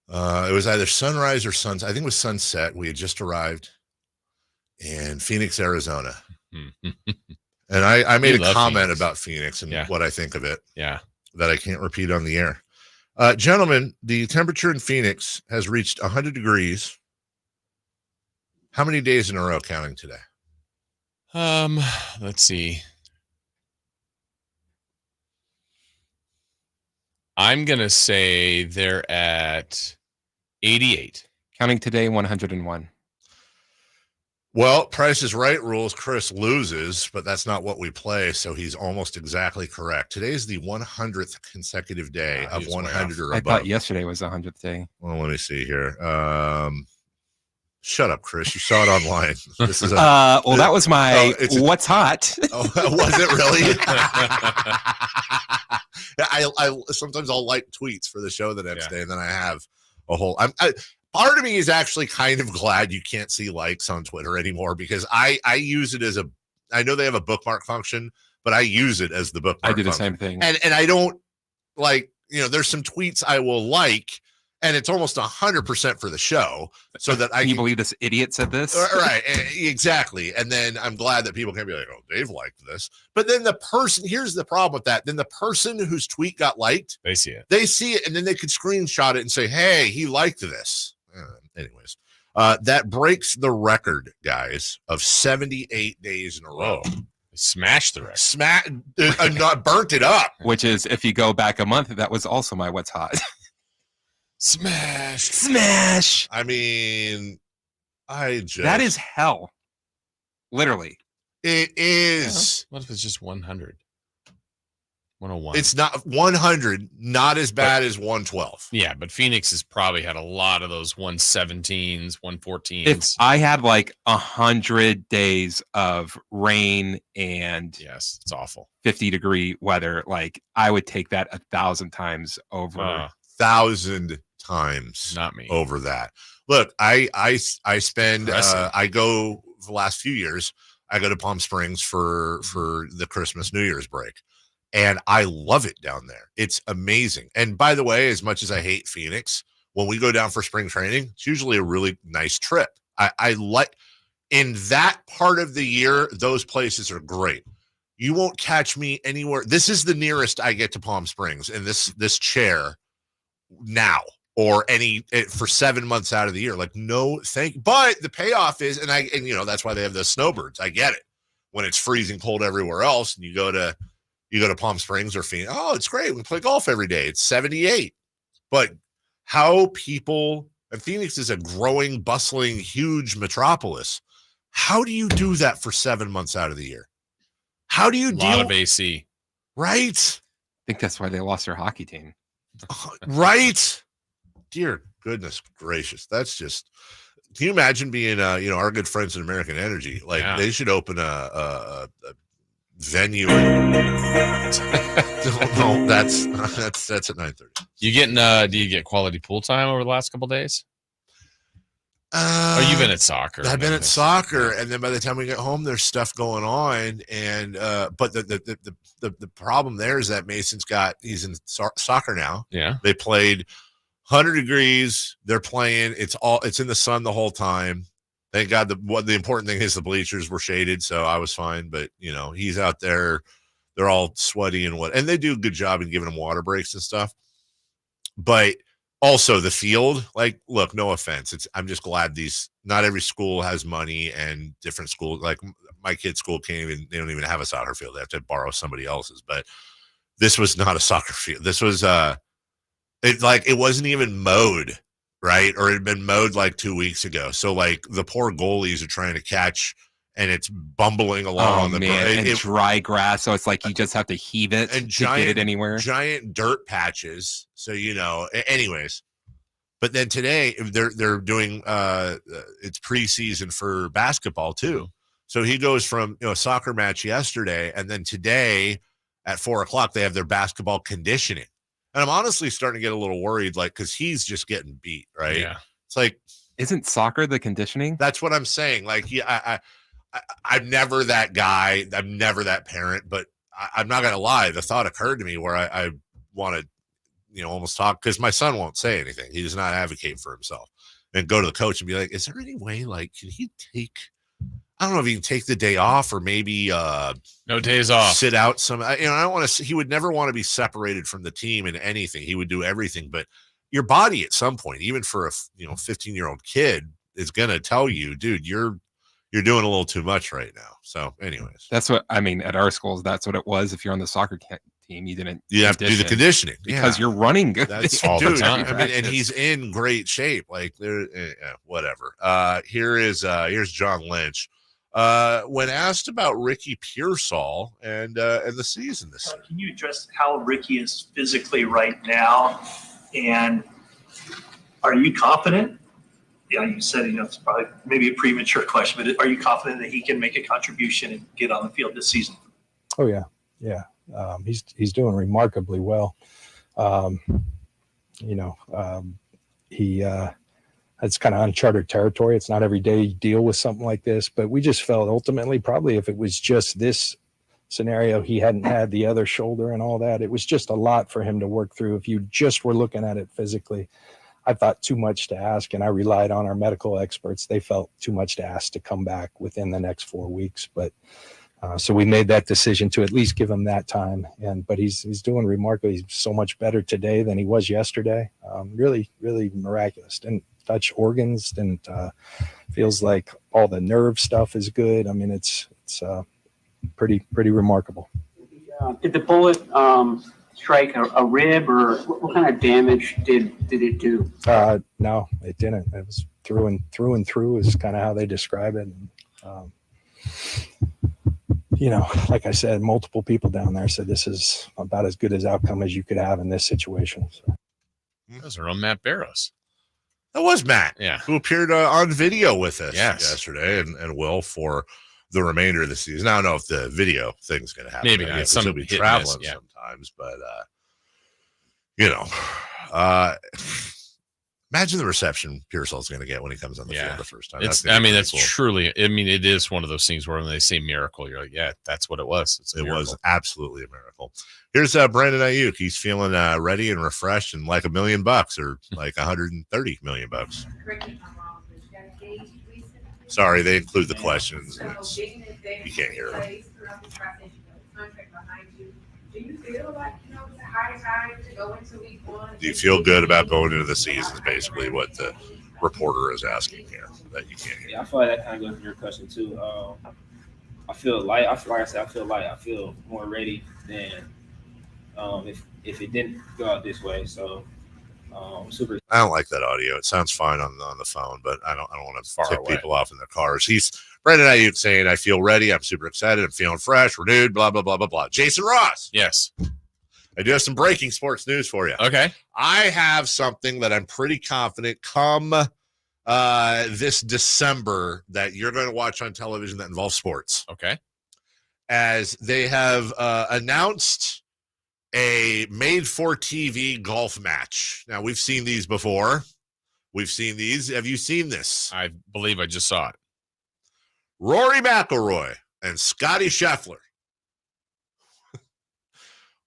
It was either sunrise or sunset. I think it was sunset. We had just arrived in Phoenix, Arizona. And I made a comment about Phoenix and what I think of it. Yeah. That I can't repeat on the air. Gentlemen, the temperature in Phoenix has reached 100 degrees. How many days in a row counting today? Let's see. I'm going to say they're at 88. Counting today, 101. Well, Price is Right rules. Chris loses, but that's not what we play, so he's almost exactly correct. Today is the 100th consecutive day of 100 or above. I thought yesterday was the 100th day. Well, let me see here. Shut up, Chris. You saw it online. This is well, that was my what's hot. Oh, was it really? I sometimes I'll like tweets for the show the next day, and then I have a whole. Part of me is actually kind of glad you can't see likes on Twitter anymore, because I use it as a. I know they have a bookmark function, but I use it as the bookmark. I do the function. same thing, and I don't like, there's some tweets I will like. And it's almost 100% for the show, so that I can you believe this idiot said this? Right, exactly. And then I'm glad that people can be like, "Oh, Dave liked this." But then here's the problem with that. Then the person whose tweet got liked, they see it, and then they could screenshot it and say, "Hey, he liked this." Anyways, that breaks the record, guys, of 78 days in a row. Smashed the record. Not burnt it up. Which is, if you go back a month, that was also my what's hot. Smash. I mean, that is hell. Literally. It is. What if it's just 100? 101. It's not 100, not as bad as 112. Yeah, but Phoenix has probably had a lot of those 117s, 114s. If I had like 100 days of rain and yes, it's awful 50-degree weather, like I would take that 1,000 times over. 1,000 times not me over that. Look, I spend I go the last few years I go to Palm Springs for the Christmas New Year's break, and I love it down there. It's amazing. And by the way, as much as I hate Phoenix, when we go down for spring training, it's usually a really nice trip. I like in that part of the year, those places are great. You won't catch me anywhere. This is the nearest I get to Palm Springs in this chair now, or for 7 months out of the year. Like, no, but the payoff is, and that's why they have those snowbirds. I get it. When it's freezing cold everywhere else, and you go to Palm Springs or Phoenix, oh, it's great. We play golf every day. It's 78. But how people, and Phoenix is a growing, bustling, huge metropolis. How do you do that for 7 months out of the year? How do you deal? A lot of AC. Right? I think that's why they lost their hockey team. Right? Dear goodness gracious. That's just, can you imagine being, our good friends in American Energy? Like, they should open a venue. No, that's at 9:30. Do you get quality pool time over the last couple of days? You've been at soccer. I've been at soccer, and then by the time we get home, there's stuff going on. And but the problem there is that he's in soccer now. Yeah, they played 100 degrees. They're playing. It's in the sun the whole time. Thank God. The important thing is the bleachers were shaded, so I was fine. But he's out there. They're all sweaty and they do a good job in giving them water breaks and stuff. But also the field, like, look, no offense. I'm just glad not every school has money, and different schools, like my kid's school they don't even have a soccer field. They have to borrow somebody else's. But this was not a soccer field. This was it wasn't even mowed, right? Or it had been mowed like 2 weeks ago. So like the poor goalies are trying to catch, and it's bumbling along dry grass. So it's like you just have to heave it and get it anywhere. Giant dirt patches. So, anyways, but then today they're doing, it's preseason for basketball too. So he goes from, a soccer match yesterday, and then today at 4:00, they have their basketball conditioning. And I'm honestly starting to get a little worried, like, cause he's just getting beat. Right. Yeah. It's like, isn't soccer the conditioning? That's what I'm saying. Like, I'm never that guy. I'm never that parent, but I'm not going to lie. The thought occurred to me where I want to, almost talk, because my son won't say anything. He does not advocate for himself, and go to the coach and be like, is there any way, like, can he I don't know if he can take the day off, or maybe no days off, sit out some, I don't want to, he would never want to be separated from the team in anything. He would do everything, but your body at some point, even for a 15-year-old kid, is going to tell you, dude, you're doing a little too much right now. So anyways, that's what I mean. At our schools, that's what it was. If you're on the soccer team, you have to do the conditioning because you're running good. That's all the time. I mean, and he's in great shape. Like, whatever. Here's John Lynch. When asked about Ricky Pearsall and the season this year. Can you address how Ricky is physically right now? And are you confident? Yeah, you said, it's probably maybe a premature question, but are you confident that he can make a contribution and get on the field this season? Oh yeah. Yeah. He's doing remarkably well. It's kind of uncharted territory. It's not every day you deal with something like this, but we just felt ultimately, probably if it was just this scenario, he hadn't had the other shoulder and all that. It was just a lot for him to work through. If you just were looking at it physically, I thought too much to ask, and I relied on our medical experts. They felt too much to ask to come back within the next 4 weeks. But so we made that decision to at least give him that time. But he's doing remarkably. He's so much better today than he was yesterday. Really, really miraculous. Didn't touch organs. Didn't feels like all the nerve stuff is good. I mean, it's pretty remarkable. Did the bullet strike a rib, or what kind of damage did it do? No, it didn't. It was through and through is kind of how they describe it. And, like I said, multiple people down there said this is about as good as outcome as you could have in this situation. So. That was our own Matt Barrows. That was Matt, yeah, who appeared on video with us yesterday, and will for the remainder of the season. I don't know if the video thing's going to happen. Maybe not. He'll be traveling sometimes, but Imagine the reception Pearsall's going to get when he comes on the field the first time. That's cool. truly. I mean, it is one of those things where when they say miracle, you're like, yeah, that's what it was. It was absolutely a miracle. Here's Brandon Ayuk. He's feeling ready and refreshed and like $1 million or like $130 million. Sorry, they include the questions. You can't hear them. Do you feel like, it's a high time to go into week 1? Do you feel good about going into the season is basically what the reporter is asking here that you can't hear. Yeah, I feel like that kind of goes to your question too. I feel light. I feel light. I feel more ready than if it didn't go out this way. So super. I don't like that audio. It sounds fine on the phone, but I don't want to tick people off in their cars. He's Brandon Ayuk saying, I feel ready. I'm super excited. I'm feeling fresh, renewed, blah, blah, blah, blah, blah. Jason Ross. Yes. I do have some breaking sports news for you. Okay. I have something that I'm pretty confident come this December that you're going to watch on television that involves sports. Okay. As they have announced a made-for-TV golf match. Now, we've seen these before. We've seen these. Have you seen this? I believe I just saw it. Rory McIlroy and Scotty Scheffler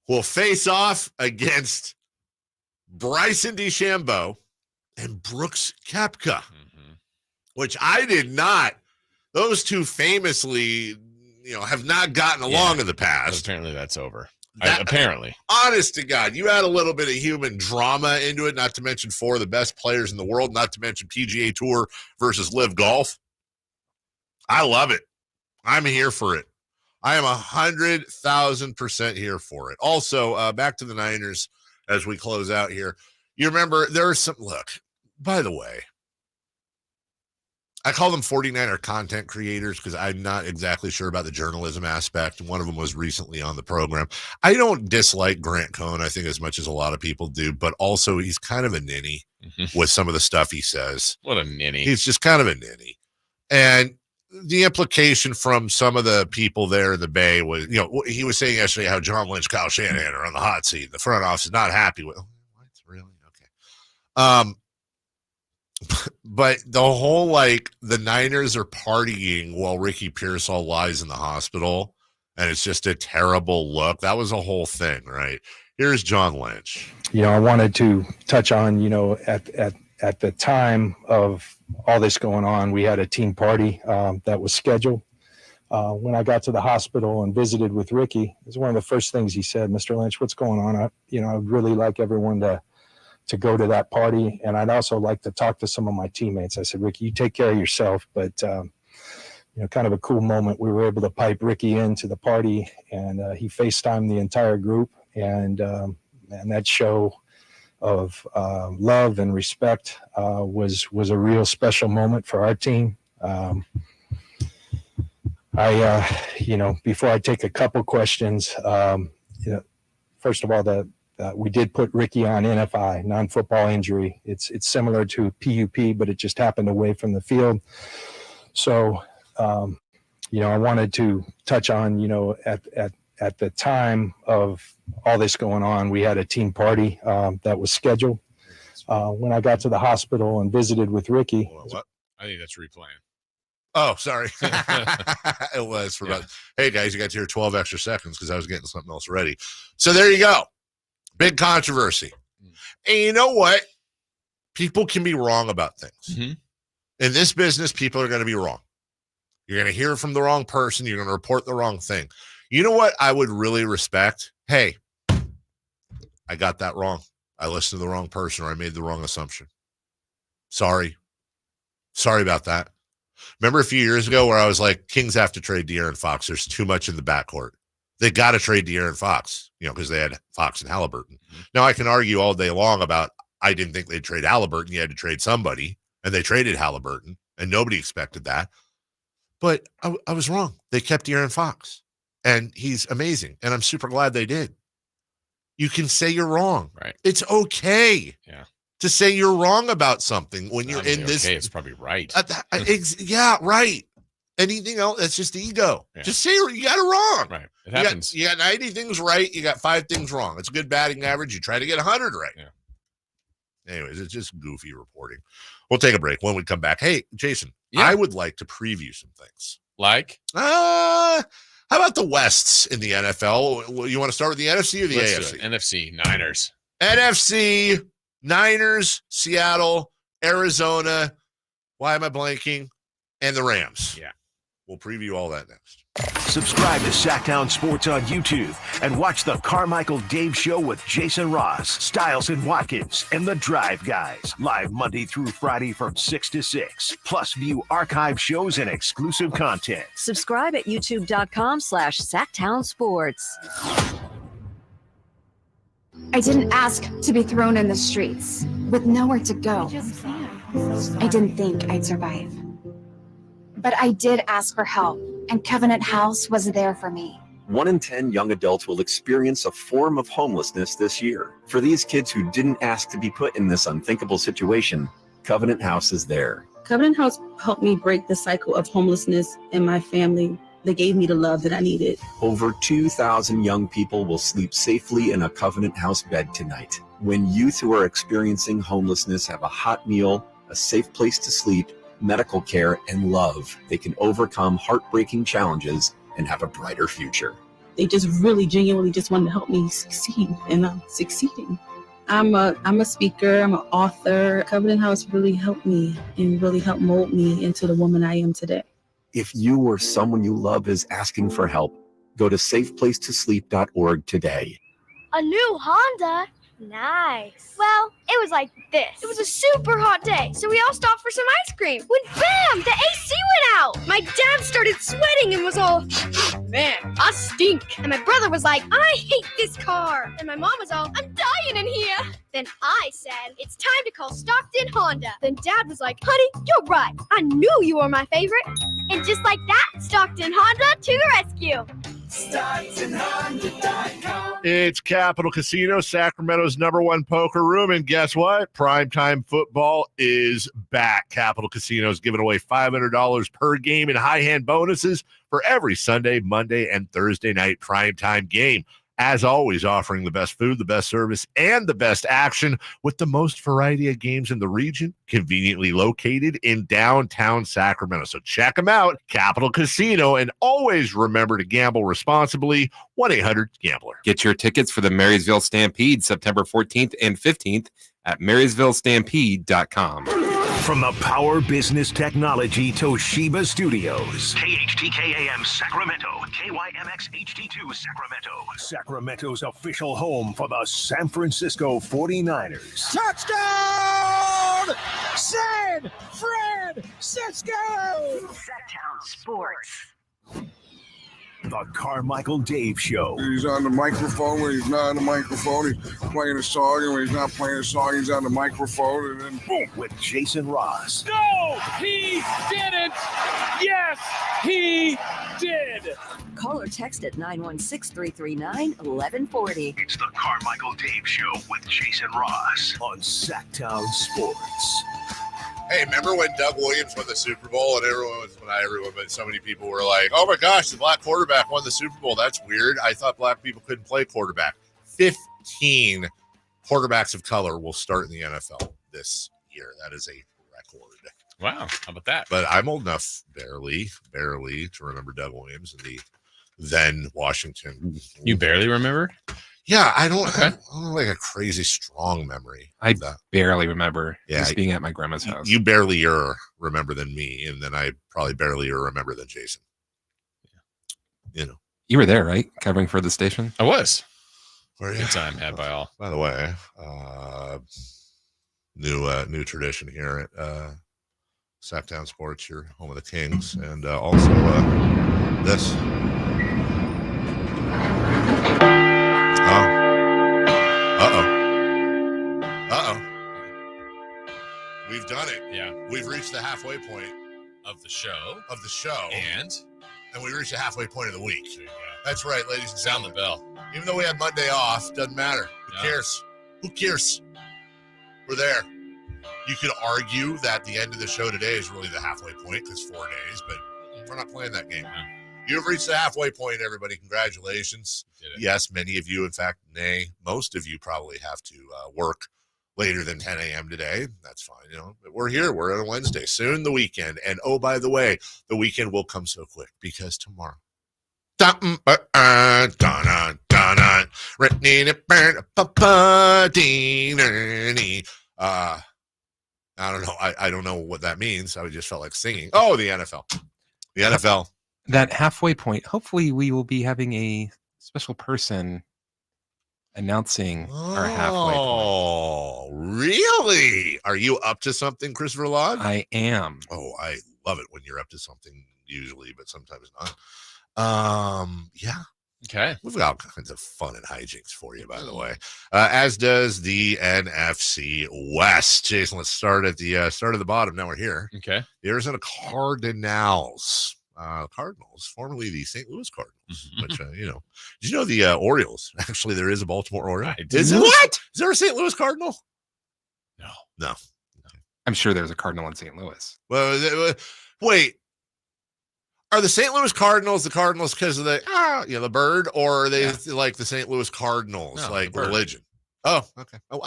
will face off against Bryson DeChambeau and Brooks Koepka, which I did not. Those two famously, have not gotten along in the past. Apparently that's over. Apparently. Honest to God, you add a little bit of human drama into it, not to mention 4 of the best players in the world, not to mention PGA Tour versus Live Golf. I love it. I'm here for it. I am 100,000% here for it. Also, back to the Niners as we close out here. You remember there are some, look, by the way, I call them 49er content creators because I'm not exactly sure about the journalism aspect. One of them was recently on the program. I don't dislike Grant Cohn, I think, as much as a lot of people do, but also he's kind of a ninny with some of the stuff he says. What a ninny. He's just kind of a ninny. And the implication from some of the people there in the Bay was, he was saying yesterday how John Lynch, Kyle Shanahan are on the hot seat. The front office is not happy with. What? Really? Okay. But the whole the Niners are partying while Ricky Pearsall lies in the hospital, and it's just a terrible look. That was a whole thing, right? Here's John Lynch. I wanted to touch on, at the time of all this going on, we had a team party that was scheduled. When I got to the hospital and visited with Ricky, it was one of the first things he said, Mr. Lynch, what's going on? I would really like everyone to go to that party. And I'd also like to talk to some of my teammates. I said, Ricky, you take care of yourself. But, kind of a cool moment. We were able to pipe Ricky into the party, and he FaceTimed the entire group. And that show of love and respect was a real special moment for our team. Before I take a couple questions, first of all, we did put Ricky on NFI, non-football injury. It's similar to PUP, but it just happened away from the field. So, I wanted to touch on, at the time of all this going on, we had a team party that was scheduled. When I got to the hospital and visited with Ricky. What? I think that's replaying. Oh, sorry. It was for about, hey, guys, you got to hear 12 extra seconds because I was getting something else ready. So there you go. Big controversy. And you know what? People can be wrong about things. In this business, people are going to be wrong. You're going to hear from the wrong person. You're going to report the wrong thing. You know what I would really respect? Hey, I got that wrong. I listened to the wrong person, or I made the wrong assumption. Sorry about that. Remember a few years ago where I was like, Kings have to trade De'Aaron Fox. There's too much in the backcourt. They got to trade De'Aaron Fox, because they had Fox and Halliburton. Now, I can argue all day long about I didn't think they'd trade Halliburton. You had to trade somebody, and they traded Halliburton, and nobody expected that. But I was wrong. They kept De'Aaron Fox, and he's amazing, and I'm super glad they did. You can say you're wrong. Right. It's okay. Yeah. To say you're wrong about something when you're in this. Okay, it's probably right. Yeah, right. Anything else, that's just ego. Yeah. Just say you got it wrong. Right. It happens. You got 90 things right. You got 5 things wrong. It's a good batting average. You try to get 100 right. Yeah. Anyways, it's just goofy reporting. We'll take a break. When we come back, hey, Jason, I would like to preview some things. Like? How about the Wests in the NFL? You want to start with the NFC or the AFC? NFC, Niners. NFC, Niners, Seattle, Arizona. Why am I blanking? And the Rams. Yeah. We'll preview all that next. Subscribe to Sacktown Sports on YouTube and watch the Carmichael Dave Show with Jason Ross, Stiles and Watkins, and the Drive Guys. Live Monday through Friday from 6 to 6. Plus view archive shows and exclusive content. Subscribe at youtube.com/Sacktown Sports. I didn't ask to be thrown in the streets with nowhere to go. I didn't think I'd survive. But I did ask for help, and Covenant House was there for me. 1 in 10 young adults will experience a form of homelessness this year. For these kids who didn't ask to be put in this unthinkable situation, Covenant House is there. Covenant House helped me break the cycle of homelessness in my family. They gave me the love that I needed. Over 2,000 young people will sleep safely in a Covenant House bed tonight. When youth who are experiencing homelessness have a hot meal, a safe place to sleep, medical care, and love, they can overcome heartbreaking challenges and have a brighter future. They just really genuinely just wanted to help me succeed, and I'm succeeding. I'm a speaker, I'm an author. Covenant House really helped me and really helped mold me into the woman I am today. If you or someone you love is asking for help, go to safeplacetosleep.org today. A new Honda? Nice. Well, it was like this. It was a super hot day, so we all stopped for some ice cream. When bam, the AC went out. My dad started sweating and was all, man, I stink. And my brother was like, I hate this car. And my mom was all, I'm dying in here. Then I said, it's time to call Stockton Honda. Then Dad was like, honey, you're right. I knew you were my favorite. And just like that, Stockton Honda to the rescue. It's Capital Casino, Sacramento's #1 poker room. And guess what? Primetime football is back. Capital Casino is giving away $500 per game in high hand bonuses for every Sunday, Monday, and Thursday night primetime game. As always, offering the best food, the best service, and the best action with the most variety of games in the region, conveniently located in downtown Sacramento. So check them out, Capital Casino, and always remember to gamble responsibly. 1-800-GAMBLER. Get your tickets for the Marysville Stampede September 14th and 15th at MarysvilleStampede.com. From the Power Business Technology Toshiba Studios. KHTKAM Sacramento. KYMX HD2 Sacramento. Sacramento's official home for the San Francisco 49ers. Touchdown! San Francisco! Sacktown Sports. The Carmichael Dave Show. He's on the microphone when he's not on the microphone. He's playing a song, and when he's not playing a song, he's on the microphone. And then boom, with Jason Ross. No, he didn't. Yes, he did. Call or text at 916-339-1140. It's the Carmichael Dave Show with Jason Ross on Sacktown Sports. Hey, remember when Doug Williams won the Super Bowl and but so many people were like, oh my gosh, the black quarterback won the Super Bowl. That's weird. I thought black people couldn't play quarterback. 15 quarterbacks of color will start in the NFL this year. That is a record. Wow. How about that? But I'm old enough, barely to remember Doug Williams and the then Washington. You barely remember? Yeah, I don't have like a crazy strong memory. I barely remember just being at my grandma's house. You barelier remember than me, and then I probably barelier remember than Jason. Yeah. You know. You were there, right? Covering for the station? I was. Good time had by all. By the way, new tradition here at Sacktown Sports, your home of the Kings, and also this. We've done it. Yeah. We've reached the halfway point of the show. And we reached the halfway point of the week. That's right, ladies and sound gentlemen. the bell. Even though we had Monday off, doesn't matter. Who cares? Who cares? We're there. You could argue that the end of the show today is really the halfway point because 4 days, but we're not playing that game. No. You've reached the halfway point, everybody. Congratulations. Yes, many of you, in fact, most of you probably have to work later than 10 a.m. today. That's fine. But we're here. We're on a Wednesday, soon the weekend. And oh, by the way, the weekend will come so quick because tomorrow. I don't know. I don't know what that means. I just felt like singing. Oh, the NFL. The NFL. That halfway point. Hopefully, we will be having a special person announcing our halfway point. Oh, really? Are you up to something, Christopher Lodge? I am. Oh, I love it when you're up to something usually, but sometimes not. Yeah. Okay. We've got all kinds of fun and hijinks for you, by the way, as does the NFC West. Jason, let's start at the start of the bottom. Now we're here. Okay. The Arizona Cardinals. Cardinals, formerly the St. Louis Cardinals, which, did you know the Orioles? Actually, there is a Baltimore Oriole. Is there a St. Louis Cardinal? No. I'm sure there's a Cardinal in St. Louis. Well, wait. Are the St. Louis Cardinals the Cardinals because of the bird, or are they like the St. Louis Cardinals, like religion? Oh, okay. Oh,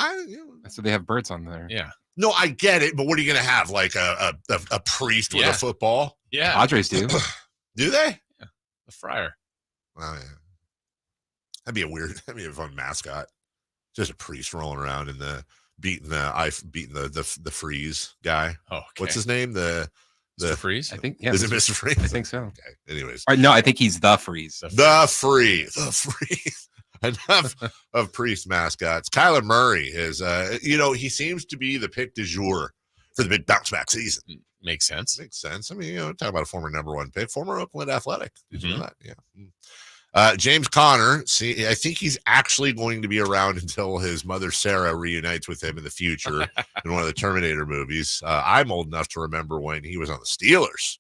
So they have birds on there. Yeah. No, I get it, but what are you going to have? Like a priest with a football? Yeah. Padres do. Do they? Yeah. The Friar. Oh, yeah. That'd be a fun mascot. Just a priest rolling around in beating the freeze guy. Oh, okay. What's his name? The Freeze? I think, is it Mr. Freeze? I think so. Okay. Anyways. No, I think he's the Freeze. The Freeze. Enough of priest mascots. Kyler Murray is, he seems to be the pick du jour for the big bounce back season. Makes sense. I mean, talk about a former number one pick, former Oakland Athletic. Did you know that? Yeah. James Conner. See, I think he's actually going to be around until his mother Sarah reunites with him in the future in one of the Terminator movies. I'm old enough to remember when he was on the Steelers,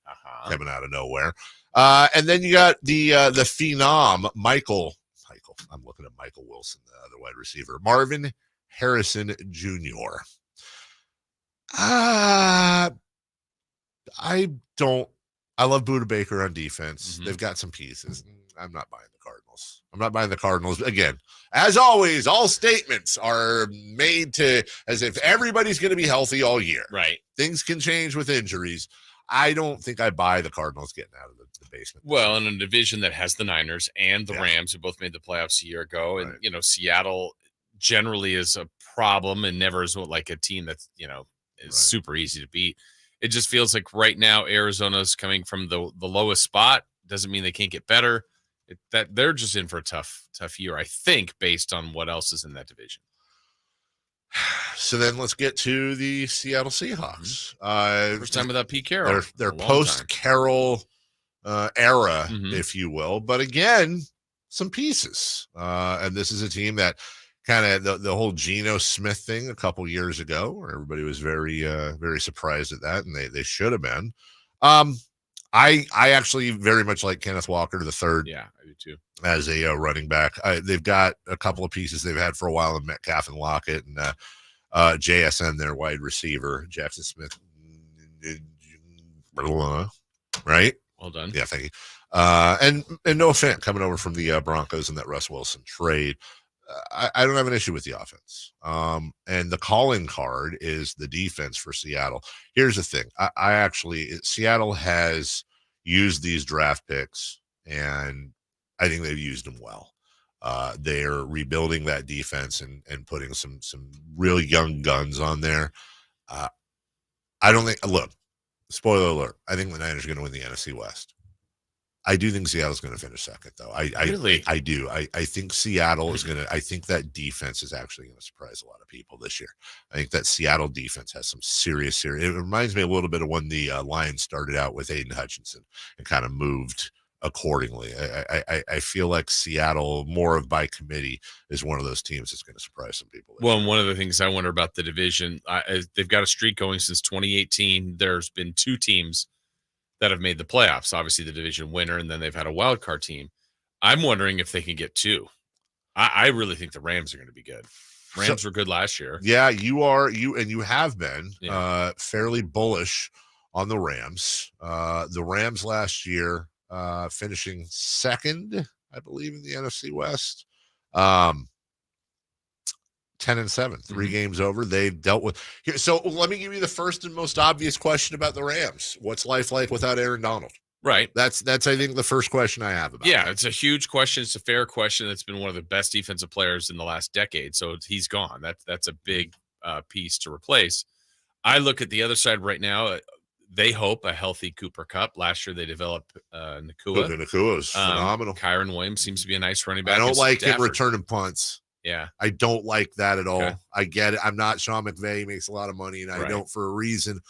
coming out of nowhere. And then you got the phenom Michael. I'm looking at Michael Wilson, the other wide receiver. Marvin Harrison Jr. I love Budda Baker on defense. They've got some pieces. I'm not buying the Cardinals. Again, as always, all statements are made as if everybody's going to be healthy all year. Right. Things can change with injuries. I don't think I buy the Cardinals getting out of the basement. Well, in a division that has the Niners and the Rams, who both made the playoffs a year ago, and Seattle generally is a problem and never is like a team that's is super easy to beat. It just feels like right now Arizona's coming from the lowest spot. Doesn't mean they can't get better. That they're just in for a tough year, I think, based on what else is in that division. So then let's get to the Seattle Seahawks. First time without Pete Carroll. Their post-Carroll era, if you will. But again, some pieces. And this is a team that kind of the whole Geno Smith thing a couple years ago, where everybody was very, very surprised at that, and they should have been. I actually very much like Kenneth Walker III. Yeah, I do too. As a running back. They've got a couple of pieces they've had for a while in Metcalf and Lockett, and JSN, their wide receiver, Jackson Smith. Right? Well done. Yeah, thank you. And Noah Fant coming over from the Broncos in that Russ Wilson trade. I don't have an issue with the offense. And the calling card is the defense for Seattle. Here's the thing. Seattle has used these draft picks, and I think they've used them well. They're rebuilding that defense and putting some real young guns on there. I don't think, look, spoiler alert, I think the Niners are going to win the NFC West. I do think Seattle's going to finish second, though. Really? I do. I think Seattle is going to. I think that defense is actually going to surprise a lot of people this year. I think that Seattle defense has some serious. It reminds me a little bit of when the Lions started out with Aiden Hutchinson and kind of moved accordingly. I feel like Seattle, more of by committee, is one of those teams that's going to surprise some people. Well, and one of the things I wonder about the division, they've got a streak going since 2018. There's been two teams that have made the playoffs, obviously the division winner, and then they've had a wild card team. I'm wondering if they can get two. I really think the Rams are going to be good. Rams were good last year. Yeah, you have been fairly bullish on the Rams. The Rams last year finishing second, I believe, in the NFC West. 10-7, 3 games over. They've dealt with here. So let me give you the first and most obvious question about the Rams. What's life like without Aaron Donald? Right. That's I think the first question I have about. Yeah, it's a huge question. It's a fair question. It's been one of the best defensive players in the last decade. So he's gone. That's a big piece to replace. I look at the other side right now. They hope a healthy Cooper Kupp. Last year they developed Nakua. Nakua is phenomenal. Kyron Williams seems to be a nice running back. I don't like him returning punts. Yeah. I don't like that at all. Okay. I get it. I'm not Sean McVay. He makes a lot of money, and I Right. don't for a reason.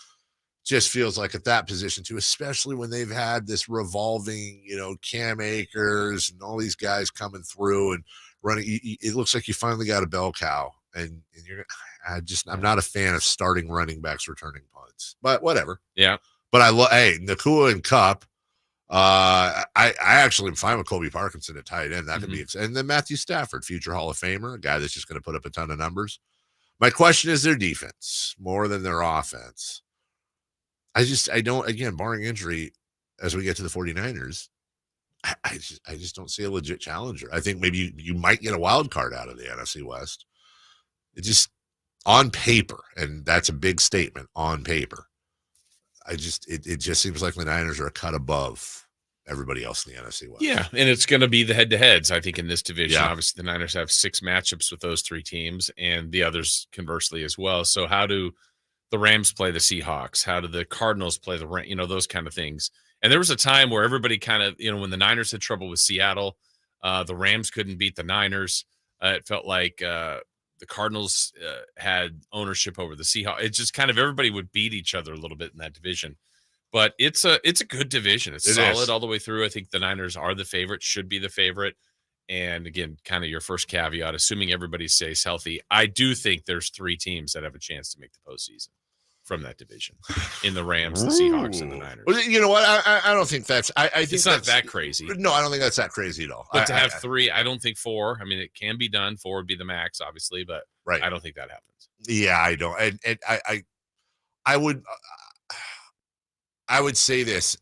Just feels like at that position too, especially when they've had this revolving, Cam Akers and all these guys coming through and running. It looks like you finally got a bell cow, and I'm not a fan of starting running backs returning punts, but whatever. Yeah. But Nakua and Kupp. I actually am fine with Colby Parkinson at tight end. That could be, and then Matthew Stafford, future Hall of Famer, a guy that's just going to put up a ton of numbers. My question is their defense more than their offense. I don't, again, barring injury, as we get to the 49ers, I just don't see a legit challenger. I think maybe you might get a wild card out of the NFC West. It just, on paper, and that's a big statement, on paper, it just seems like the Niners are a cut above everybody else in the NFC West. Yeah, and it's going to be the head-to-heads, I think, in this division. Yeah. Obviously, the Niners have 6 matchups with those 3 teams, and the others conversely as well. So how do the Rams play the Seahawks? How do the Cardinals play the Rams? Those kind of things. And there was a time where everybody kind of, when the Niners had trouble with Seattle, the Rams couldn't beat the Niners. It felt like the Cardinals had ownership over the Seahawks. It's just kind of everybody would beat each other a little bit in that division. But it's a good division. It's solid all the way through. I think the Niners are the favorite, should be the favorite. And again, kind of your first caveat, assuming everybody stays healthy, I do think there's 3 teams that have a chance to make the postseason from that division in the Rams, the Seahawks, and the Niners. Well, you know what? I don't think that's. I think it's not that crazy. No, I don't think that's that crazy at all. But to have 3, I don't think 4. I mean, it can be done. 4 would be the max, obviously, but right. I don't think that happens. Yeah, I don't. And I would say this.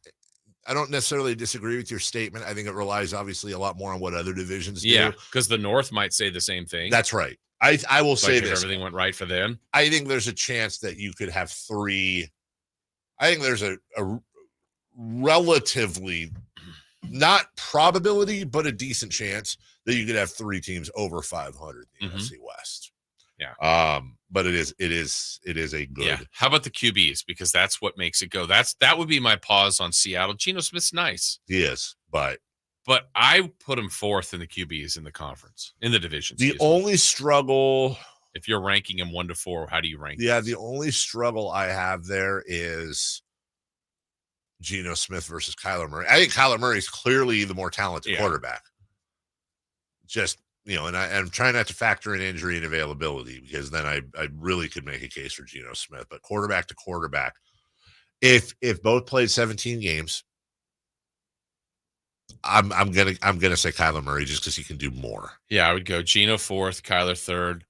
I don't necessarily disagree with your statement. I think it relies obviously a lot more on what other divisions do. Yeah, because the North might say the same thing. That's right. I will say if this. Everything went right for them. I think there's a chance that you could have 3. I think there's a relatively, not probability, but a decent chance that you could have 3 teams over 500 in the NFC West. Yeah. But it is a good. Yeah. How about the QBs? Because that's what makes it go. That would be my pause on Seattle. Geno Smith's nice. He is, but I put him 4th in the QBs in the conference, in the division. The only struggle, if you're ranking him 1 to 4, how do you rank? Yeah, the only struggle I have there is Geno Smith versus Kyler Murray. I think Kyler Murray is clearly the more talented quarterback. Just, and I'm trying not to factor in injury and availability, because then I really could make a case for Geno Smith. But quarterback to quarterback, if both played 17 games, I'm gonna say Kyler Murray just because he can do more. Yeah, I would go Geno 4th, Kyler 3rd,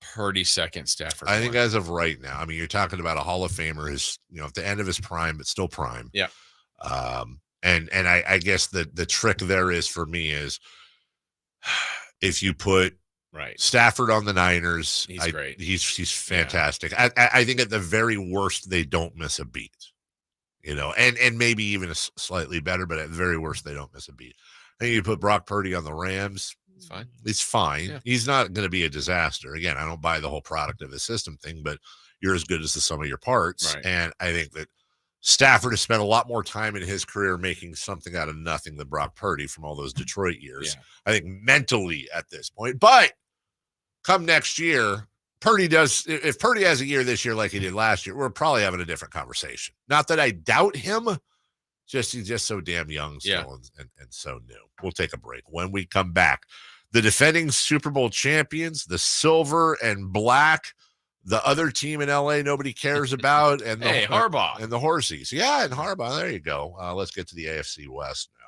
Purdy 2nd, Stafford 4th. I think as of right now, I mean, you're talking about a Hall of Famer who's at the end of his prime, but still prime. Yeah. And I guess the trick there is for me is if you put Stafford on the Niners, he's great. He's fantastic. Yeah. I think at the very worst they don't miss a beat. And maybe even slightly better, but at the very worst, they don't miss a beat. I think you put Brock Purdy on the Rams. It's fine. It's fine. Yeah. He's not going to be a disaster. Again, I don't buy the whole product of the system thing, but you're as good as the sum of your parts. Right. And I think that Stafford has spent a lot more time in his career making something out of nothing than Brock Purdy from all those Detroit years. Yeah. I think mentally at this point. But come next year, if Purdy has a year this year like he did last year, we're probably having a different conversation. Not that I doubt him, he's just so damn young still and so new. We'll take a break. When we come back, the defending Super Bowl champions, the silver and black, the other team in LA nobody cares about, and Harbaugh and the Horsies. Yeah, and Harbaugh. There you go. Let's get to the AFC West now.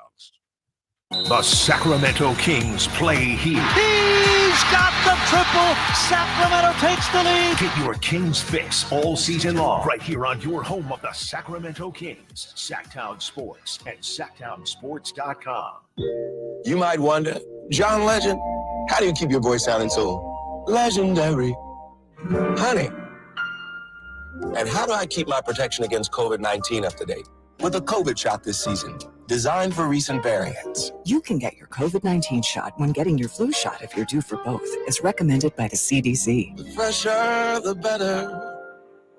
The Sacramento Kings play here. He's got the triple. Sacramento takes the lead. Get your Kings fix all season long right here on your home of the Sacramento Kings, Sacktown Sports and SacktownSports.com. You might wonder, John Legend, how do you keep your voice sounding so legendary. Honey. And how do I keep my protection against COVID-19 up to date? With a COVID shot this season, designed for recent variants. You can get your COVID-19 shot when getting your flu shot if you're due for both, as recommended by the CDC. The fresher, the better.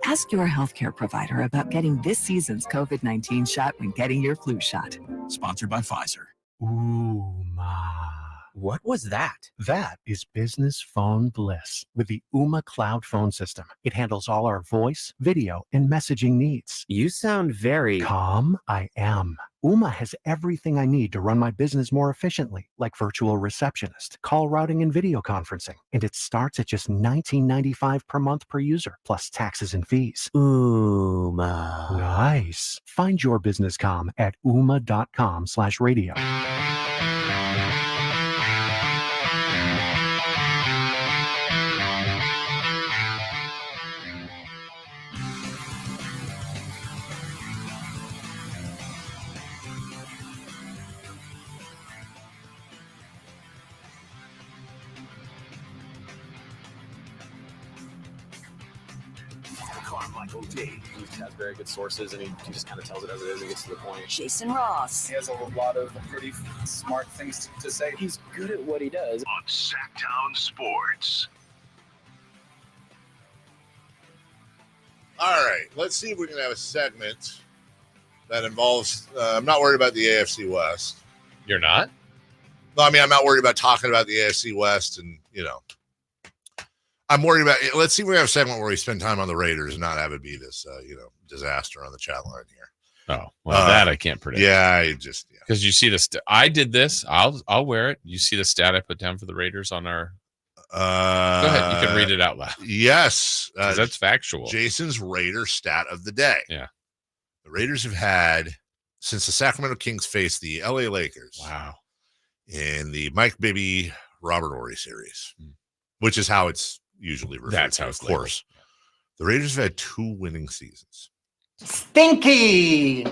Ask your healthcare provider about getting this season's COVID-19 shot when getting your flu shot. Sponsored by Pfizer. Ooh, ma. What was that? That is business phone bliss with the Ooma Cloud phone system. It handles all our voice, video, and messaging needs. You sound very calm. I am. Ooma has everything I need to run my business more efficiently, like virtual receptionist, call routing, and video conferencing. And it starts at just $19.95 per month per user, plus taxes and fees. Ooma. Nice. Find your business comm at ooma.com/radio. Carmichael Dave. He has very good sources, and he just kind of tells it as it is and gets to the point. Jason Ross. He has a lot of pretty smart things to say. He's good at what he does. On Sacktown Sports. All right, let's see if we can have a segment that involves. I'm not worried about the AFC West. You're not? No, I mean, I'm not worried about talking about the AFC West, and I'm worried about. Let's see if we have a segment where we spend time on the Raiders and not have it be this, disaster on the chat line here. Oh, well, that I can't predict. Yeah, I just because you see this. I did this. I'll wear it. You see the stat I put down for the Raiders on our. Go ahead. You can read it out loud. Yes, that's factual. Jason's Raider stat of the day. Yeah, the Raiders have had since the Sacramento Kings faced the LA Lakers. Wow. In the Mike Bibby Robert Horry series, which is how it's usually referred That's to, how of it's course. The Raiders have had 2 winning seasons. Stinky.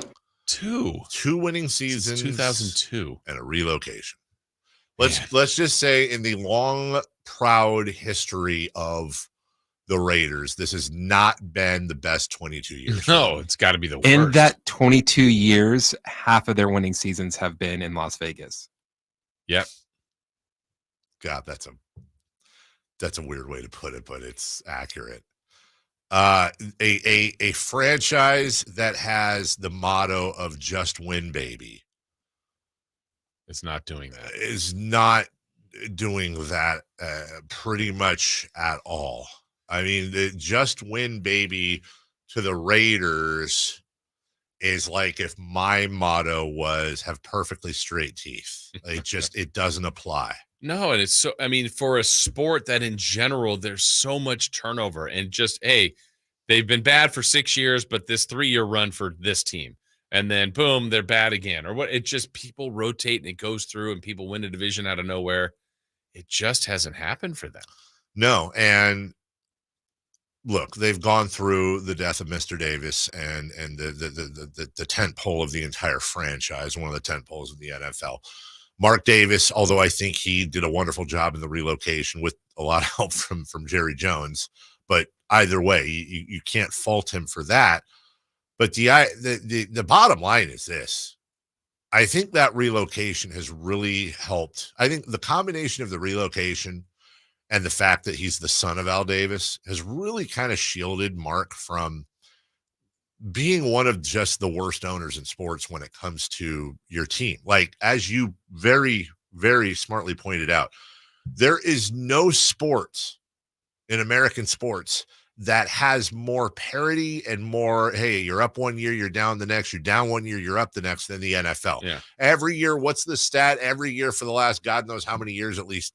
Two winning seasons. Since 2002. And a relocation. Let's just say in the long, proud history of the Raiders, this has not been the best 22 years. No, it's got to be the worst. In that 22 years, half of their winning seasons have been in Las Vegas. Yep. God, that's a weird way to put it, but it's accurate. A franchise that has the motto of "just win, baby." It's not doing that. Is not doing that pretty much at all. I mean, the "just win, baby" to the Raiders is like if my motto was "have perfectly straight teeth." It doesn't apply. No, and it's so. I mean, for a sport that in general there's so much turnover, and just they've been bad for 6 years, but this 3-year run for this team. And then boom, they're bad again. Or what? It just people rotate and it goes through and people win a division out of nowhere. It just hasn't happened for them. No. And look, they've gone through the death of Mr. Davis and the tent pole of the entire franchise, one of the tent poles of the NFL. Mark Davis, although I think he did a wonderful job in the relocation with a lot of help from Jerry Jones. But either way, you can't fault him for that. But the bottom line is this. I think that relocation has really helped. I think the combination of the relocation and the fact that he's the son of Al Davis has really kind of shielded Mark from being one of just the worst owners in sports when it comes to your team. Like, as you very, very smartly pointed out, there is no sport in American sports that has more parity and more, hey, you're up 1 year, you're down the next, you're down 1 year, you're up the next than the NFL. Yeah. Every year, what's the stat? Every year for the last God knows how many years, at least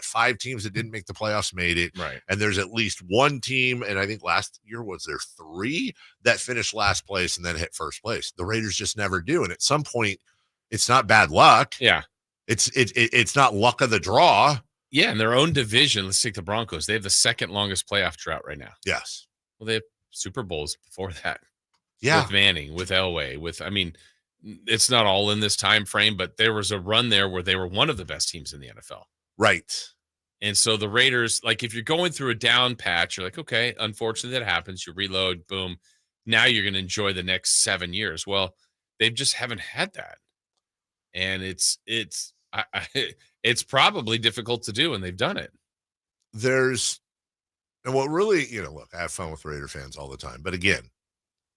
5 teams that didn't make the playoffs made it. Right. And there's at least one team, and I think last year was there 3 that finished last place and then hit first place. The Raiders just never do. And at some point, it's not bad luck. Yeah. It's not luck of the draw. Yeah, in their own division, let's take the Broncos. They have the second longest playoff drought right now. Yes. Well, they have Super Bowls before that. Yeah. With Manning, with Elway, it's not all in this time frame, but there was a run there where they were one of the best teams in the NFL. Right. And so the Raiders, like if you're going through a down patch, you're like, okay, unfortunately that happens. You reload, boom. Now you're going to enjoy the next 7 years. Well, they just haven't had that. And it's probably difficult to do, and they've done it. And what really, look, I have fun with Raider fans all the time. But again,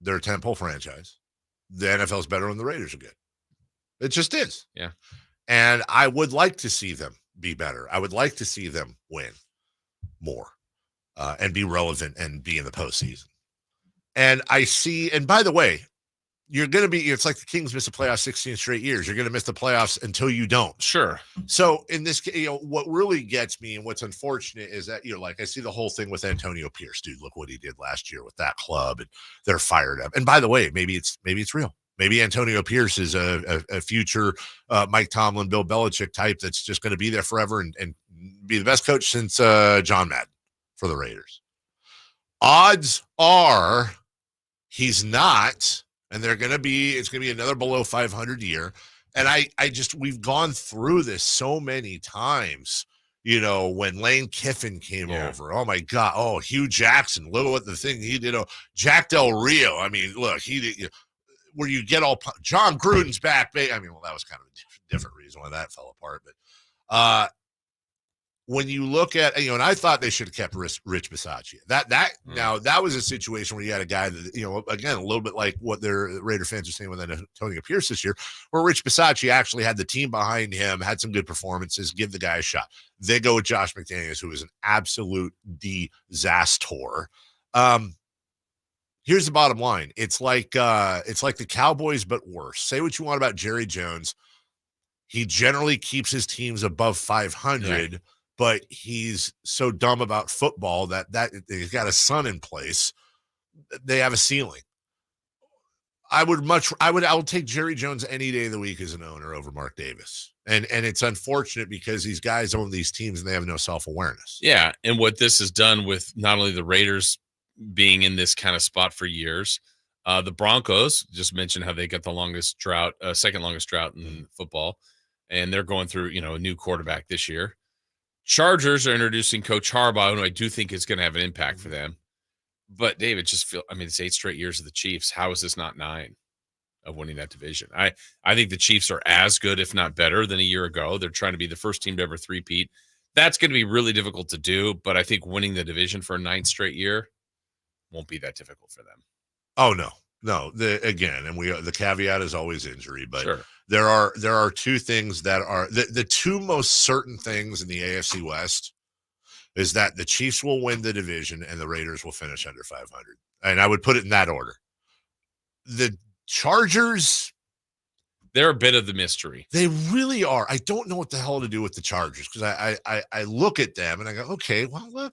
they're a tentpole franchise. The NFL's better when the Raiders are good. It just is. Yeah. And I would like to see them be better. I would like to see them win more and be relevant and be in the postseason. And by the way, you're going to be, it's like the Kings miss the playoffs 16 straight years. You're going to miss the playoffs until you don't. Sure. So in this, what really gets me and what's unfortunate is that, like I see the whole thing with Antonio Pierce, dude, look what he did last year with that club and they're fired up. And by the way, maybe it's real. Maybe Antonio Pierce is a future Mike Tomlin, Bill Belichick type that's just going to be there forever and be the best coach since John Madden for the Raiders. Odds are he's not. And it's going to be another below 500 year. And we've gone through this so many times, when Lane Kiffin came over. Oh my God. Oh, Hugh Jackson. Look at what the thing he did. Oh, Jack Del Rio. I mean, look, he did, where you get all John Gruden's back. I mean, well, that was kind of a different reason why that fell apart. But when you look at, and I thought they should have kept Rich Bisaccia. Now that was a situation where you had a guy that, again, a little bit like what their Raider fans are saying with Antonio Pierce this year, where Rich Bisaccia actually had the team behind him, had some good performances, give the guy a shot. They go with Josh McDaniels, who is an absolute disaster. Here's the bottom line. It's like the Cowboys, but worse. Say what you want about Jerry Jones. He generally keeps his teams above 500. Yeah. But he's so dumb about football that he's got a son in place. They have a ceiling. I would take Jerry Jones any day of the week as an owner over Mark Davis. And it's unfortunate because these guys own these teams and they have no self-awareness. Yeah. And what this has done with not only the Raiders being in this kind of spot for years, the Broncos just mentioned how they got the longest drought, second longest drought in football. And they're going through, a new quarterback this year. Chargers are introducing Coach Harbaugh, who I do think is going to have an impact for them. But David, it's 8 straight years of the Chiefs. How is this not 9 of winning that division? I think the Chiefs are as good, if not better, than a year ago. They're trying to be the first team to ever three-peat. That's going to be really difficult to do, but I think winning the division for a 9th straight year won't be that difficult for them. Oh, no. The caveat is always injury, but sure. There are two things that are the two most certain things in the AFC West is that the Chiefs will win the division and the Raiders will finish under 500. And I would put it in that order. The Chargers, they're a bit of the mystery. They really are. I don't know what the hell to do with the Chargers because I look at them and I go, okay, well, look,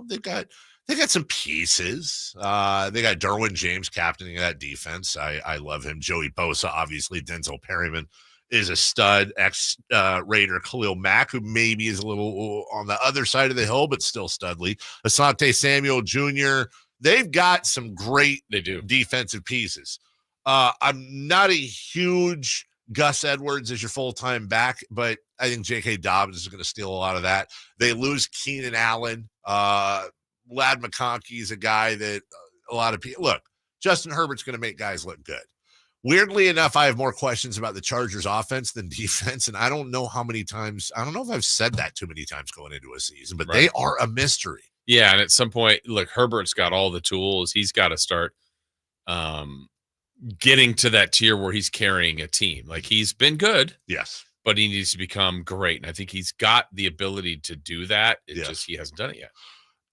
they got some pieces. They got Derwin James captaining that defense. I love him. Joey Bosa, obviously. Denzel Perryman is a stud. Ex-Raider Khalil Mack, who maybe is a little on the other side of the hill, but still studly. Asante Samuel Jr. They've got some great defensive pieces. I'm not a huge Gus Edwards as your full-time back, but I think J.K. Dobbins is going to steal a lot of that. They lose Keenan Allen. Lad McConkey is a guy that a lot of people look. Justin Herbert's going to make guys look good. Weirdly enough, I have more questions about the Chargers offense than defense. And I don't know how many times, I don't know if I've said that too many times going into a season, but They are a mystery. Yeah. And at some point, look, Herbert's got all the tools. He's got to start getting to that tier where he's carrying a team. Like he's been good. Yes. But he needs to become great. And I think he's got the ability to do that. It's just he hasn't done it yet.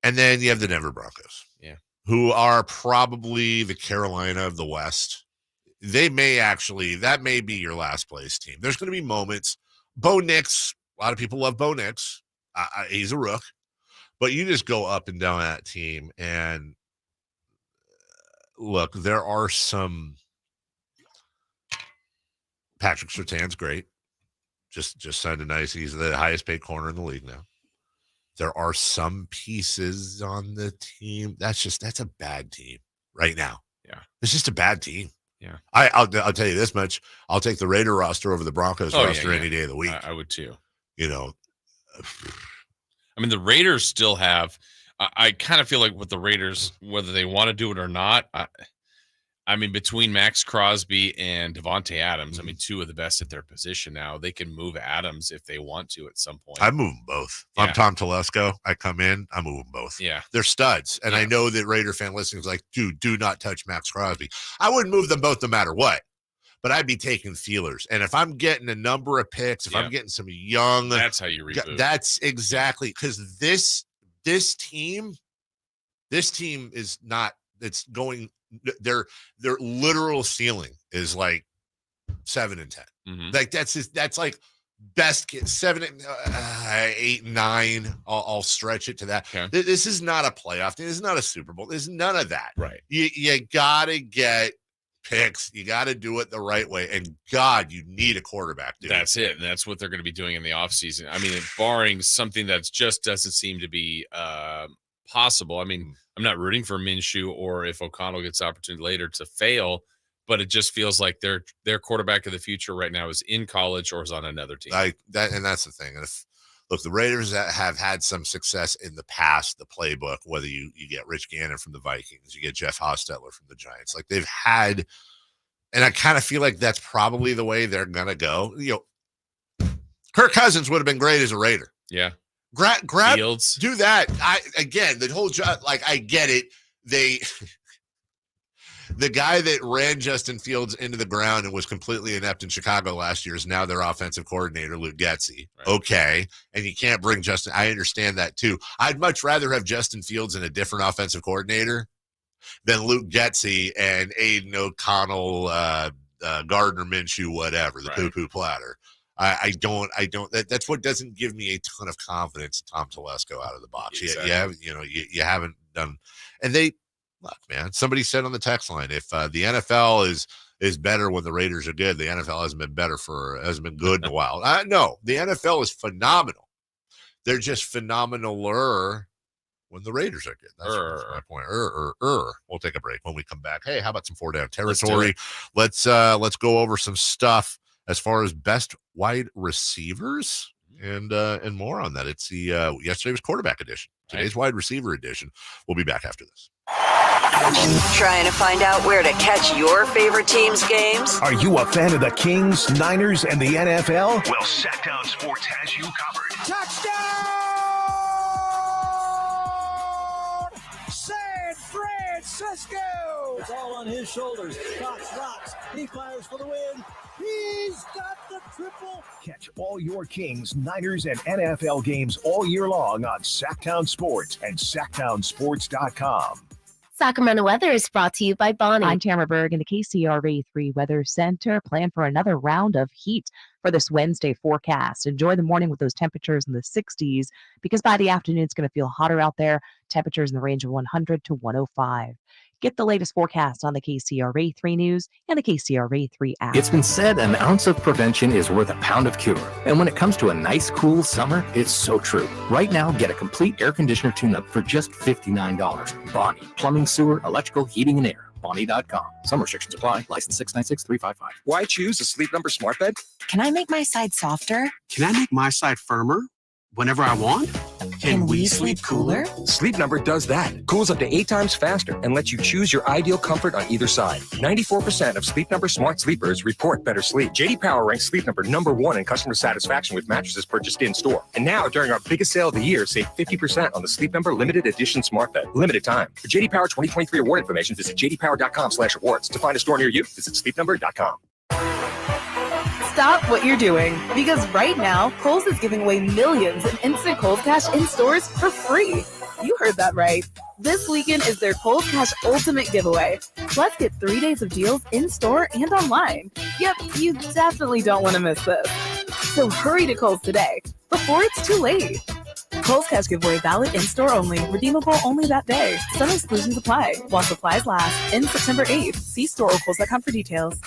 And then you have the Denver Broncos, who are probably the Carolina of the West. That may be your last place team. There's going to be moments. Bo Nix, a lot of people love Bo Nix. He's a rook. But you just go up and down that team. And look, there are some. Patrick Surtain's great. Just signed a nice. He's the highest paid corner in the league now. There are some pieces on the team. That's a bad team right now. Yeah. It's just a bad team. Yeah. I'll tell you this much. I'll take the Raider roster over the Broncos roster any day of the week. I would too. I mean, the Raiders still have. I kind of feel like with the Raiders, whether they want to do it or not. I mean, between Max Crosby and Devontae Adams, I mean, two of the best at their position now. They can move Adams if they want to at some point. I move them both. Yeah. I'm Tom Telesco. I come in, I move them both. Yeah. They're studs. And I know that Raider fan listening is like, dude, do not touch Max Crosby. I wouldn't move them both no matter what, but I'd be taking feelers. And if I'm getting a number of picks, if I'm getting some young. That's how you reboot. That's exactly, because this team is not, it's going, their literal ceiling is like 7 and 10. Mm-hmm. Like that's like best case 7, 8, 9. I'll stretch it to that. Okay. This is not a playoff. This is not a Super Bowl. This is none of that. Right. You gotta get picks. You gotta do it the right way. And God, you need a quarterback, dude. That's it. And that's what they're going to be doing in the offseason. I mean, barring something that just doesn't seem to be possible. I mean, I'm not rooting for Minshew or if O'Connell gets the opportunity later to fail, but it just feels like their quarterback of the future right now is in college or is on another team. And that's the thing. And look, the Raiders have had some success in the past, the playbook, whether you get Rich Gannon from the Vikings, you get Jeff Hostetler from the Giants. Like they've had, and I kind of feel like that's probably the way they're going to go. Kirk Cousins would have been great as a Raider. Yeah. Grab Fields. Do that. The whole job, like I get it. The guy that ran Justin Fields into the ground and was completely inept in Chicago last year is now their offensive coordinator, Luke Getsy. Right. Okay. And you can't bring Justin. I understand that too. I'd much rather have Justin Fields and a different offensive coordinator than Luke Getsy and Aiden O'Connell, Gardner Minshew, whatever, the poo-poo platter. I don't. That's what doesn't give me a ton of confidence in Tom Telesco out of the box. Exactly. You haven't done, and look, man. Somebody said on the text line, if the NFL is better when the Raiders are good, the NFL hasn't been good in a while. No, the NFL is phenomenal. They're just phenomenaler when the Raiders are good. That's my point. We'll take a break when we come back. Hey, how about some 4 down territory? Let's go over some stuff as far as best wide receivers and more on that. It's the yesterday was quarterback edition. Today's wide receiver edition. We'll be back after this. Trying to find out where to catch your favorite team's games? Are you a fan of the Kings, Niners, and the NFL? Well, Sacktown Sports has you covered. Touchdown! San Francisco! It's all on his shoulders. Fox rocks. He fires for the win. He's got the triple. Catch all your Kings, Niners, and NFL games all year long on Sacktown Sports and SacktownSports.com. Sacramento weather is brought to you by Bonnie. I'm Tamara Berg in the KCRA 3 Weather Center. Plan for another round of heat for this Wednesday forecast. Enjoy the morning with those temperatures in the 60s because by the afternoon, it's going to feel hotter out there. Temperatures in the range of 100 to 105. Get the latest forecast on the KCRA 3 News and the KCRA 3 app. It's been said an ounce of prevention is worth a pound of cure. And when it comes to a nice, cool summer, it's so true. Right now, get a complete air conditioner tune-up for just $59. Bonnie. Plumbing, sewer, electrical, heating, and air. Bonnie.com. Some restrictions apply. License 696-355. Why choose a Sleep Number smart bed? Can I make my side softer? Can I make my side firmer whenever I want? Can we sleep cooler? Sleep Number does that. Cools up to 8 times faster and lets you choose your ideal comfort on either side. 94% of Sleep Number smart sleepers report better sleep. J.D. Power ranks Sleep Number #1 in customer satisfaction with mattresses purchased in-store. And now, during our biggest sale of the year, save 50% on the Sleep Number limited edition smart bed. Limited time. For J.D. Power 2023 award information, visit jdpower.com/awards. To find a store near you, visit sleepnumber.com. Stop what you're doing, because right now, Kohl's is giving away millions in instant Kohl's Cash in stores for free. You heard that right. This weekend is their Kohl's Cash Ultimate Giveaway. Plus, get 3 days of deals in store and online. Yep, you definitely don't want to miss this. So hurry to Kohl's today, before it's too late. Kohl's Cash Giveaway valid in store only, redeemable only that day. Some exclusions apply while supplies last. Ends September 8th. See store or Kohls.com for details.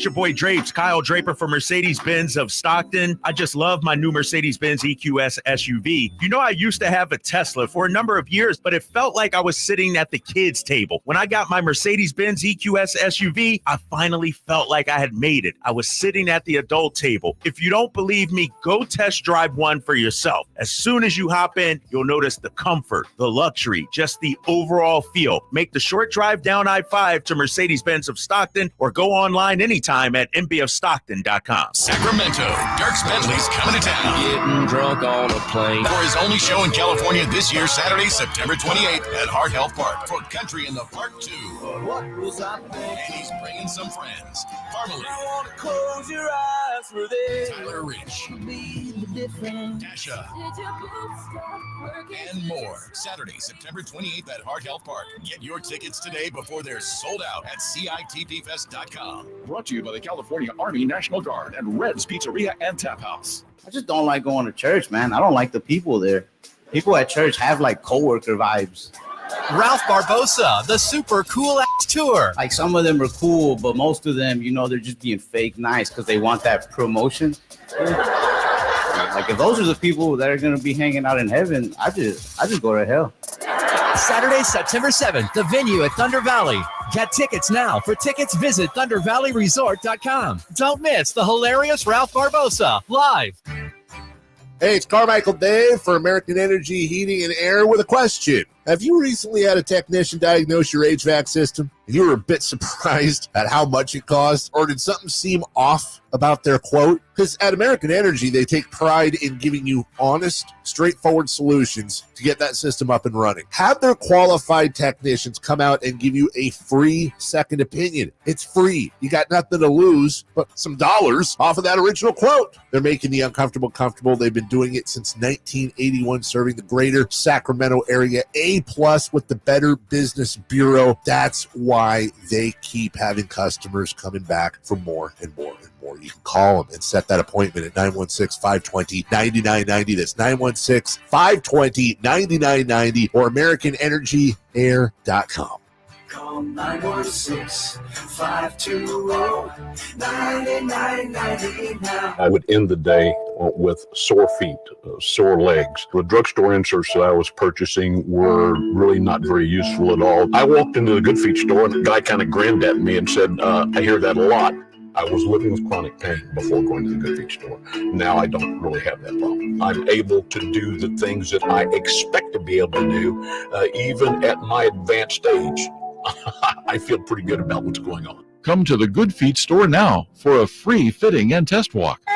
It's your boy Drapes, Kyle Draper from Mercedes-Benz of Stockton. I just love my new Mercedes-Benz EQS SUV. You know, I used to have a Tesla for a number of years, but it felt like I was sitting at the kids' table. When I got my Mercedes-Benz EQS SUV, I finally felt like I had made it. I was sitting at the adult table. If you don't believe me, go test drive one for yourself. As soon as you hop in, you'll notice the comfort, the luxury, just the overall feel. Make the short drive down I-5 to Mercedes-Benz of Stockton or go online anytime at mbofstockton.com. Sacramento, Dirk Bentley's coming to town. Getting drunk on a plane. For his only show in California this year, Saturday, September 28th at Heart Health Park for Country in the Park 2. What was I And he's bringing some friends. Parmalee. I want to close your eyes for this. Tyler Rich. Dasha. And more. Saturday, September 28th at Heart Health Park. Get your tickets today before they're sold out at CITPfest.com. Brought to you by the California Army National Guard and Red's Pizzeria and Tap House. I just don't like going to church, man. I don't like the people there. People at church have like coworker vibes. Ralph Barbosa, the super cool ass tour. Like some of them are cool, but most of them, you know, they're just being fake nice because they want that promotion. Like if those are the people that are going to be hanging out in heaven, I just go to hell. Saturday, September 7th, the venue at Thunder Valley. Get tickets now. For tickets, visit thundervalleyresort.com. Don't miss the hilarious Ralph Barbosa live. Hey, it's Carmichael Dave for American Energy Heating and Air with a question. Have you recently had a technician diagnose your HVAC system and you were a bit surprised at how much it cost? Or did something seem off about their quote? Because at American Energy, they take pride in giving you honest, straightforward solutions to get that system up and running. Have their qualified technicians come out and give you a free second opinion. It's free. You got nothing to lose but some dollars off of that original quote. They're making the uncomfortable comfortable. They've been doing it since 1981, serving the greater Sacramento area. A+ with the Better Business Bureau. That's why they keep having customers coming back for more and more and more. You can call them and set that appointment at 916-520-9990. That's 916-520-9990 or AmericanEnergyAir.com. Call 916-520-9990 now. I would end the day with sore feet, sore legs. The drugstore inserts that I was purchasing were really not very useful at all. I walked into the Good Feet store and the guy kind of grinned at me and said, I hear that a lot. I was living with chronic pain before going to the Good Feet store. Now I don't really have that problem. I'm able to do the things that I expect to be able to do, even at my advanced age. I feel pretty good about what's going on. Come to the Good Feet store now for a free fitting and test walk. The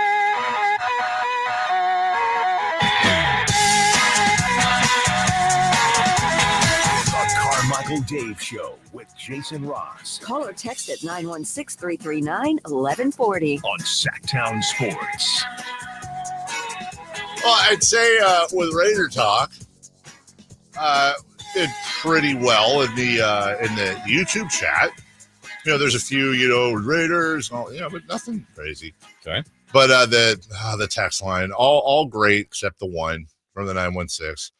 Carmichael Dave Show with Jason Ross. Call or text at 916-339-1140. On Sacktown Sports. Well, I'd say with Raider Talk, did pretty well in the YouTube chat. You know, there's a few, Raiders, and all, but nothing crazy. Okay. But the text line, all great except the one from the 916.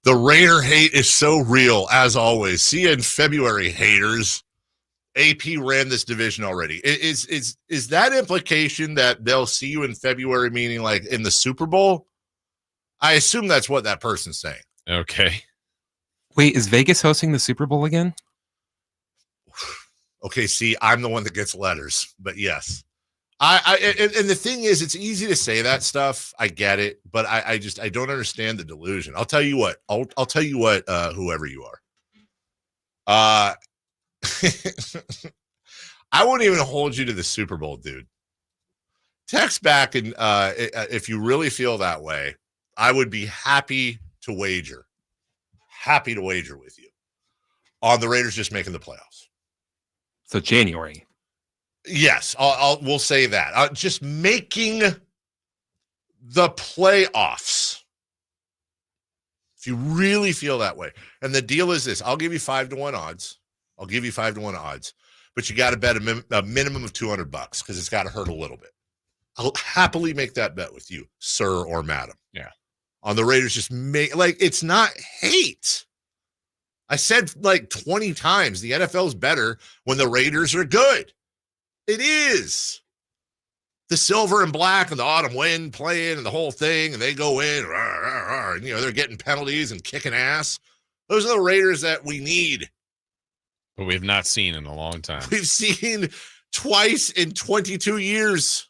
The Raider hate is so real, as always. See you in February, haters. AP ran this division already. Is that implication that they'll see you in February, meaning like in the Super Bowl? I assume that's what that person's saying. Okay. Wait, is Vegas hosting the Super Bowl again? Okay, see, I'm the one that gets letters, but yes. And the thing is, it's easy to say that stuff. I get it, but I don't understand the delusion. I'll tell you what. I'll tell you what. Whoever you are, I won't even hold you to the Super Bowl, dude. Text back, and if you really feel that way, I would be happy to wager with you on the Raiders just making the playoffs. So January. Yes, we'll say that. Just making the playoffs. If you really feel that way. And the deal is this. I'll give you 5-1 odds. But you got to bet a minimum of $200 because it's got to hurt a little bit. I'll happily make that bet with you, sir or madam. Yeah. On the Raiders, just make, like, it's not hate. I said like 20 times, the NFL's better when the Raiders are good. It is. The silver and black and the autumn wind playing and the whole thing, and they go in, and, they're getting penalties and kicking ass. Those are the Raiders that we need. But we have not seen in a long time. We've seen twice in 22 years.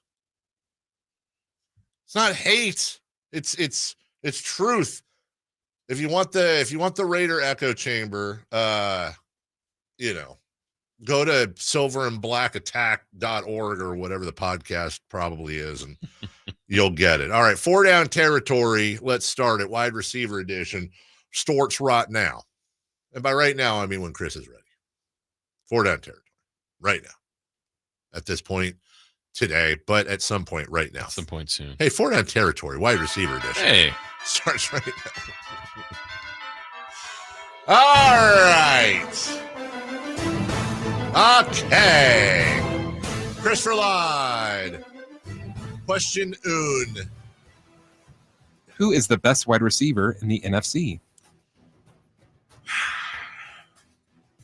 It's not hate. It's truth. If you want the Raider echo chamber, go to silverandblackattack.org or whatever the podcast probably is, and you'll get it. All right, 4 down territory. Let's start it. Wide receiver edition. Starts right now. And by right now, I mean when Chris is ready. 4 down territory. Right now. At this point today, but at some point right now. At some point soon. Hey, 4 down territory. Wide receiver edition. Hey. Starts right now. All right. Okay. Christopher Lyde. Question un. Who is the best wide receiver in the NFC?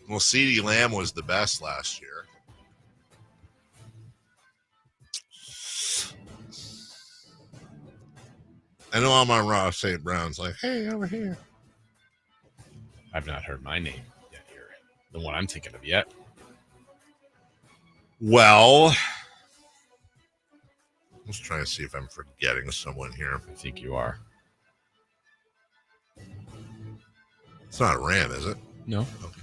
Well, CeeDee Lamb was the best last year. I know I'm on Ross St. Brown's like, hey, over here. I've not heard my name yet here. The one I'm thinking of yet. Well, let's try to see if I'm forgetting someone here. I think you are. It's not Ram, is it? No. Okay.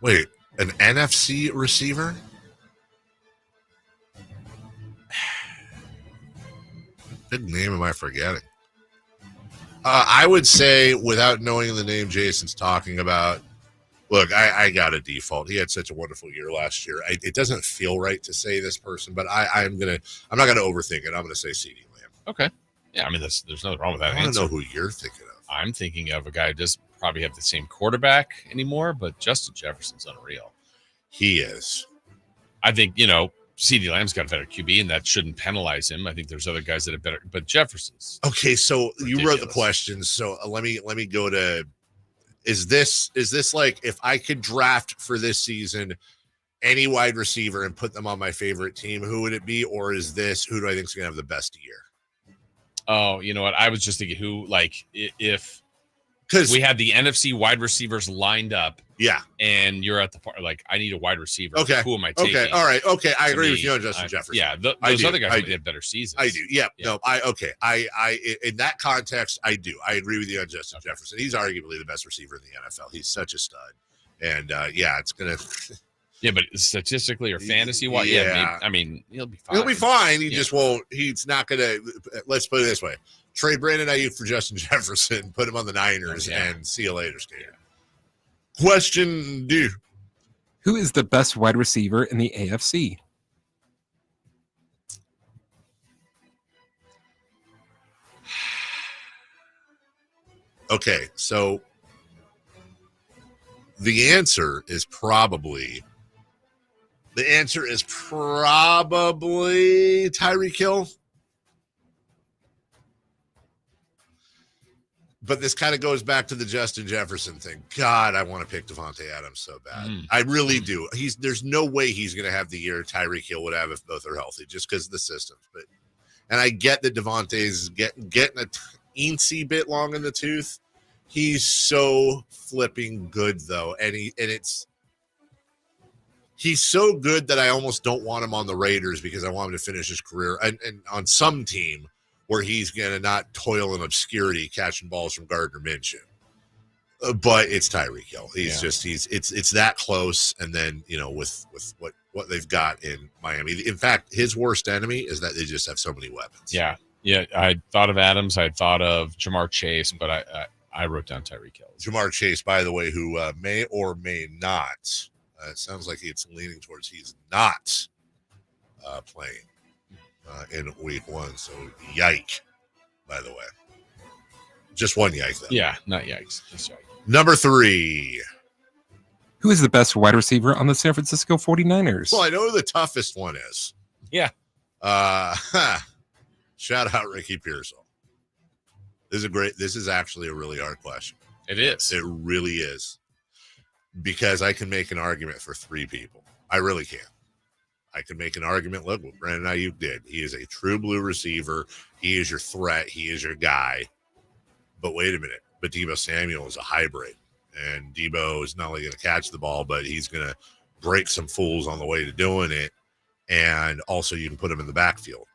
Wait, an NFC receiver? Big name am I forgetting? I would say, without knowing the name Jason's talking about, look, I got a default. He had such a wonderful year last year. It doesn't feel right to say this person, but I'm not gonna overthink it. I'm gonna say CeeDee Lamb. Okay. Yeah, I mean, there's nothing wrong with that. I want to know who you're thinking of. I'm thinking of a guy who doesn't probably have the same quarterback anymore, but Justin Jefferson's unreal. He is. I think, CeeDee Lamb's got a better QB, and that shouldn't penalize him. I think there's other guys that are better, but Jefferson's okay. So ridiculous. You wrote the questions. So let me go to. Is this like if I could draft for this season any wide receiver and put them on my favorite team, who would it be? Or is this who do I think is going to have the best year? Oh, you know what? I was just thinking if because we had the NFC wide receivers lined up. Yeah. And you're at the part I need a wide receiver. Okay. Who am I taking? Okay. All right. Okay. I agree with you on Justin Jefferson. Yeah. Those other guys had better seasons. I do. Yeah. No, I in that context, I do. I agree with you on Justin Jefferson. He's arguably the best receiver in the NFL. He's such a stud. And it's going to. Yeah, but statistically or fantasy wise, I mean, he'll be fine. He'll be fine. He just won't. He's not going to. Let's put it this way: trade Brandon Ayuk for Justin Jefferson, put him on the Niners, and see you later, Skater. Question D. Who is the best wide receiver in the AFC? Okay, so the answer is probably Tyreek Hill. But this kind of goes back to the Justin Jefferson thing. God, I want to pick Devontae Adams so bad. I really do. There's no way he's going to have the year Tyreek Hill would have if both are healthy, just because of the systems. And I get that Devontae's getting a teensy bit long in the tooth. He's so flipping good though, he's so good that I almost don't want him on the Raiders because I want him to finish his career and on some team where he's going to not toil in obscurity catching balls from Gardner Minshew. But it's Tyreek Hill. It's that close. And then, with what they've got in Miami. In fact, his worst enemy is that they just have so many weapons. Yeah. Yeah. I thought of Adams. I thought of Jamar Chase, but I wrote down Tyreek Hill. Jamar Chase, by the way, who may or may not, it sounds like it's leaning towards he's not playing in week 1. So yike, by the way. Just one yike, though. Yeah, not yikes. Just yike. Number 3. Who is the best wide receiver on the San Francisco 49ers? Well, I know who the toughest one is. Yeah. Shout out Ricky Pearsall. This is actually a really hard question. It is. It really is. Because I can make an argument for three people. I really can. I can make an argument. Look what Brandon Ayuk did. He is a true blue receiver. He is your threat. He is your guy. But wait a minute. But Deebo Samuel is a hybrid. And Deebo is not only going to catch the ball, but he's going to break some fools on the way to doing it. And also you can put him in the backfield.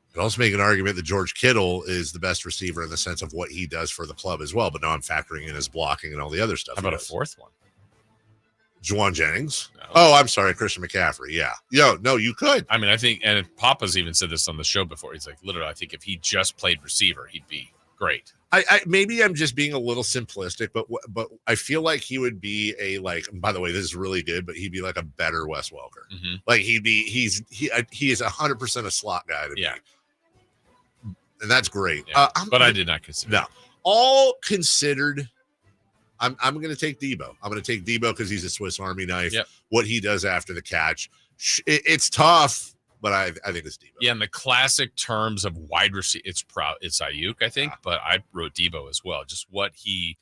You can also make an argument that George Kittle is the best receiver in the sense of what he does for the club as well. But now I'm factoring in his blocking and all the other stuff. How about a fourth one? Juwan Jennings. No. Oh, I'm sorry. Christian McCaffrey. Yeah. No, you could. I mean, I think, and Papa's even said this on the show before. He's like, literally, I think if he just played receiver, he'd be great. I maybe I'm just being a little simplistic, but I feel like he would be by the way, this is really good, but he'd be like a better Wes Welker. Mm-hmm. Like he is 100% a slot guy to me. And that's great. Yeah. But I did not consider. No. All considered, I'm going to take Deebo. I'm going to take Deebo because he's a Swiss Army knife. Yep. What he does after the catch, it's tough, but I think it's Deebo. Yeah, in the classic terms of wide receiver, it's Ayuk, I think, but I wrote Deebo as well. Just what he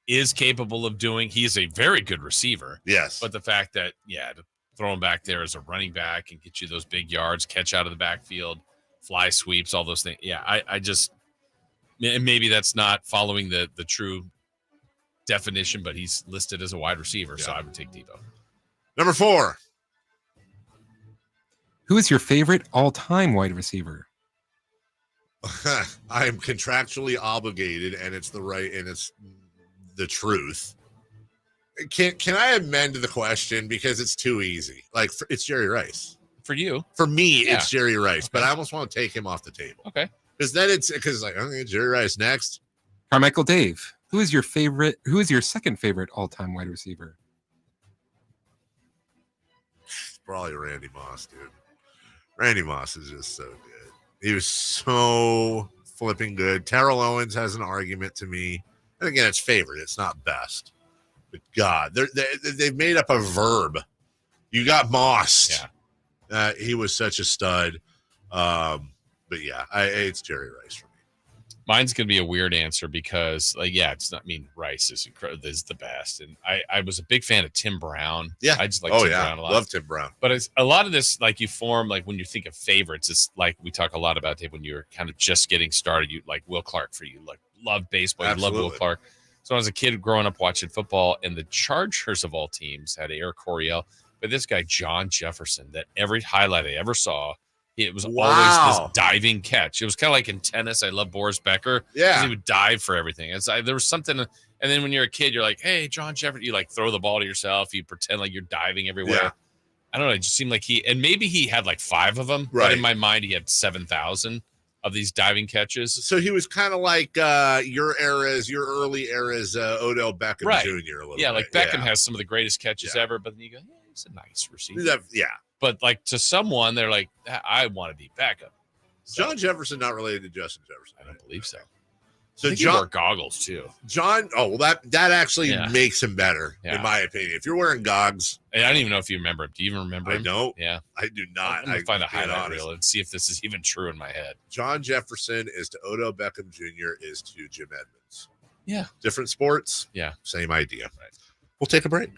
is capable of doing. He is a very good receiver. Yes. But the fact that, to throw him back there as a running back and get you those big yards, catch out of the backfield, fly sweeps, all those things. Yeah, I just, maybe that's not following the true definition, but he's listed as a wide receiver, so I would take Deebo. Number 4. Who is your favorite all-time wide receiver? I am contractually obligated, and it's the truth. Can I amend the question because it's too easy? Like it's Jerry Rice. For you. For me, it's Jerry Rice, but I almost want to take him off the table. Okay. Because then it's like, okay, Jerry Rice next. Carmichael Dave. Who is your second favorite all-time wide receiver? Probably Randy Moss, dude. Randy Moss is just so good. He was so flipping good. Terrell Owens has an argument to me. And again, it's favorite. It's not best. But God, they've made up a verb. You got Moss. Yeah. He was such a stud. But yeah, it's Jerry Rice for me. Mine's going to be a weird answer because, it's not. I mean, Rice is incredible. Is the best, and I was a big fan of Tim Brown. Yeah, I just like Tim Brown a lot. Love Tim Brown. But it's a lot of this, like you form, like when you think of favorites, it's like we talk a lot about it when you're kind of just getting started. You like Will Clark for you, like love baseball. Absolutely. You love Will Clark. So as a kid growing up watching football, and the Chargers of all teams had Eric Coryell, but this guy John Jefferson, that every highlight I ever saw. It was always this diving catch. It was kind of like in tennis. I love Boris Becker. Yeah. He would dive for everything. There was something. And then when you're a kid, you're like, hey, John Jefferson, you like throw the ball to yourself. You pretend like you're diving everywhere. Yeah. I don't know. It just seemed like and maybe he had like 5 of them. Right. But in my mind, he had 7,000 of these diving catches. So he was kind of like your early eras, Odell Beckham Jr. a little bit. Like Beckham has some of the greatest catches ever. But then you go, he's a nice receiver. Yeah. But like to someone, they're like, I want to be Beckham. So, John Jefferson, not related to Justin Jefferson. I don't believe so. So I think John he wore goggles too. John, that actually makes him better, in my opinion. If you're wearing goggles, and I don't even know if you remember him. Do you even remember him? I don't. Yeah, I do not. I'm gonna find a highlight reel and see if this is even true in my head. John Jefferson is to Odell Beckham Jr. is to Jim Edmonds. Yeah, different sports. Yeah, same idea. Right. We'll take a break.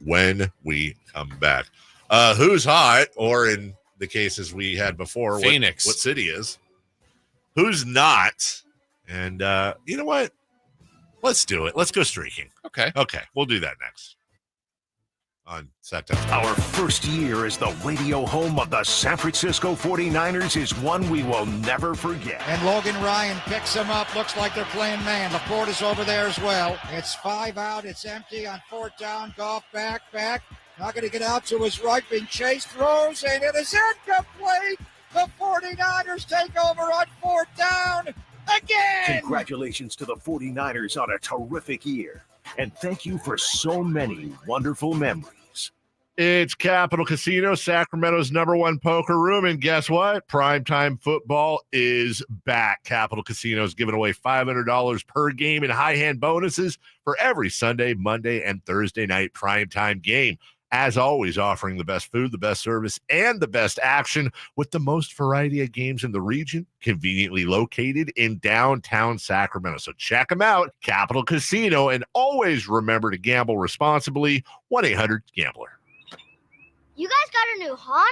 When we come back. Who's hot, or in the cases we had before, Phoenix. What city is? Who's not? And you know what? Let's do it. Let's go streaking. Okay. We'll do that next. On Set. Our first year as the radio home of the San Francisco 49ers is one we will never forget. And Logan Ryan picks him up. Looks like they're playing man. Laporta's over there as well. It's 5 out. It's empty on 4th down. Goff back. Not going to get out to his right. Being chased. Throws. And it is incomplete. The 49ers take over on 4th down again. Congratulations to the 49ers on a terrific year. And thank you for so many wonderful memories. It's Capital Casino, Sacramento's #1 poker room. And guess what? Primetime football is back. Capital Casino is giving away $500 per game in high hand bonuses for every Sunday, Monday, and Thursday night primetime game. As always, offering the best food, the best service, and the best action with the most variety of games in the region, conveniently located in downtown Sacramento. So check them out, Capital Casino, and always remember to gamble responsibly. 1-800-GAMBLER. You guys got a new Honda?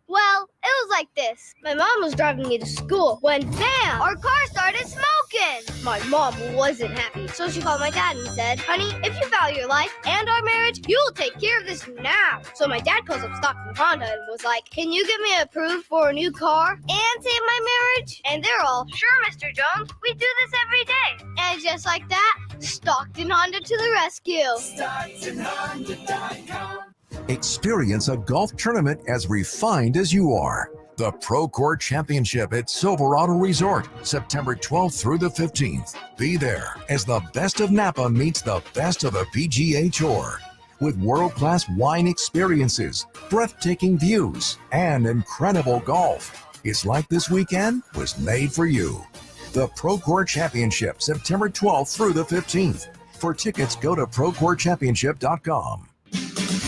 Well, it was like this. My mom was driving me to school when, bam, our car started smoking. My mom wasn't happy, so she called my dad and said, honey, if you value your life and our marriage, you'll take care of this now. So my dad calls up Stockton Honda and was like, can you get me approved for a new car and save my marriage? And they're all, sure, Mr. Jones, we do this every day. And just like that, Stockton Honda to the rescue. StocktonHonda.com. Experience a golf tournament as refined as you are. The Pro Court Championship at Silverado Resort, September 12th through the 15th. Be there as the best of Napa meets the best of the PGA Tour. With world-class wine experiences, breathtaking views, and incredible golf. It's like this weekend was made for you. The Pro Court Championship, September 12th through the 15th. For tickets, go to ProCourtChampionship.com.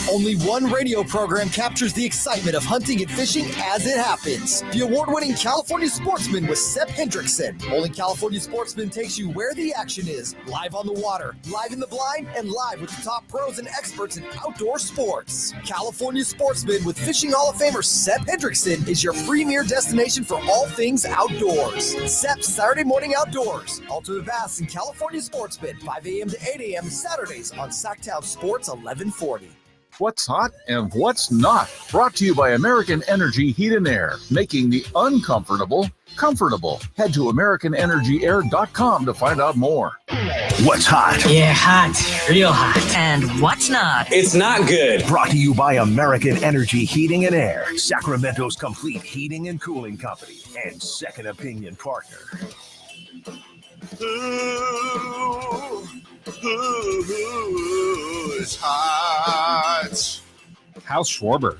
Only one radio program captures the excitement of hunting and fishing as it happens. The award-winning California Sportsman with Sepp Hendrickson. Only California Sportsman takes you where the action is. Live on the water, live in the blind, and live with the top pros and experts in outdoor sports. California Sportsman with Fishing Hall of Famer Sepp Hendrickson is your premier destination for all things outdoors. Sepp's Saturday Morning Outdoors. Ultimate Bass and California Sportsman, 5 a.m. to 8 a.m. Saturdays on Sacktown Sports 1140. What's hot and what's not. Brought to you by American Energy Heat and Air, making the uncomfortable comfortable. Head to AmericanEnergyAir.com to find out more. What's hot? Yeah, hot. Real hot. And what's not? It's not good. Brought to you by American Energy Heating and Air, Sacramento's complete heating and cooling company, and second opinion partner. Who's hot? How's Schwarber?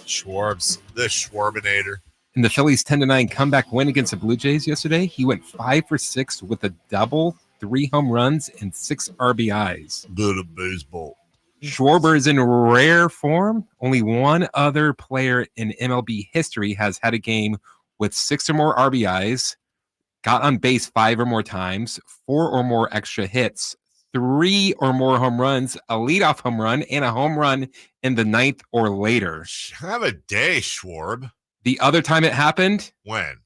Schwarbs. The Schwarbinator. In the Phillies' 10-9 comeback win against the Blue Jays yesterday, he went 5 for 6 with a double, 3 home runs, and 6 RBIs. Good at baseball. Schwarber is in rare form. Only one other player in MLB history has had a game with 6 or more RBIs, got on base 5 or more times, 4 or more extra hits, 3 or more home runs, a leadoff home run, and a home run in the 9th or later. Have a day, Schwarb. The other time it happened When?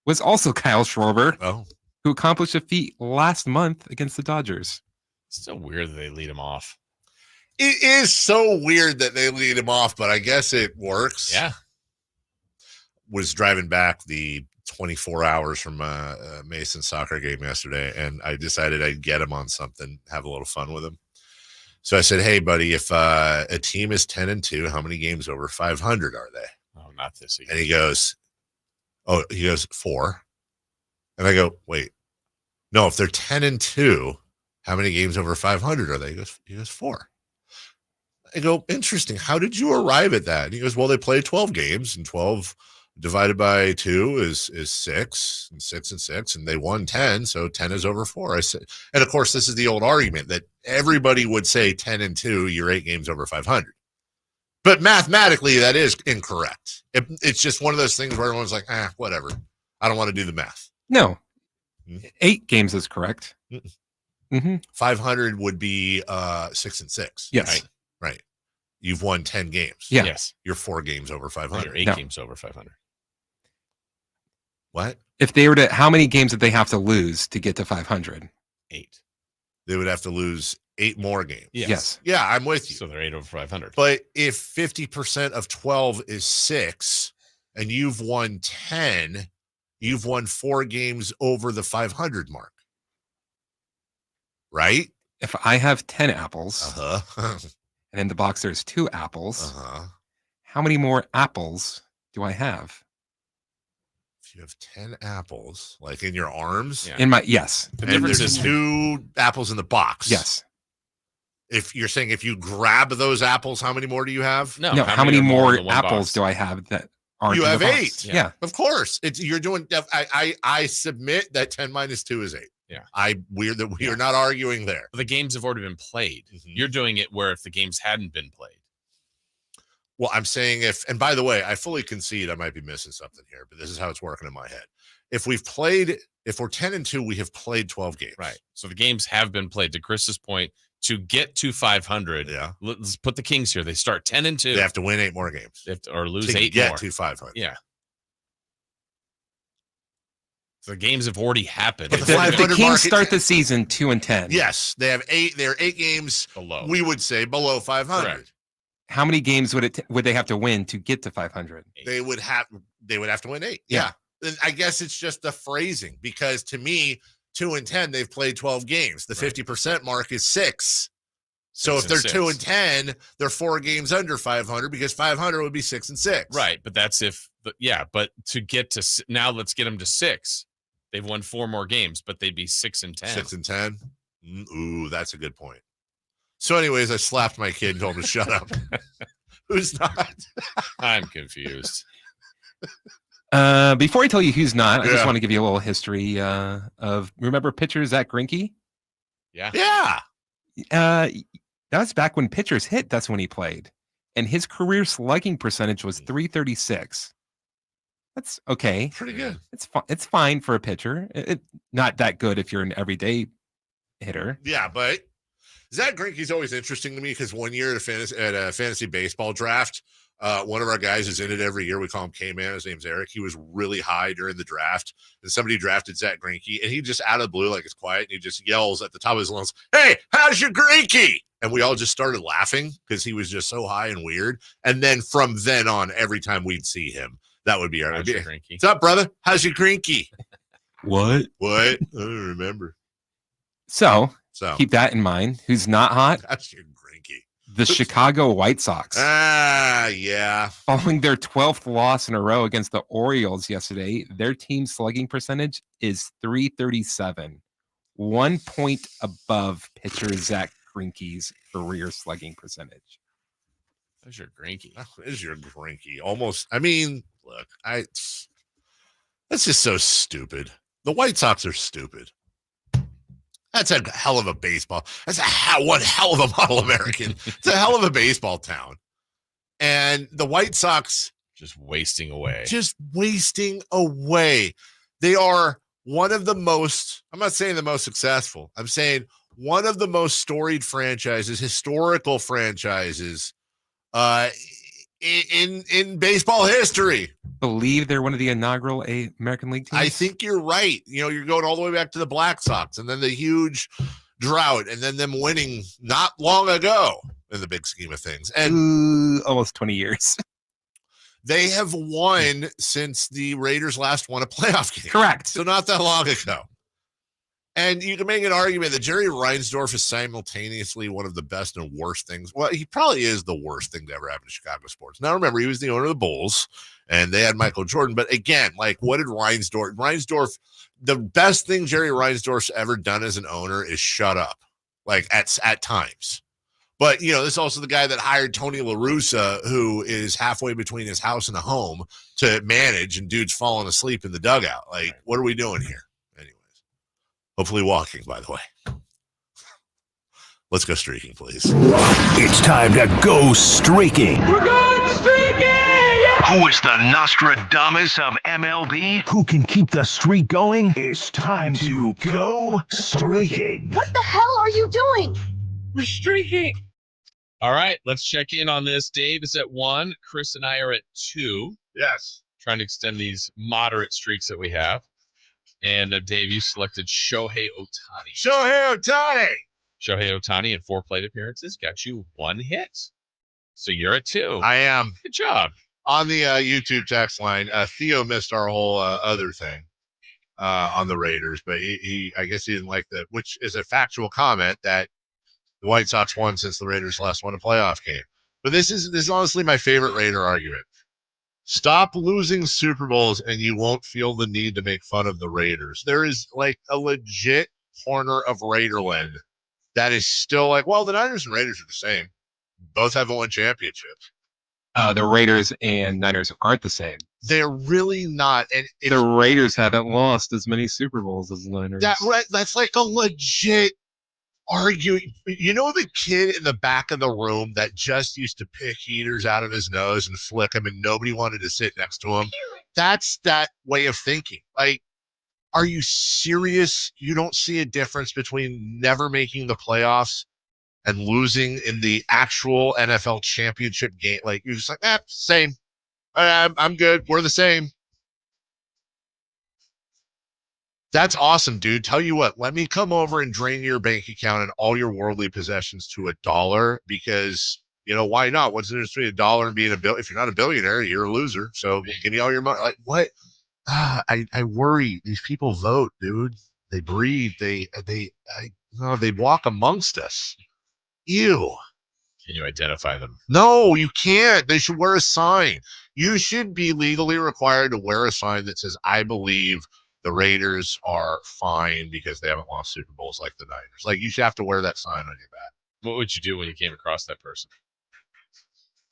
was also Kyle Schwarber, who accomplished a feat last month against the Dodgers. It's so weird that they lead him off. It is so weird that they lead him off, but I guess it works. Yeah. Was driving back the 24 hours from Mason's soccer game yesterday, and I decided I'd get him on something, have a little fun with him. So I said, hey, buddy, if a team is 10-2, how many games over 500 are they? Oh, not this year. And he goes, 4. And I go, wait, no, if they're 10-2, how many games over 500 are they? He goes 4. I go, interesting. How did you arrive at that? And he goes, well, they play 12 games, and 12 divided by 2 is 6, and 6 and 6, and they won 10, so 10 is over 4. I said, and of course, this is the old argument that everybody would say 10-2, you're 8 games over 500. But mathematically, that is incorrect. It's just one of those things where everyone's like, whatever. I don't want to do the math. No. 8 games is correct. 500 would be 6 and 6. Yes. Right. You've won 10 games. Yeah. Yes. You're 4 games over 500. You're 8 games over 500. What? If they were to, how many games did they have to lose to get to 500? 8. They would have to lose 8 more games. Yes. Yeah, I'm with you. So they're 8 over 500. But if 50% of 12 is 6 and you've won 10, you've won 4 games over the 500 mark. Right? If I have 10 apples, and in the box there's 2 apples, how many more apples do I have? If you have 10 apples, like in your arms? In my, yes. The difference is 2 apples in the box. Yes. If you're saying if you grab those apples, how many more do you have? No, how many more apples do I have that aren't You in have the 8. box. Yeah. Of course. You're doing. I submit that 10 minus 2 is 8. Yeah. Weird that we are not arguing there. The games have already been played. You're doing it where if the games hadn't been played. Well, I'm saying and by the way, I fully concede I might be missing something here, but this is how it's working in my head. If we're 10-2, we have played 12 games. Right. So the games have been played. To Chris's point, to get to 500, let's put the Kings here. They start 10-2. They have to win 8 more games. They have to, or lose to 8 get more. to 500. Yeah. So the games have already happened. But the Kings start the season 2-10. Yes, they have 8. They're 8 games below. We would say below 500. Correct. How many games would they have to win to get to 500? They would have to win 8. Yeah. I guess it's just the phrasing, because to me, 2-10, they've played 12 games. The 50% mark is 6. So if they're 2-10, they're 4 games under 500, because 500 would be 6-6. Right, but that's but to get to now, let's get them to 6. They've won 4 more games, but they'd be 6-10. 6-10. Ooh, that's a good point. So, anyways, I slapped my kid and told him to shut up. Who's not? I'm confused. Before I tell you who's not, I just want to give you a little history of, remember pitcher Zach Greinke? Yeah. Yeah. That was back when pitchers hit. That's when he played. And his career slugging percentage was .336. That's okay. Pretty good. It's fine for a pitcher. Not that good if you're an everyday hitter. Yeah, but Zach Greinke's always interesting to me, because one year at a fantasy baseball draft, one of our guys who's in it every year, we call him K-Man, his name's Eric. He was really high during the draft, and somebody drafted Zach Greinke, and he just out of the blue, like it's quiet, and he just yells at the top of his lungs, "Hey, how's your Greinke?" And we all just started laughing because he was just so high and weird. And then from then on, every time we'd see him, that would be our Greinke. "What's up, brother? How's your Greinke?" What? I don't remember. So keep that in mind. Who's not hot? That's your Greinke. The Chicago White Sox. Yeah. Following their 12th loss in a row against the Orioles yesterday, their team slugging percentage is .337, 1 point above pitcher Zach Greinke's career slugging percentage. There's your Greinke. That is your Greinke. Almost. I mean, look, that's just so stupid. The White Sox are stupid. That's a hell of a baseball. That's one hell of a model American. It's a hell of a baseball town. And the White Sox just wasting away. They are one of the most, I'm not saying the most successful. I'm saying one of the most storied franchises, historical franchises in baseball history. Believe they're one of the inaugural American League teams? I think you're right. You're going all the way back to the Black Sox, and then the huge drought, and then them winning not long ago in the big scheme of things. And almost 20 years. They have won since the Raiders last won a playoff game. Correct. So not that long ago. And you can make an argument that Jerry Reinsdorf is simultaneously one of the best and worst things. Well, he probably is the worst thing to ever happen to Chicago sports. Now, remember, he was the owner of the Bulls, and they had Michael Jordan. But again, like, what did Reinsdorf, the best thing Jerry Reinsdorf's ever done as an owner is shut up, like at times. But, this is also the guy that hired Tony La Russa, who is halfway between his house and a home, to manage, and dude's falling asleep in the dugout. Like, what are we doing here? Hopefully walking, by the way. Let's go streaking, please. It's time to go streaking. We're going streaking! Yeah! Who is the Nostradamus of MLB? Who can keep the streak going? It's time to go streaking. What the hell are you doing? We're streaking. All right, let's check in on this. Dave is at 1. Chris and I are at 2. Yes. Trying to extend these moderate streaks that we have. And Dave, you selected Shohei Ohtani. Shohei Ohtani in 4 plate appearances got you 1 hit. So you're at 2. I am. Good job. On the YouTube text line, Theo missed our whole other thing on the Raiders, but I guess he didn't like that, which is a factual comment that the White Sox won since the Raiders last won a playoff game. But this is honestly my favorite Raider argument. Stop losing Super Bowls and you won't feel the need to make fun of the Raiders. There is like a legit corner of Raiderland that is still like, well, the Niners and Raiders are the same. Both haven't won championships. The Raiders and Niners aren't the same. They're really not. And the Raiders haven't lost as many Super Bowls as the Niners. That's like a legit arguing. You know, the kid in the back of the room that just used to pick heaters out of his nose and flick them, and nobody wanted to sit next to him. That's that way of thinking. Like, are you serious? You don't see a difference between never making the playoffs and losing in the actual NFL championship game? Like, you're just like, same. I'm good. We're the same. That's awesome, dude. Tell you what, let me come over and drain your bank account and all your worldly possessions to $1 because, you know, why not? What's the difference between $1 and being if you're not a billionaire, you're a loser. So give me all your money. Like, what? I worry. These people vote, dude. They breathe. They walk amongst us. Ew. Can you identify them? No, you can't. They should wear a sign. You should be legally required to wear a sign that says, I believe the Raiders are fine because they haven't lost Super Bowls like the Niners. Like, you should have to wear that sign on your back. What would you do when you came across that person?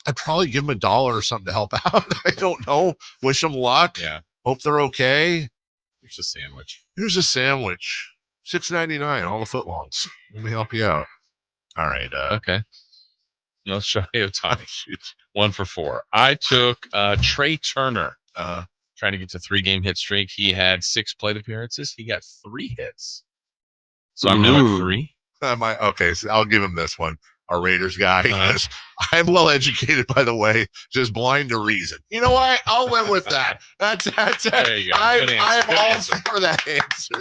I'd probably give them $1 or something to help out. I don't know. Wish them luck. Yeah. Hope they're okay. Here's a sandwich. Here's a sandwich. $6.99, all the footlongs. Let me help you out. All right. Okay. No Shohei Ohtani. 1 for 4. I took Trey Turner. Trying to get to 3-game hit streak. He had 6 plate appearances. He got 3 hits. So I'm now at 3. Okay, so I'll give him this one. Our Raiders guy. I'm well educated, by the way, just blind to reason. You know what? I'll win with that. That's there you go. I'm all for that answer.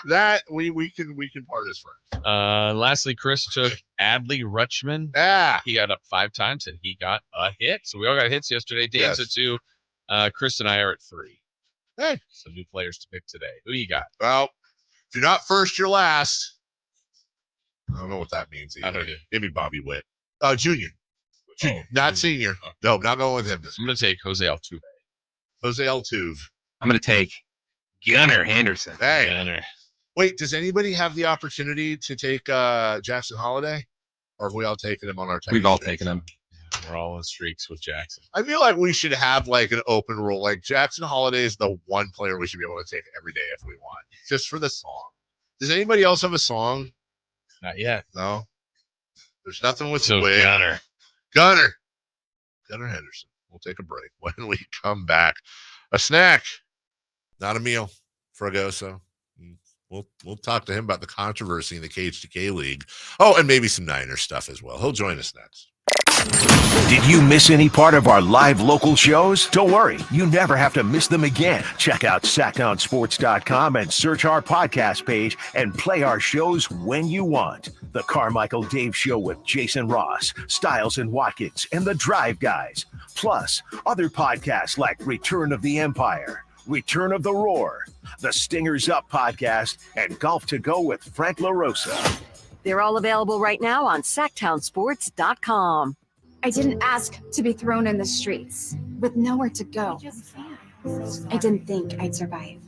That we can part as friends. Lastly, Chris took Adley Rutschman. Yeah. He got up 5 times and he got a hit. So we all got hits yesterday. Dan's at 2. Chris and I are at 3. Hey. Some new players to pick today. Who you got? Well, if you're not first, you're last. I don't know what that means either. I don't know. Give me Bobby Witt. Junior. Not senior. No, not going with him. I'm going to take Jose Altuve. Jose Altuve. I'm going to take Gunnar Henderson. Hey. Gunnar. Wait, does anybody have the opportunity to take Jackson Holiday? Or have we all taken him on our team? We've all taken him. We're all in streaks with Jackson. I feel like we should have like an open rule. Like Jackson Holiday is the one player we should be able to take every day if we want. Just for the song. Does anybody else have a song? Not yet. No. There's nothing with Gunnar. Gunnar Henderson. We'll take a break. When we come back, a snack, not a meal. Fragoso. We'll talk to him about the controversy in the Cage-to-K League. Oh, and maybe some Niners stuff as well. He'll join us next. Did you miss any part of our live local shows? Don't worry, you never have to miss them again. Check out sacktownsports.com and search our podcast page and play our shows when you want. The Carmichael Dave Show with Jason Ross, Stiles and Watkins, and the Drive Guys. Plus, other podcasts like Return of the Empire, Return of the Roar, the Stingers Up podcast, and Golf to Go with Frank LaRosa. They're all available right now on sacktownsports.com. I didn't ask to be thrown in the streets with nowhere to go. I didn't think I'd survive.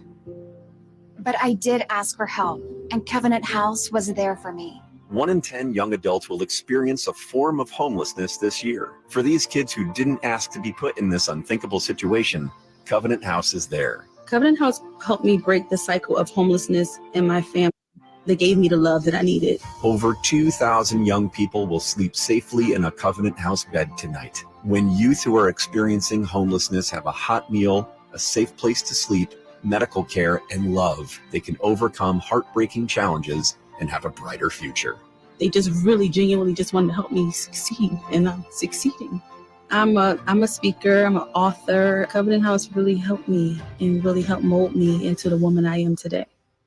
But I did ask for help, and Covenant House was there for me. 1 in 10 young adults will experience a form of homelessness this year. For these kids who didn't ask to be put in this unthinkable situation, Covenant House is there. Covenant House helped me break the cycle of homelessness in my family. They gave me the love that I needed. Over 2,000 young people will sleep safely in a Covenant House bed tonight. When youth who are experiencing homelessness have a hot meal, a safe place to sleep, medical care, and love, they can overcome heartbreaking challenges and have a brighter future. They just really genuinely just wanted to help me succeed, and I'm succeeding. I'm a speaker, I'm an author. Covenant House really helped me and really helped mold me into the woman I am today.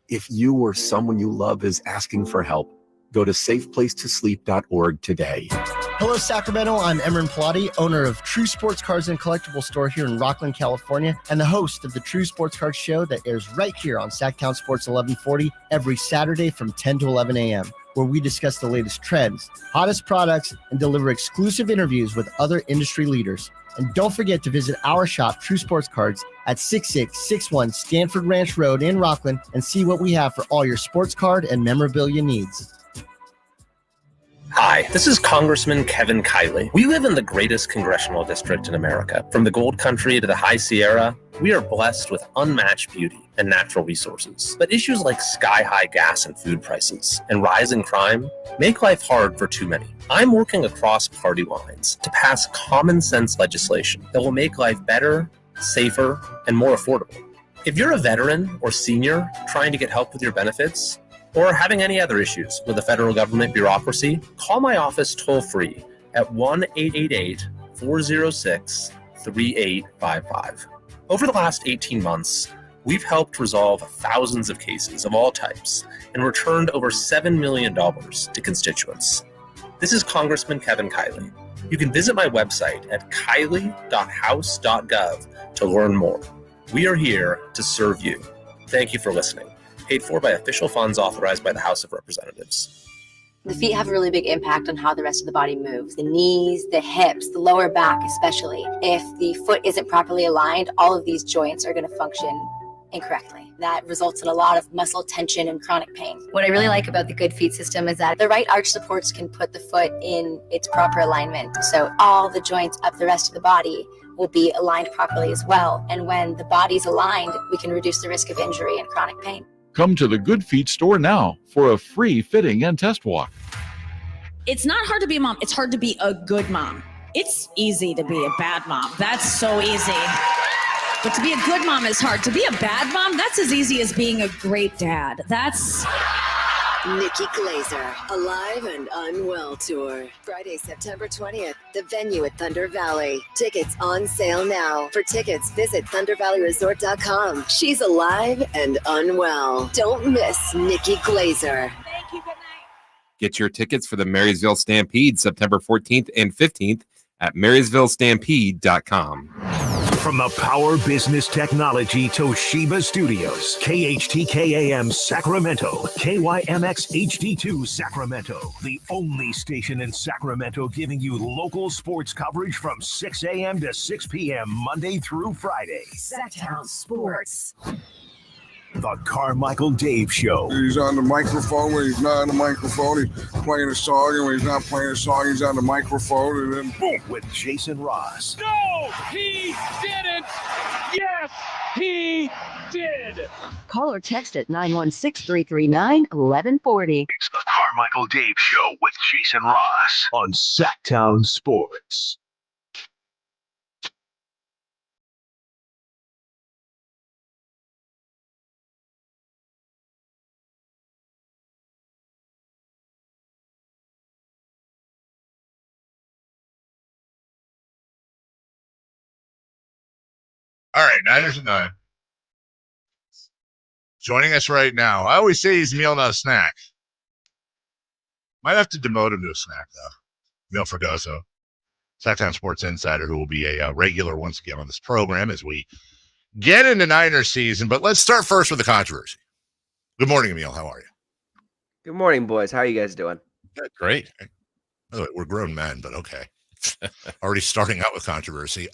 If you or someone you love is asking for help, go to safeplacetosleep.org today. Hello, Sacramento. I'm Emran Pilati, owner of True Sports Cards and Collectible Store here in Rockland, California, and the host of the True Sports Cards Show that airs right here on Sacktown Sports 1140 every Saturday from 10 to 11 a.m., where we discuss the latest trends, hottest products, and deliver exclusive interviews with other industry leaders. And don't forget to visit our shop, True Sports Cards, at 6661 Stanford Ranch Road in Rockland and see what we have for all your sports card and memorabilia needs. Hi, this is Congressman Kevin Kiley. We live in the greatest congressional district in America. From the Gold Country to the High Sierra, we are blessed with unmatched beauty and natural resources. But issues like sky-high gas and food prices and rising crime make life hard for too many. I'm working across party lines to pass common sense legislation that will make life better, safer, and more affordable. If you're a veteran or senior trying to get help with your benefits, or having any other issues with the federal government bureaucracy, call my office toll-free at 1-888-406-3855. Over the last 18 months, we've helped resolve thousands of cases of all types and returned over $7 million to constituents. This is Congressman Kevin Kiley. You can visit my website at kiley.house.gov to learn more. We are here to serve you. Thank you for listening. Paid for by official funds authorized by the House of Representatives. The feet have a really big impact on how the rest of the body moves. The knees, the hips, the lower back especially. If the foot isn't properly aligned, all of these joints are going to function incorrectly. That results in a lot of muscle tension and chronic pain. What I really like about the Good Feet system is that the right arch supports can put the foot in its proper alignment. So all the joints up the rest of the body will be aligned properly as well. And when the body's aligned, we can reduce the risk of injury and chronic pain. Come to the Good Feet store now for a free fitting and test walk. It's not hard to be a mom. It's hard to be a good mom. It's easy to be a bad mom. That's so easy. But to be a good mom is hard. To be a bad mom, that's as easy as being a great dad. That's... Nikki Glazer, Alive and Unwell Tour. Friday, September 20th. The venue at Thunder Valley. Tickets on sale now. For tickets, visit ThunderValleyResort.com. She's alive and unwell. Don't miss Nikki Glazer. Thank you. Good night. Get your tickets for the Marysville Stampede September 14th and 15th at MarysvilleStampede.com. From the Power Business Technology Toshiba Studios, KHTK-AM Sacramento, KYMX HD2 Sacramento, the only station in Sacramento giving you local sports coverage from 6 a.m. to 6 p.m. Monday through Friday. Sacktown Sports. The Carmichael Dave Show. He's on the microphone when he's not on the microphone. He's playing a song, and when he's not playing a song, he's on the microphone, and then boom. With Jason Ross. No, he didn't. Yes, he did. Call or text at 916-339-1140. It's the Carmichael Dave Show with Jason Ross on Sacktown Sports. All right, Niners and 9. Joining us right now. I always say he's a meal, not a snack. Might have to demote him to a snack, though. Emil Fragoso, Sacktown Sports Insider, who will be a regular once again on this program as we get into Niners season. But let's start first with the controversy. Good morning, Emil. How are you? Good morning, boys. How are you guys doing? Good, great. By the way, we're grown men, but okay. Already starting out with controversy.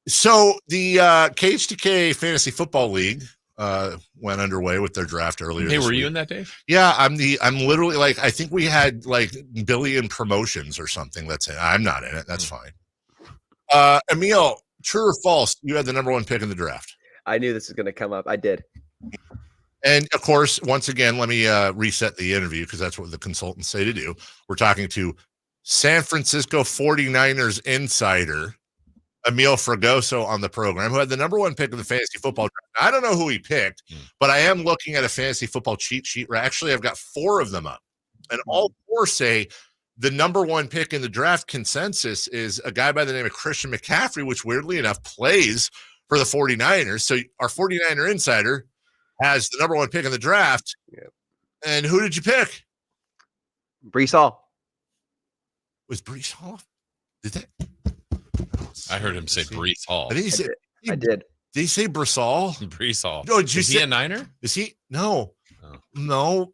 So the KHTK Fantasy Football League went underway with their draft earlier. Hey, were week. you in that, Dave? Yeah, I'm literally like, I think we had like billion promotions or something. That's it. I'm not in it. That's fine. Emil, true or false? You had the number one pick in the draft. I knew this was going to come up. I did. And of course, once again, let me reset the interview because that's what the consultants say to do. We're talking to San Francisco 49ers insider Emil Fragoso on the program, who had the number one pick in the fantasy football draft. I don't know who he picked, but I am looking at a fantasy football cheat sheet where actually I've got 4 of them up. And all 4 say the number one pick in the draft consensus is a guy by the name of Christian McCaffrey, which weirdly enough plays for the 49ers. So our 49er insider has the number one pick in the draft. Yep. And who did you pick? Breece Hall. Was Breece Hall? Did that? I heard him say Breece Hall. I think he said. I did. Did he say Breece Hall? Breece Hall. No, did you is he a Niner? Is he? No. Oh. No.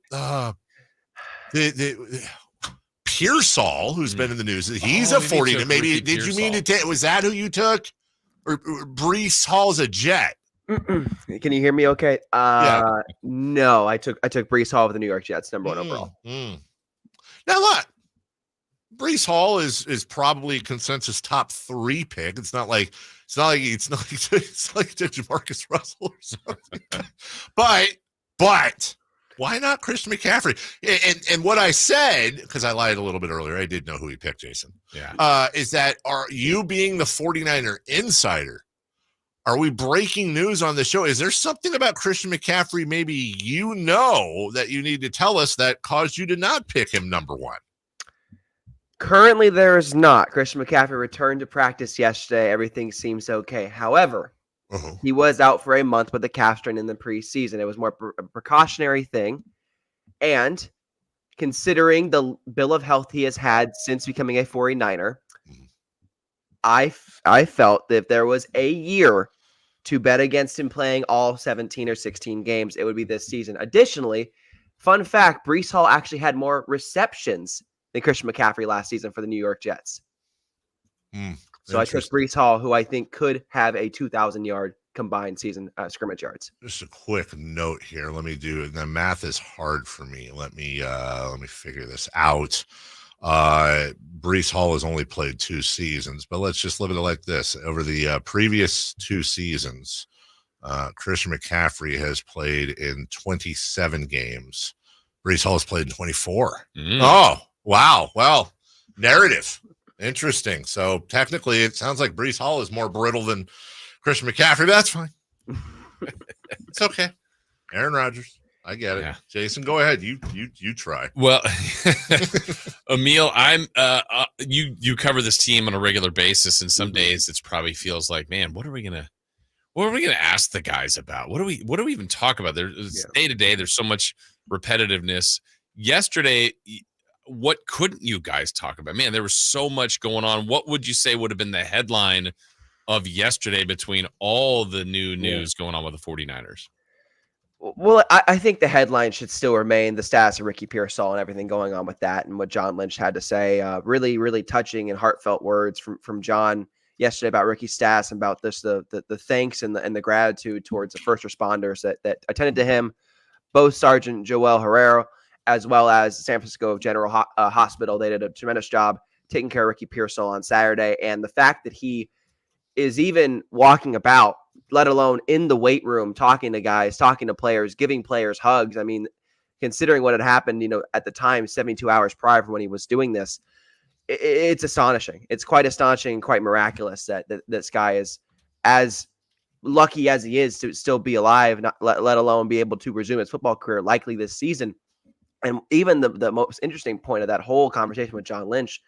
The Pearsall, who's been in the news, he's a 40. Maybe did you mean to take? Was that who you took? Or Breece Hall's a Jet? Mm-mm. Can you hear me? Okay. Yeah. No, I took Breece Hall with the New York Jets, number one overall. Now look, Breece Hall is probably consensus top 3 pick. It's not like Jamarcus Russell or something. but why not Christian McCaffrey? And what I said, because I lied a little bit earlier, I did know who he picked, Jason. Yeah. Is that, are you being the 49er insider? Are we breaking news on the show? Is there something about Christian McCaffrey maybe that you need to tell us that caused you to not pick him number 1? Currently, there is not. Christian McCaffrey returned to practice yesterday. Everything seems okay. However, he was out for a month with a calf strain in the preseason. It was more a precautionary thing. And considering the bill of health he has had since becoming a 49er, I felt that if there was a year to bet against him playing all 17 or 16 games, it would be this season. Additionally, fun fact, Breece Hall actually had more receptions than Christian McCaffrey last season for the New York Jets. So I took Breece Hall, who I think could have a 2,000-yard combined season scrimmage yards. Just a quick note here. Let me do it. The math is hard for me. Let me figure this out. Breece Hall has only played 2 seasons, but let's just look at it like this. Over the previous 2 seasons, Christian McCaffrey has played in 27 games. Breece Hall has played in 24. Oh, wow. Well, narrative. Interesting. So technically, it sounds like Breece Hall is more brittle than Christian McCaffrey, but that's fine. It's okay. Aaron Rodgers. I get it. Yeah. Jason, go ahead. You try. Well, Emil, I'm you cover this team on a regular basis, and some days it probably feels like, man, what are we gonna ask the guys about? What do we even talk about? There's day to day. There's so much repetitiveness. Yesterday, what couldn't you guys talk about? Man, there was so much going on. What would you say would have been the headline of yesterday between all the new news going on with the 49ers? Well, I think the headline should still remain the status of Ricky Pearsall and everything going on with that, and what John Lynch had to say. Really, really touching and heartfelt words from John yesterday about Ricky's status and about this the thanks and the gratitude towards the first responders that attended to him, both Sergeant Joel Herrera as well as San Francisco General Hospital. They did a tremendous job taking care of Ricky Pearsall on Saturday, and the fact that he is even walking about, let alone in the weight room, talking to guys, talking to players, giving players hugs. I mean, considering what had happened, at the time, 72 hours prior from when he was doing this, it's astonishing. It's quite astonishing and quite miraculous that this guy is as lucky as he is to still be alive, let alone be able to resume his football career likely this season. And even the most interesting point of that whole conversation with John Lynch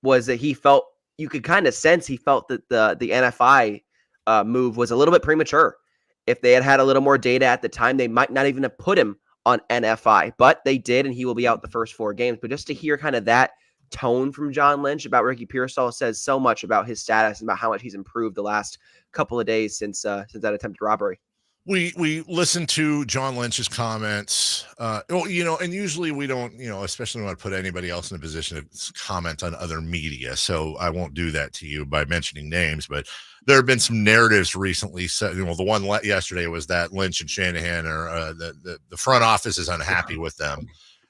was that he felt, you could kind of sense he felt that the NFI move was a little bit premature. If they had had a little more data at the time, they might not even have put him on NFI, but they did, and he will be out the first 4 games. But just to hear kind of that tone from John Lynch about Ricky Pearsall says so much about his status and about how much he's improved the last couple of days since that attempted robbery. We listened to John Lynch's comments, and usually we don't, especially when I put anybody else in a position to comment on other media. So I won't do that to you by mentioning names, but there have been some narratives recently. So, the one yesterday was that Lynch and Shanahan are the front office is unhappy with them.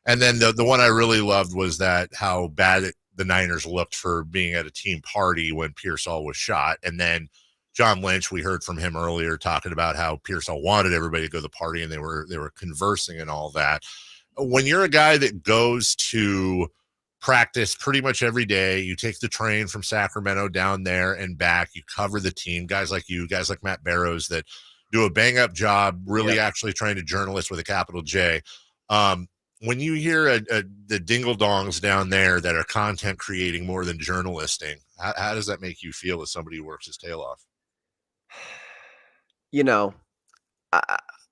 And then the one I really loved was that how bad the Niners looked for being at a team party when Pearsall was shot. And then John Lynch, we heard from him earlier talking about how Pearsall wanted everybody to go to the party, and they were conversing and all that. When you're a guy that goes to practice pretty much every day, you take the train from Sacramento down there and back, you cover the team, guys like you, guys like Matt Barrows that do a bang-up job, really actually trying to journalist with a capital J. When you hear the dingle-dongs down there that are content creating more than journalisting, how does that make you feel as somebody who works his tail off?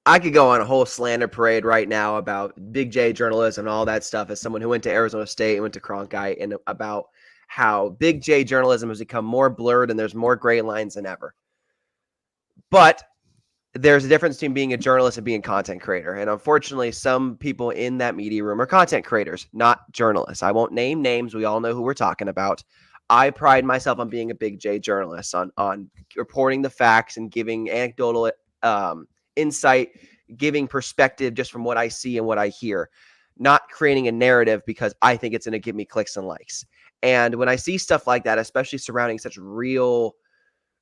I could go on a whole slander parade right now about Big J journalism and all that stuff as someone who went to Arizona State and went to Cronkite, and about how Big J journalism has become more blurred and there's more gray lines than ever. But there's a difference between being a journalist and being a content creator. And unfortunately, some people in that media room are content creators, not journalists. I won't name names. We all know who we're talking about. I pride myself on being a Big J journalist, on reporting the facts and giving anecdotal insight, giving perspective just from what I see and what I hear. not creating a narrative because I think it's going to give me clicks and likes. And when I see stuff like that, especially surrounding such real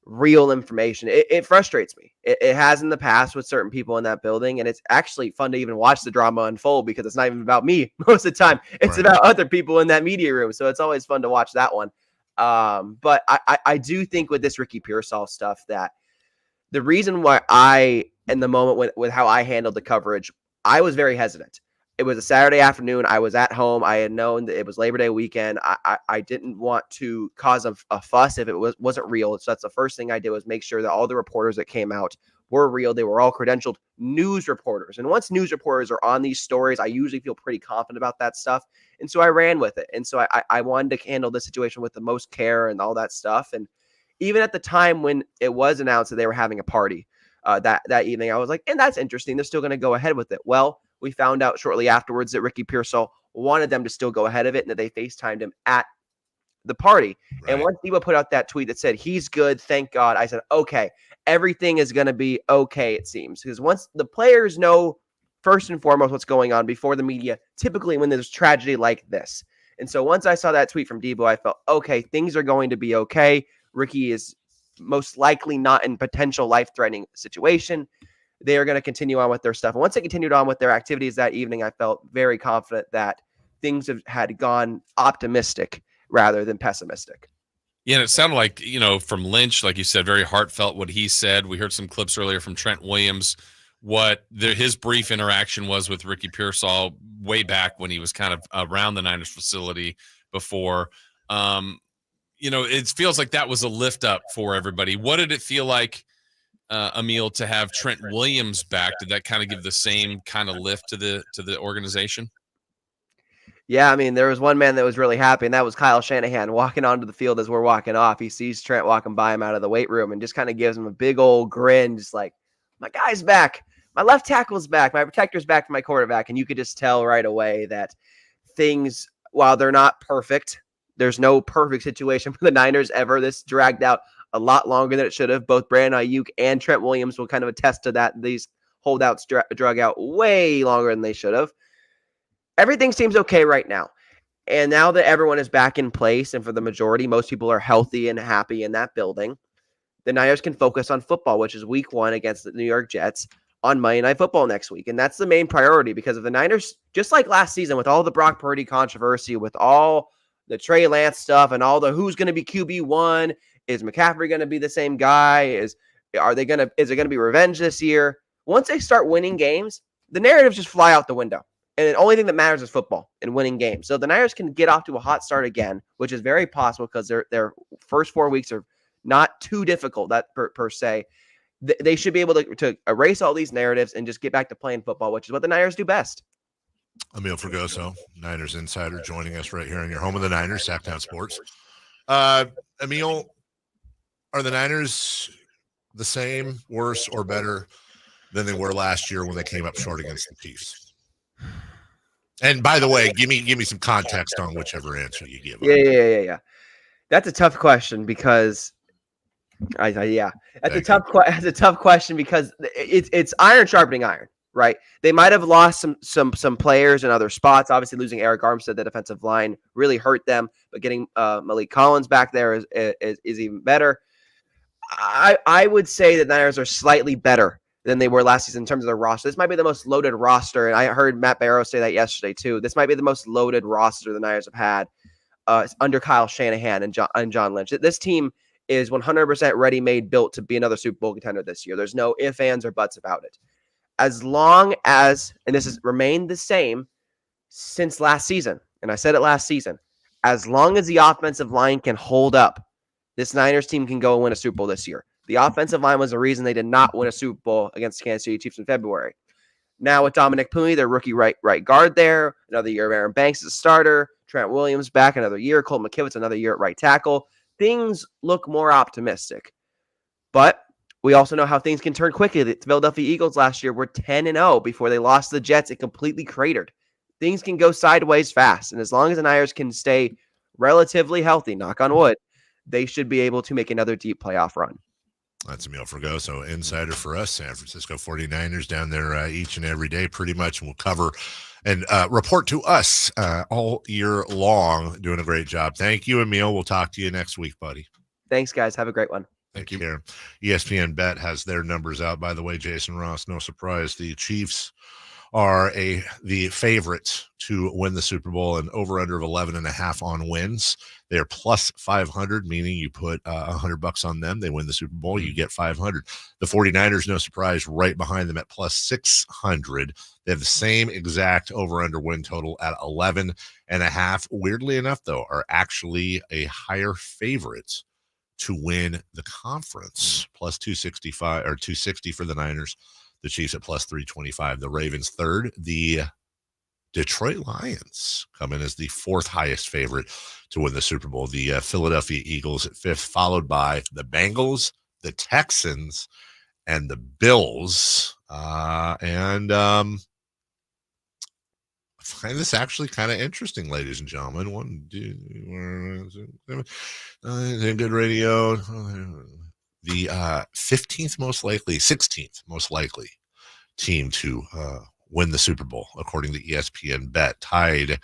information, it frustrates me. It has in the past with certain people in that building, and it's actually fun to even watch the drama unfold because it's not even about me most of the time. It's about other people in that media room, so it's always fun to watch that one. But I do think with this Ricky Pearsall stuff that the reason why I, in the moment with how I handled the coverage, I was very hesitant. It was a Saturday afternoon. I was at home. I had known that it was Labor Day weekend. I didn't want to cause a fuss if it wasn't real. So that's the first thing I did was make sure that all the reporters that came out were real. They were all credentialed news reporters. And once news reporters are on these stories, I usually feel pretty confident about that stuff. And so I ran with it. And so I wanted to handle this situation with the most care and all that stuff. And even at the time when it was announced that they were having a party that evening, I was like, and that's interesting. They're still going to go ahead with it. Well, we found out shortly afterwards that Ricky Pearsall wanted them to still go ahead of it and that they FaceTimed him at the party. Right. And once Debo put out that tweet that said, he's good, thank God, I said, okay, everything is going to be okay, it seems. Because once the players know, first and foremost, what's going on before the media, typically when there's tragedy like this. And so once I saw that tweet from Debo, I felt, okay, things are going to be okay. Ricky is most likely not in potential life-threatening situation. They are going to continue on with their stuff. And once they continued on with their activities that evening, I felt very confident that things had gone optimistic rather than pessimistic. Yeah, and it sounded like, from Lynch, like you said, very heartfelt what he said. We heard some clips earlier from Trent Williams, his brief interaction was with Ricky Pearsall way back when he was kind of around the Niners facility before. It feels like that was a lift up for everybody. What did it feel like, Emil, to have Trent Williams back? Did that kind of give the same kind of lift to the organization? Yeah, I mean, there was one man that was really happy, and that was Kyle Shanahan walking onto the field as we're walking off. He sees Trent walking by him out of the weight room and just kind of gives him a big old grin, just like, my guy's back. My left tackle's back. My protector's back for my quarterback. And you could just tell right away that things, while they're not perfect, there's no perfect situation for the Niners ever. This dragged out a lot longer than it should have. Both Brandon Ayuk and Trent Williams will kind of attest to that. These holdouts drug out way longer than they should have. Everything seems okay right now. And now that everyone is back in place, and for the majority, most people are healthy and happy in that building, the Niners can focus on football, which is week 1 against the New York Jets on Monday Night Football next week. And that's the main priority, because if the Niners, just like last season, with all the Brock Purdy controversy, with all the Trey Lance stuff and all the who's going to be QB1, is McCaffrey going to be the same guy? Is it going to be revenge this year? Once they start winning games, the narratives just fly out the window. And the only thing that matters is football and winning games. So the Niners can get off to a hot start again, which is very possible because their first 4 weeks are not too difficult per se. They should be able to erase all these narratives and just get back to playing football, which is what the Niners do best. Emil Fregoso, Niners Insider, joining us right here in your home of the Niners, Sacktown Sports. Emil, are the Niners the same, worse, or better than they were last year when they came up short against the Chiefs? And by the way, give me some context on whichever answer you give. Yeah. That's a tough question because that's a tough question because it's iron sharpening iron, right? They might have lost some players in other spots. Obviously, losing Eric Armstead, the defensive line, really hurt them. But getting Malik Collins back there is even better. I would say that the Niners are slightly better than they were last season in terms of their roster. This might be the most loaded roster, and I heard Matt Barrow say that yesterday too. This might be the most loaded roster the Niners have had under Kyle Shanahan and John Lynch. This team is 100% ready-made, built to be another Super Bowl contender this year. There's no ifs, ands, or buts about it. As long as, and this has remained the same since last season, and I said it last season, as long as the offensive line can hold up, this Niners team can go and win a Super Bowl this year. The offensive line was the reason they did not win a Super Bowl against the Kansas City Chiefs in February. Now with Dominic Poonie, their rookie right guard there, another year of Aaron Banks as a starter, Trent Williams back another year, Colt McKivitz another year at right tackle. Things look more optimistic. But we also know how things can turn quickly. The Philadelphia Eagles last year were 10-0 before they lost to the Jets. It completely cratered. Things can go sideways fast. And as long as the Niners can stay relatively healthy, knock on wood, they should be able to make another deep playoff run. That's Emil Fregoso, insider for us, San Francisco 49ers down there each and every day pretty much. And we'll cover and report to us all year long. Doing a great job. Thank you, Emil. We'll talk to you next week, buddy. Thanks, guys. Have a great one. Thank you. Care. ESPN Bet has their numbers out, by the way. Jason Ross, no surprise. The Chiefs are the favorites to win the Super Bowl, and over under of 11.5 on wins. They're plus 500, meaning you put $100 on them, they win the Super Bowl, you get 500. The 49ers, no surprise, right behind them at plus 600. They have the same exact over under win total at 11.5. Weirdly enough, though, are actually a higher favorite to win the conference, plus 265 or 260 for the Niners. The Chiefs at plus 325. The Ravens third. The Detroit Lions come in as the fourth highest favorite to win the Super Bowl. The Philadelphia Eagles at fifth, followed by the Bengals, the Texans, and the Bills. I find this actually kind of interesting, ladies and gentlemen. Good radio. The 16th most likely team to win the Super Bowl, according to ESPN Bet, tied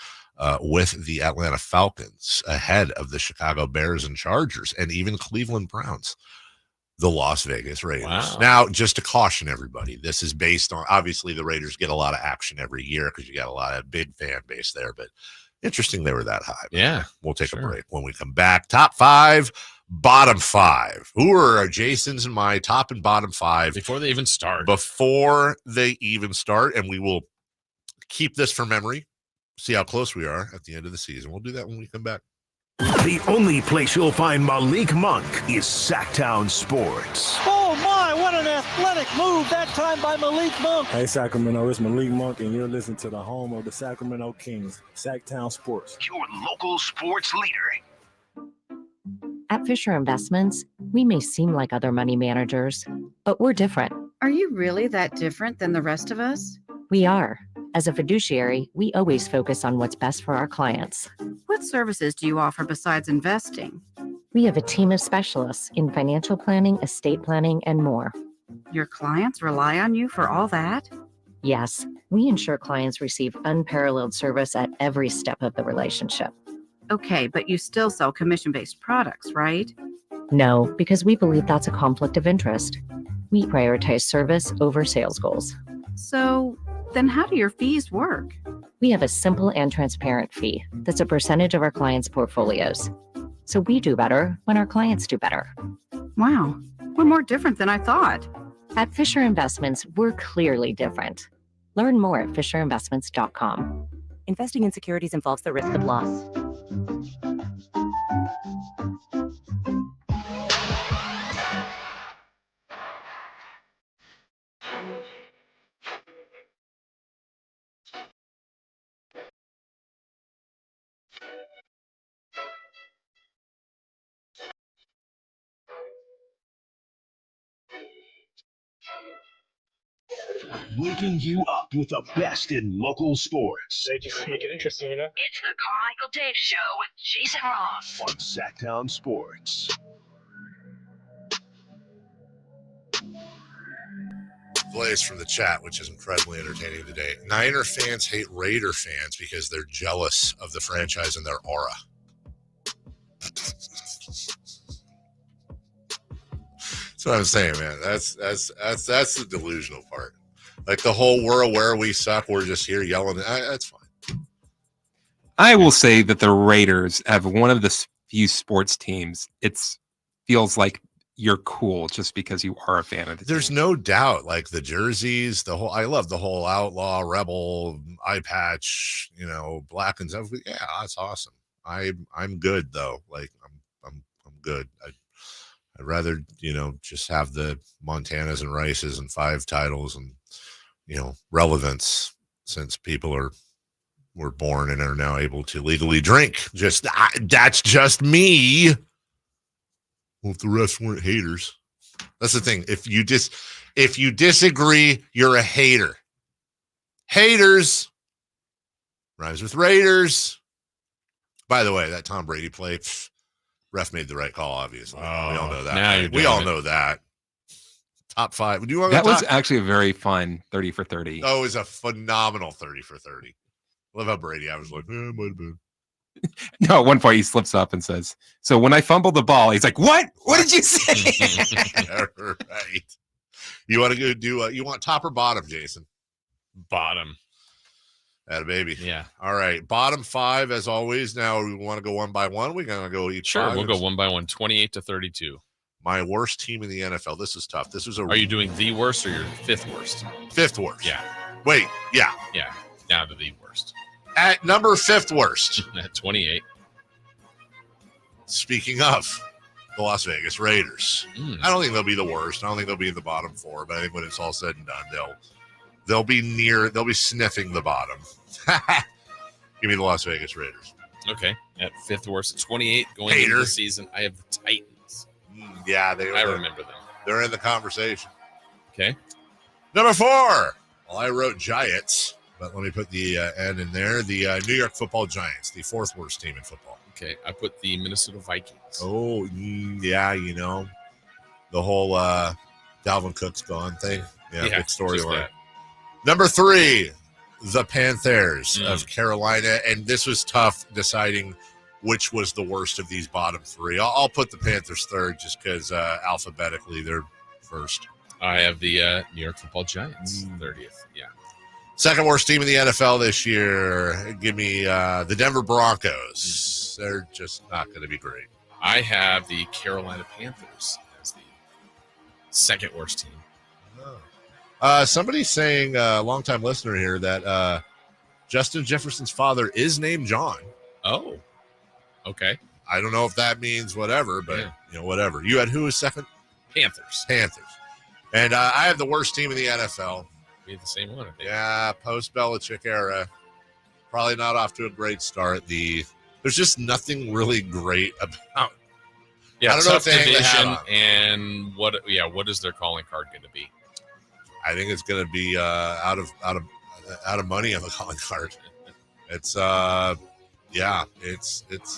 with the Atlanta Falcons, ahead of the Chicago Bears and Chargers, and even Cleveland Browns, the Las Vegas Raiders. Wow. Now, just to caution everybody, this is based on, obviously, the Raiders get a lot of action every year because you got a lot of big fan base there, but interesting they were that high. Yeah. We'll take a break. When we come back, top five, bottom five. Who are Jason's and my top and bottom five? Before they even start. And we will keep this for memory, see how close we are at the end of the season. We'll do that when we come back. The only place you'll find Malik Monk is Sacktown Sports. Oh my, what an athletic move that time by Malik Monk. Hey Sacramento, it's Malik Monk and you're listening to the home of the Sacramento Kings, Sacktown Sports. Your local sports leader. At Fisher Investments, we may seem like other money managers, but we're different. Are you really that different than the rest of us? We are. As a fiduciary, we always focus on what's best for our clients. What services do you offer besides investing? We have a team of specialists in financial planning, estate planning, and more. Your clients rely on you for all that? Yes, we ensure clients receive unparalleled service at every step of the relationship. Okay, but you still sell commission-based products, right? No, because we believe that's a conflict of interest. We prioritize service over sales goals. So then how do your fees work? We have a simple and transparent fee that's a percentage of our clients' portfolios. So we do better when our clients do better. Wow, we're more different than I thought. At Fisher Investments, we're clearly different. Learn more at fisherinvestments.com. Investing in securities involves the risk of loss. Waking you up with the best in local sports. Make it interesting, you know? It's the Carmichael Dave Show with Jason Ross. On Sacktown Sports. Blaze from the chat, which is incredibly entertaining today. Niner fans hate Raider fans because they're jealous of the franchise and their aura. That's what I'm saying, man. That's the delusional part. Like the whole "we're aware we suck, we're just here yelling." That's fine. I will say that the Raiders have one of the few sports teams. It feels like you're cool just because you are a fan of the There's team. no doubt. Like the jerseys, I love the whole outlaw, rebel, eye patch, black and stuff. Yeah, that's awesome. I'm good though. Like I'm good. I'd rather, just have the Montanas and Rices and 5 titles and, relevance, since people were born and are now able to legally drink. That's just me. Well, if the rest weren't haters, that's the thing. If you disagree, you're a hater. Haters rhymes with Raiders. By the way, that Tom Brady play, ref made the right call, obviously. We all know that. Now right? We all know that. Top 5. Do you want that was actually a very fun 30 for 30. Oh, it was a phenomenal 30 for 30. Love how Brady. I was like, it might have been. No, at one point he slips up and says, "So when I fumbled the ball," he's like, "What? What did you say?" Right. You want to go do? You want top or bottom, Jason? Bottom. Atta baby. Yeah. All right. Bottom 5 as always. Now we want to go one by one. We're gonna go each. Sure. 5. We'll go one by one. 28 to 32. My worst team in the NFL. This is tough. This was a. Are you doing the worst or your 5th worst? 5th worst. Yeah. Wait. Yeah. Yeah. Down to the worst. At number 5th worst. At 28. Speaking of the Las Vegas Raiders, I don't think they'll be the worst. I don't think they'll be in the bottom 4, but I think when it's all said and done, they'll be sniffing the bottom. Give me the Las Vegas Raiders. Okay. At 5th worst, at 28 going into the season, I have the Titans. Yeah, I remember them. They're in the conversation. Okay. Number 4. Well, I wrote Giants, but let me put the N in there. The New York Football Giants, the 4th worst team in football. Okay, I put the Minnesota Vikings. Oh, yeah, the whole Dalvin Cook's gone thing. Yeah, big storyline. Number 3, the Panthers of Carolina, and this was tough deciding which was the worst of these bottom 3. I'll put the Panthers 3rd just because alphabetically they're first. I have the New York Football Giants 30th. Yeah. 2nd worst team in the NFL this year. Give me the Denver Broncos. They're just not going to be great. I have the Carolina Panthers as the 2nd worst team. Somebody's saying, a longtime listener here, that Justin Jefferson's father is named John. Oh, okay. I don't know if that means whatever, but whatever. You had who was 2nd? Panthers. And I have the worst team in the NFL. We had the same one, I think. Yeah, post-Belichick era. Probably not off to a great start. There's just nothing really great about. Yeah, I don't know if tough they division, and what is their calling card going to be? I think it's going to be out of money on the calling card. It's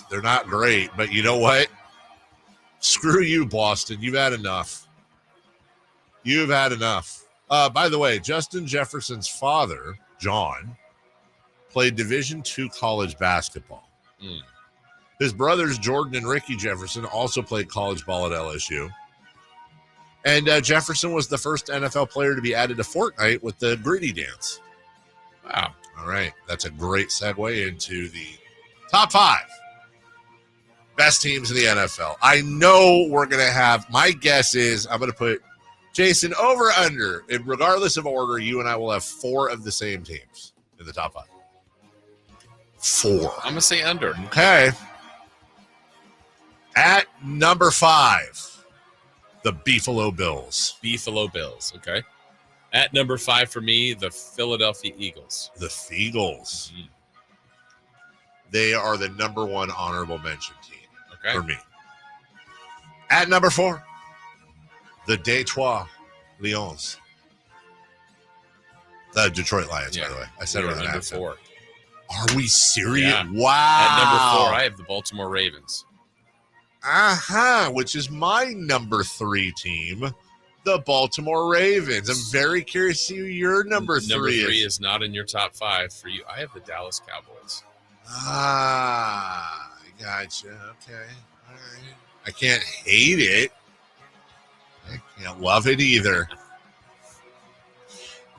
they're not great, but you know what? Screw you, Boston. You've had enough. By the way, Justin Jefferson's father, John, played Division II college basketball. His brothers, Jordan and Ricky Jefferson, also played college ball at LSU. And Jefferson was the first NFL player to be added to Fortnite with the Gritty Dance. Wow. All right. That's a great segue into the top 5 best teams in the NFL. I know we're going to have, my guess is I'm going to put Jason over under. And regardless of order, you and I will have 4 of the same teams in the top 5. 4. I'm going to say under. Okay. At number 5, the Beefalo Bills. Okay. At number 5 for me, the Philadelphia Eagles. The Feagles. They are the number 1 honorable mention team for me. At number 4, the Detroit Lions. The Detroit Lions, by the way. I said it with an accent. 4. Are we serious? Yeah. Wow. At number 4, I have the Baltimore Ravens. Which is my number 3 team, the Baltimore Ravens. I'm very curious to see who your number 3 is. Number 3 is not in your top 5 for you. I have the Dallas Cowboys. I gotcha. Okay. All right. I can't hate it. I can't love it either.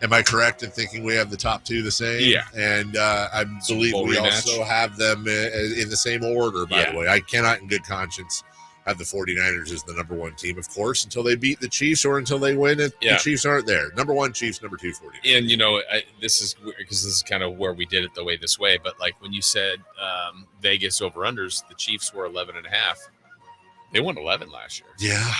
Am I correct in thinking we have the top 2 the same? Yeah. And I believe we also have them in the same order, by the way. I cannot in good conscience have the 49ers as the number 1 team, of course, until they beat the Chiefs or until they win it. The Chiefs aren't there. Number 1 Chiefs, number 2 49ers. And, this is because this is kind of where we did it this way. But like when you said Vegas over-unders, the Chiefs were 11.5. They won 11 last year. Yeah.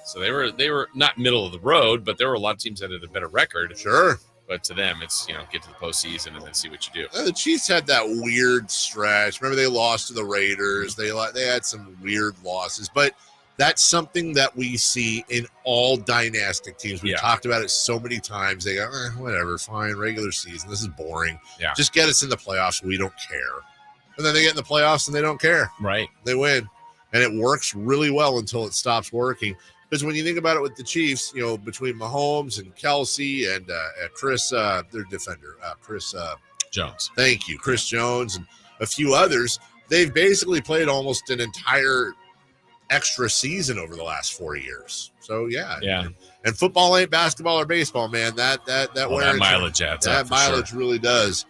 So they were not middle of the road, but there were a lot of teams that had a better record. Sure. But to them, it's, get to the postseason and then see what you do. The Chiefs had that weird stretch. Remember, they lost to the Raiders. They had some weird losses. But that's something that we see in all dynastic teams. We've talked about it so many times. They go, whatever, fine, regular season. This is boring. Yeah. Just get us in the playoffs. We don't care. And then they get in the playoffs and they don't care. Right. They win. And it works really well until it stops working. Because when you think about it with the Chiefs, between Mahomes and Kelsey and Chris, their defender, Chris Jones. Thank you, Chris Jones, and a few others. They've basically played almost an entire extra season over the last 4 years. So yeah. And football ain't basketball or baseball, man. That mileage adds up. That mileage really does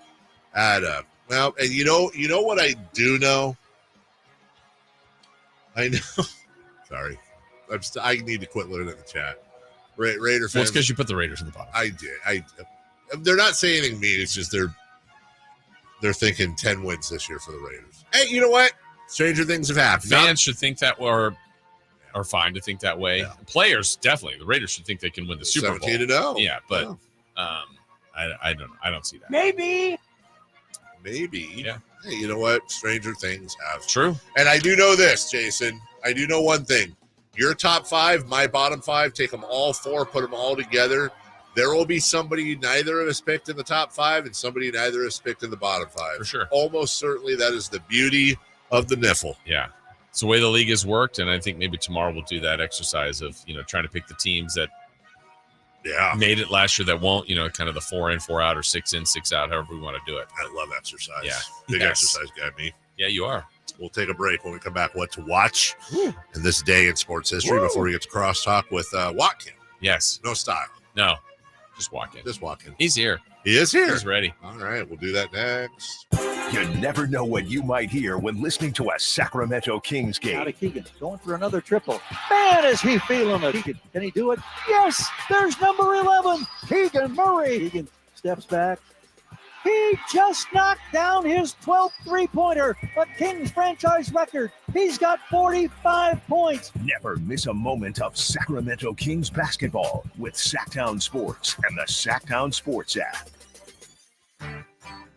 add up. Well, and you know what I do know? I know. Sorry. I need to quit learning the chat. Raider fans. Well, it's because you put the Raiders in the bottom. I did. They're not saying anything mean. It's just they're thinking 10 wins this year for the Raiders. Hey, you know what? Stranger things have happened. Fans should think that are fine to think that way. Yeah. Players, definitely. The Raiders should think they can win the Super Bowl. 17-0. Yeah, but I don't see that. Maybe. Yeah. Hey, you know what? Stranger things have. True. And I do know this, Jason. I do know one thing. Your top 5, my bottom 5, take them all 4, put them all together. There will be somebody neither of us picked in the top 5 and somebody neither of us picked in the bottom 5. For sure. Almost certainly that is the beauty of the NIFL. Yeah. It's the way the league has worked, and I think maybe tomorrow we'll do that exercise of, trying to pick the teams that made it last year that won't, kind of the 4 in, 4 out, or 6 in, 6 out, however we want to do it. I love exercise. Yeah. Big exercise guy, me. Yeah, you are. We'll take a break. When we come back, what to watch in this day in sports history before we get to crosstalk with Watkin. Yes. No style. No. Just walk in. He's here. He is here. He's ready. All right. We'll do that next. You never know what you might hear when listening to a Sacramento Kings game. Out of Keegan, going for another triple. Man, is he feeling it. Keegan, can he do it? Yes, there's number 11, Keegan Murray. Keegan steps back. He just knocked down his 12th three-pointer, a Kings franchise record. He's got 45 points. Never miss a moment of Sacramento Kings basketball with Sacktown Sports and the Sacktown Sports app.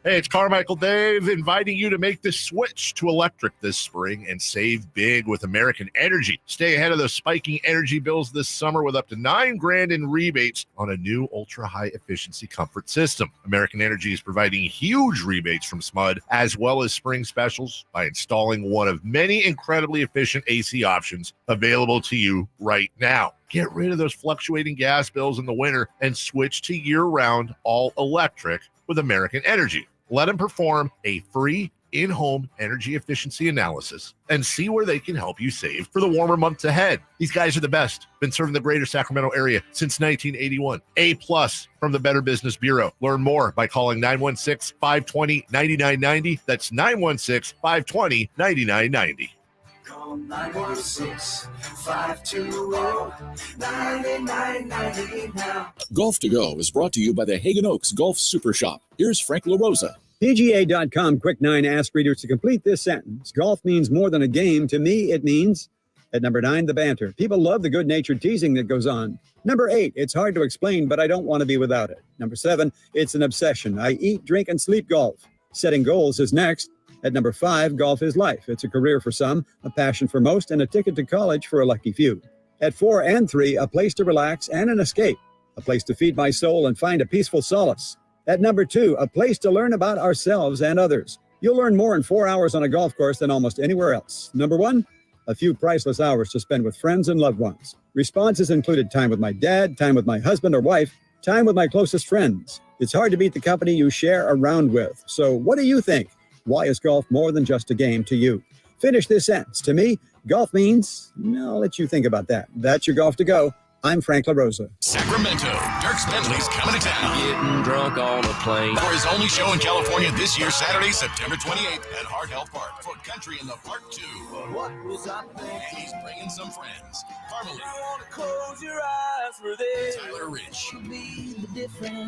Hey, it's Carmichael Dave inviting you to make the switch to electric this spring and save big with American Energy. Stay ahead of the spiking energy bills this summer with up to $9,000 in rebates on a new ultra-high efficiency comfort system. American Energy is providing huge rebates from SMUD as well as spring specials by installing one of many incredibly efficient AC options available to you right now. Get rid of those fluctuating gas bills in the winter and switch to year-round all-electric with American Energy. Let them perform a free in-home energy efficiency analysis and see where they can help you save for the warmer months ahead. These guys are the best. Been serving the greater Sacramento area since 1981. A+ from the Better Business Bureau. Learn more by calling 916-520-9990. That's 916-520-9990. Call 916-520-9990 now. Golf to Go is brought to you by the Hagen Oaks Golf Super Shop. Here's Frank LaRosa. PGA.com Quick 9 asked readers to complete this sentence. Golf means more than a game. To me, it means, at number 9, the banter. People love the good-natured teasing that goes on. Number 8, it's hard to explain, but I don't want to be without it. Number 7, it's an obsession. I eat, drink, and sleep golf. Setting goals is next. At number 5, golf is life. It's a career for some, a passion for most, and a ticket to college for a lucky few. At 4 and 3, a place to relax and an escape. A place to feed my soul and find a peaceful solace. At number 2, a place to learn about ourselves and others. You'll learn more in 4 hours on a golf course than almost anywhere else. Number 1, a few priceless hours to spend with friends and loved ones. Responses included time with my dad, time with my husband or wife, time with my closest friends. It's hard to beat the company you share around with. So what do you think? Why is golf more than just a game to you? Finish this sentence. To me, golf means, I'll let you think about that. That's your Golf to Go. I'm Frank LaRosa. Sacramento, Dirk Bentley's coming to town. Getting drunk on a plane. For his only show in California this year, Saturday, September 28th at Heart Health Park for Country in the Park 2. What was I thinking? And he's bringing some friends. Carmelie. I want to close your eyes for this. Tyler Rich.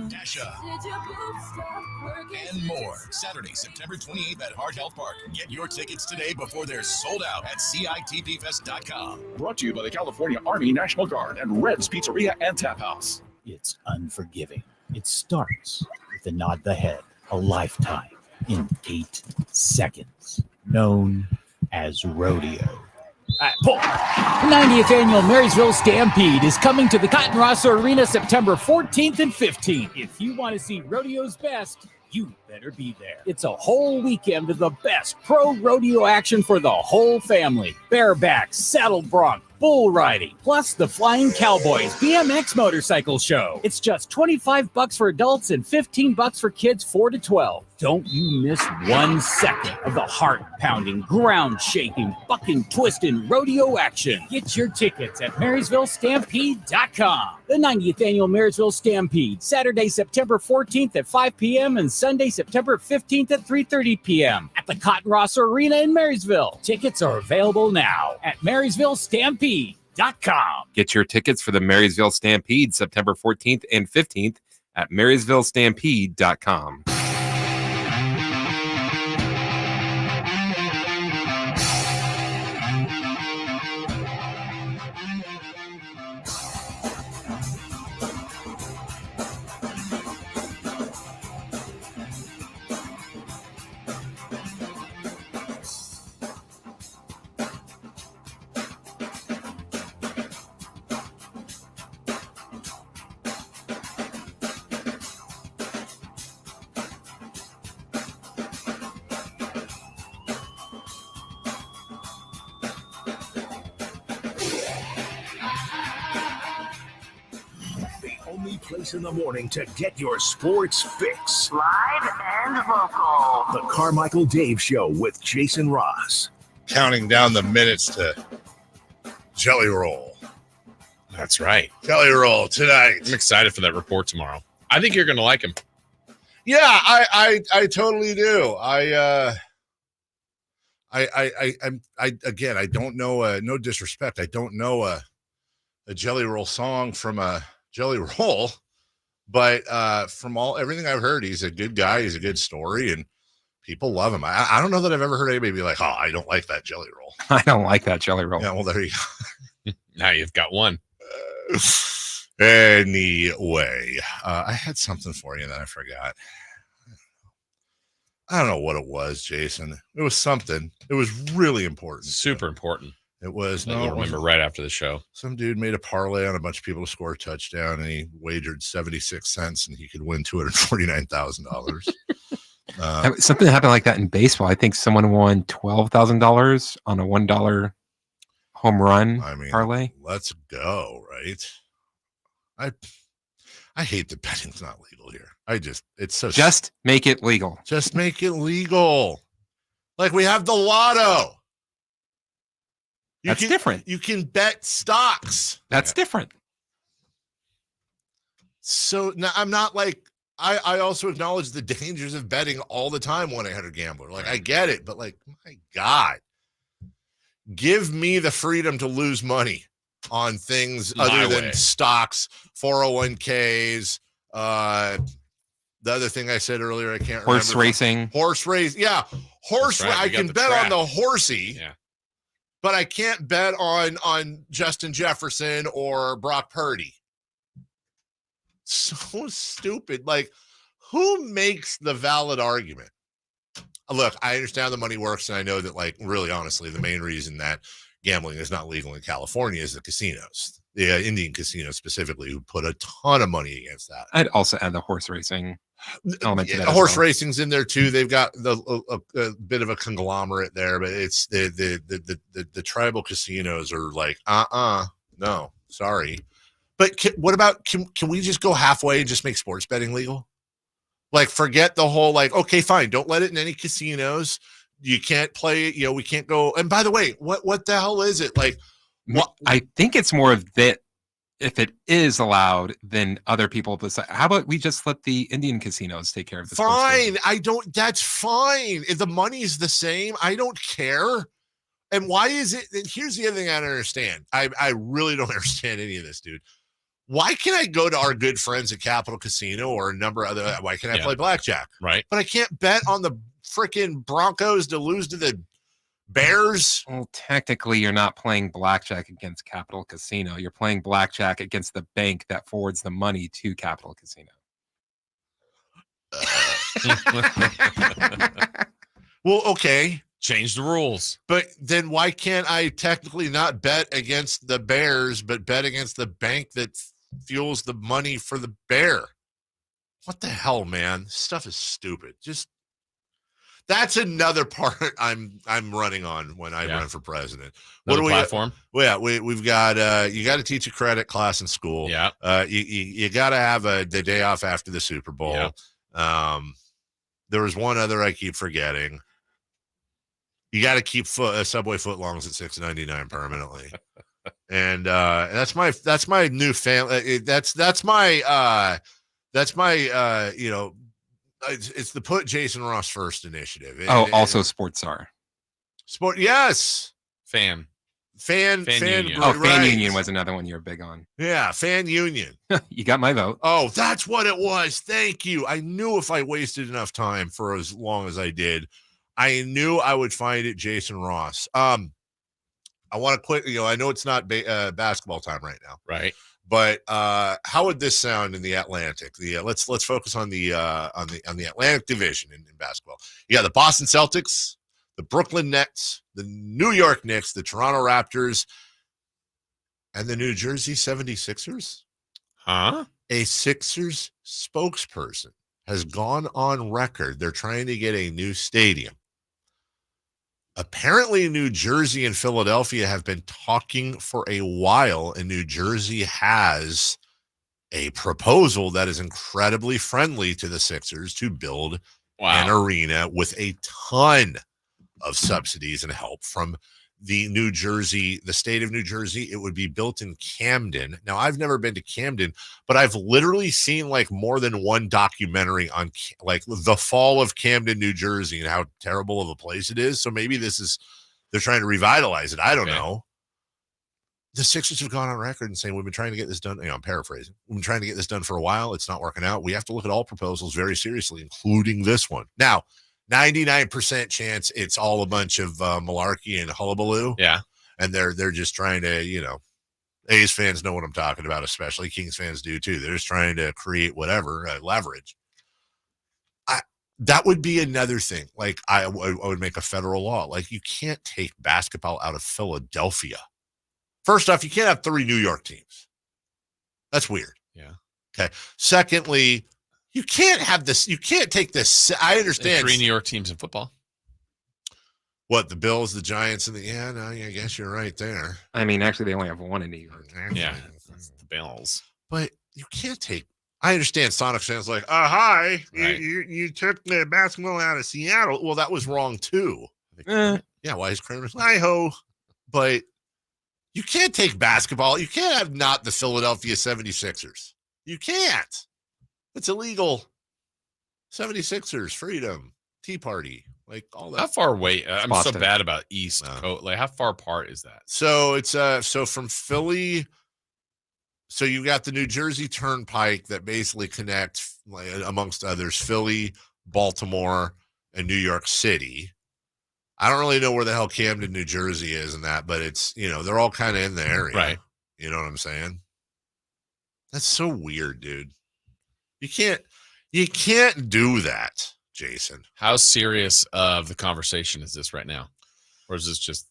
Dasha. Did your boobs stop working? And more. Saturday, September 28th at Heart Health Park. Get your tickets today before they're sold out at CITPFest.com. Brought to you by the California Army National Guard and Red's Pizzeria and Tap House. It's unforgiving. It starts with a nod the head, a lifetime in 8 seconds, known as rodeo. Pull. 90th Annual Marysville Stampede is coming to the Cotton Rosso Arena September 14th and 15th. If you want to see rodeo's best, you better better be there. It's a whole weekend of the best pro rodeo action for the whole family. Bareback, saddle bronc, bull riding, plus the Flying Cowboys BMX motorcycle show. It's just $25 for adults and $15 for kids 4 to 12. Don't you miss 1 second of the heart-pounding, ground-shaking, bucking, twisting rodeo action. Get your tickets at MarysvilleStampede.com. The 90th Annual Marysville Stampede, Saturday, September 14th at 5 p.m. and Sunday, September 15th at 3:30 p.m. at the Cotton Ross Arena in Marysville. Tickets are available now at MarysvilleStampede.com. Get your tickets for the Marysville Stampede September 14th and 15th at MarysvilleStampede.com. Place in the morning to get your sports fix. Live and local. The Carmichael Dave Show with Jason Ross. Counting down the minutes to Jelly Roll. That's right. Jelly Roll tonight. I'm excited for that report tomorrow. I think you're going to like him. Yeah, I totally do. I again, I don't know. No disrespect. I don't know a Jelly Roll song from a Jelly Roll, but from everything I've heard, he's a good guy. He's a good story, and people love him. I don't know that I've ever heard anybody be like, "Oh, I don't like that Jelly Roll." I don't like that Jelly Roll. Yeah, well, there you go. Now you've got one. Anyway, I had something for you and then I forgot. I don't know what it was, Jason. It was something. It was really important. Super important. It was. No, you'll remember right after the show. Some dude made a parlay on a bunch of people to score a touchdown, and he wagered 76 cents, and he could win $249,000. Something happened like that in baseball. I think someone won $12,000 on a $1 home run parlay. Let's go, right? I hate that betting's not legal here. Just make it legal. Just make it legal. Like we have the lotto. That's different. You can bet stocks. That's different. So now I'm not like, I also acknowledge the dangers of betting all the time, 1-800-GAMBLER. Like, I get it, but like, my God, give me the freedom to lose money on things other than stocks, 401ks, the other thing I said earlier, I can't remember. Horse racing. Horse race. Yeah. Horse race. I can bet on the horsey. Yeah. But I can't bet on Justin Jefferson or Brock Purdy. So stupid. Like, who makes the valid argument? Look, I understand the money works, and I know that, like, really honestly, the main reason that gambling is not legal in California is the casinos, the Indian casinos specifically, who put a ton of money against that. I'd also add the horse racing element to that. The horse racing's in there too. They've got a bit of a conglomerate there, but it's the tribal casinos are like, no, sorry. But what about, can we just go halfway and just make sports betting legal? Like, forget the whole, like, okay, fine, don't let it in any casinos. You can't play, we can't go. And by the way, what the hell is it? Like, what? I think it's more of that. If it is allowed, then other people decide. How about we just let the Indian casinos take care of this? Fine. That's fine. If the money's the same, I don't care. And why is it? And here's the other thing I don't understand. I really don't understand any of this, dude. Why can I go to our good friends at Capital Casino or a number of other, why can I play blackjack? Right. But I can't bet on the freaking Broncos to lose to the Bears. Well, technically, you're not playing blackjack against Capital Casino. You're playing blackjack against the bank that forwards the money to Capital Casino. Well, okay. Change the rules. But then why can't I technically not bet against the Bears, but bet against the bank that fuels the money for the Bear? What the hell, man? This stuff is stupid. Just that's another part I'm running on when I run for president. Another what do platform? Well, yeah, we've got you got to teach a credit class in school. Yeah. You got to have the day off after the Super Bowl. Yeah. There was one other I keep forgetting. You got to keep Subway footlongs at $6.99 permanently. And that's my new family. That's my you know, it's the put Jason Ross first initiative. Also Sports Czar. Sport, yes. Fan union. Right. Fan union was another one you're big on. Yeah, fan union. You got my vote. Oh, that's what it was. Thank you. I knew if I wasted enough time for as long as I did, I knew I would find it Jason Ross. I want to quit. You know, I know it's not basketball time right now, right? But how would this sound in the Atlantic? Let's focus on the Atlantic Division in basketball. You got the Boston Celtics, the Brooklyn Nets, the New York Knicks, the Toronto Raptors, and the New Jersey 76ers. Huh? A Sixers spokesperson has gone on record. They're trying to get a new stadium. Apparently, New Jersey and Philadelphia have been talking for a while, and New Jersey has a proposal that is incredibly friendly to the Sixers to build an arena with a ton of subsidies and help from the state of New Jersey. It would be built in Camden. Now, I've never been to Camden, but I've literally seen like more than one documentary on like the fall of Camden, New Jersey, and how terrible of a place it is. So maybe they're trying to revitalize it. I don't know. The Sixers have gone on record and saying, we've been trying to get this done. You know, I'm paraphrasing. We've been trying to get this done for a while. It's not working out. We have to look at all proposals very seriously, including this one. Now, 99% chance it's all a bunch of malarkey and hullabaloo. Yeah. And they're just trying to, you know, A's fans know what I'm talking about, especially Kings fans do too. They're just trying to create whatever leverage. That would be another thing. Like I would make a federal law. Like you can't take basketball out of Philadelphia. First off, you can't have 3 New York teams. That's weird. Yeah. Okay. Secondly, you can't have this. You can't take this. I understand. 3 New York teams in football. What, the Bills, the Giants, and I guess you're right there. I mean, actually, they only have one in New York. Yeah, that's the Bills. But you can't take. I understand Sonic fans like, hi, right. you took the basketball out of Seattle. Well, that was wrong too. Yeah, why is Kramer's hi-ho? But you can't take basketball. You can't have not the Philadelphia 76ers. You can't. It's illegal. 76ers, freedom, Tea Party, like all that. How far away? I'm Boston. so bad about East Coast. Like, how far apart is that? So it's so from Philly. So you've got the New Jersey Turnpike that basically connects, like, amongst others, Philly, Baltimore, and New York City. I don't really know where the hell Camden, New Jersey is in that, but it's, you know, they're all kind of in the area. Right. You know what I'm saying? That's so weird, dude. You can't do that, Jason. How serious of the conversation is this right now? Or is this just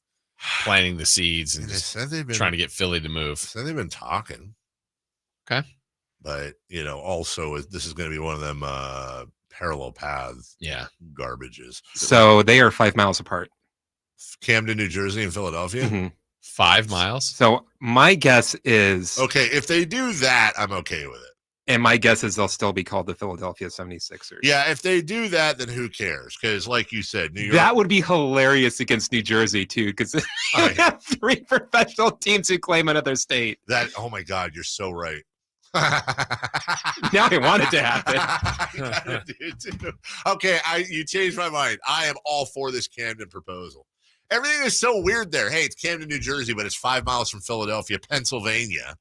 planting the seeds and just trying to get Philly to move? So they've been talking. Okay. But, you know, also this is going to be one of them parallel paths garbages. So they are 5 miles apart. Camden, New Jersey, and Philadelphia? Mm-hmm. 5 miles? So my guess is... Okay, if they do that, I'm okay with it. And my guess is they'll still be called the Philadelphia 76ers. Yeah, if they do that, then who cares? Because like you said, New York... That would be hilarious against New Jersey, too, because you have 3 professional teams who claim another state. Oh, my God, you're so right. Now I want it to happen. Okay, you changed my mind. I am all for this Camden proposal. Everything is so weird there. Hey, it's Camden, New Jersey, but it's 5 miles from Philadelphia, Pennsylvania,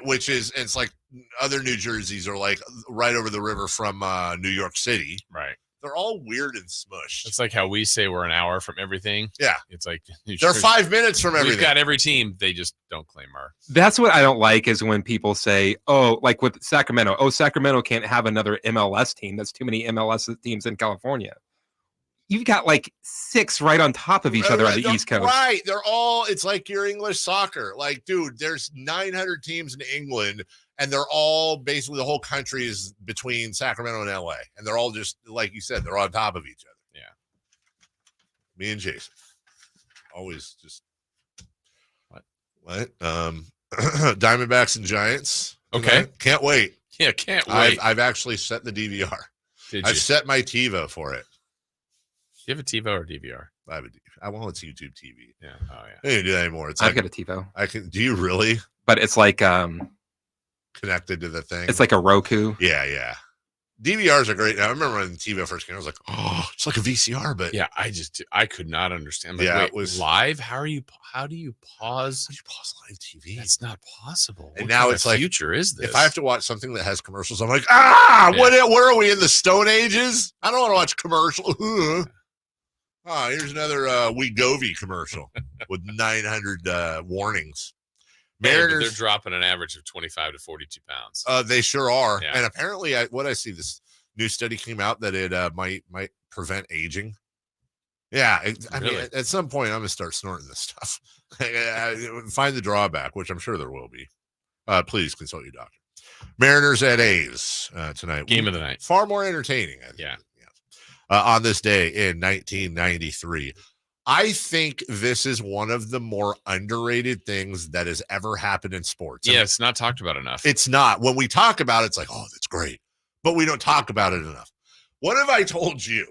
which is, it's like other New Jerseys are like right over the river from New York City. Right. They're all weird and smushed. It's like how we say we're an hour from everything. Yeah. It's like they're 5 minutes from everything. We've got every team. They just don't claim our. That's what I don't like is when people say, oh, like with Sacramento, Sacramento can't have another MLS team. That's too many MLS teams in California. You've got like 6 right on top of each other on the East Coast. Right. They're all, it's like your English soccer. Like, dude, there's 900 teams in England And they're all basically, the whole country is between Sacramento and LA. And they're all just, like you said, they're on top of each other. Yeah. Me and Jason. Always just. What? Diamondbacks and Giants. Okay. Can't wait. Yeah, can't wait. I've actually set the DVR. I've set my TiVo for it. Do you have a TiVo or DVR? I have a DVR. I want it's YouTube TV. Yeah. Oh yeah. I don't do that anymore. It's I've like, got a TiVo. I can. Do you really? But it's like connected to the thing. It's like a Roku. Yeah. DVRs are great. Now, I remember when TiVo first came, I was like, oh, it's like a VCR, but yeah, I could not understand. Like, yeah, wait, it was live. How do you pause? How do you pause live TV? That's not possible. And What now kind it's of like, future is this? if I have to watch something that has commercials, I'm like, what are we in the Stone Ages? I don't want to watch commercial. Here's another Wegovy commercial with 900 warnings. Mariners, but they're dropping an average of 25 to 42 pounds. They sure are. Yeah. And apparently, I see this new study came out that it might prevent aging. Yeah, I mean, at some point, I'm gonna start snorting this stuff. Find the drawback, which I'm sure there will be. Please consult your doctor. Mariners at A's tonight. Game of the night. Far more entertaining. I think. Yeah. On this day in 1993. I think this is one of the more underrated things that has ever happened in sports. Yeah, it's not talked about enough. It's not. When we talk about it, it's like, oh, that's great. But we don't talk about it enough. What have I told you?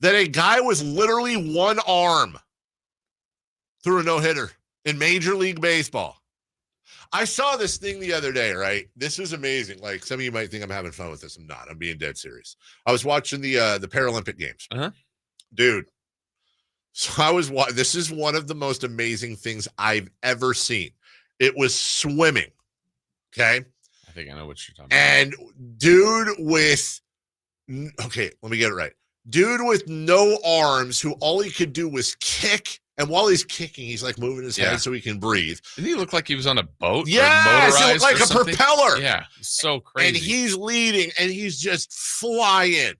That a guy with literally one arm threw a no-hitter in Major League Baseball. I saw this thing the other day, right? This is amazing. Like, some of you might think I'm having fun with this. I'm not. I'm being dead serious. I was watching the Paralympic Games. Uh-huh. Dude. So I was watching. This is one of the most amazing things I've ever seen. It was swimming. Okay? I think I know what you're talking about. And dude with, okay, let me get it right. Dude with no arms who all he could do was kick. And while he's kicking, he's like moving his head so he can breathe. Didn't he look like he was on a boat? Yes, it looked like a propeller. Yeah, so crazy. And he's leading, and he's just flying.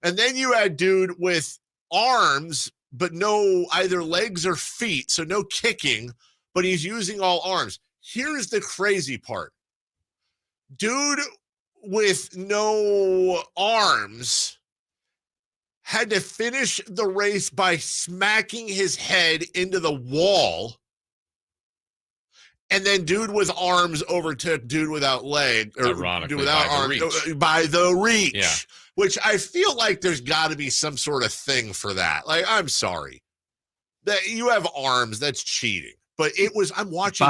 And then you had dude with arms, but no either legs or feet, so no kicking, but he's using all arms. Here's the crazy part. Dude with no arms had to finish the race by smacking his head into the wall. And then dude with arms overtook dude without leg, or ironically, dude without arms by the reach, which I feel like there's got to be some sort of thing for that. Like, I'm sorry that you have arms, that's cheating, but it was, I'm watching,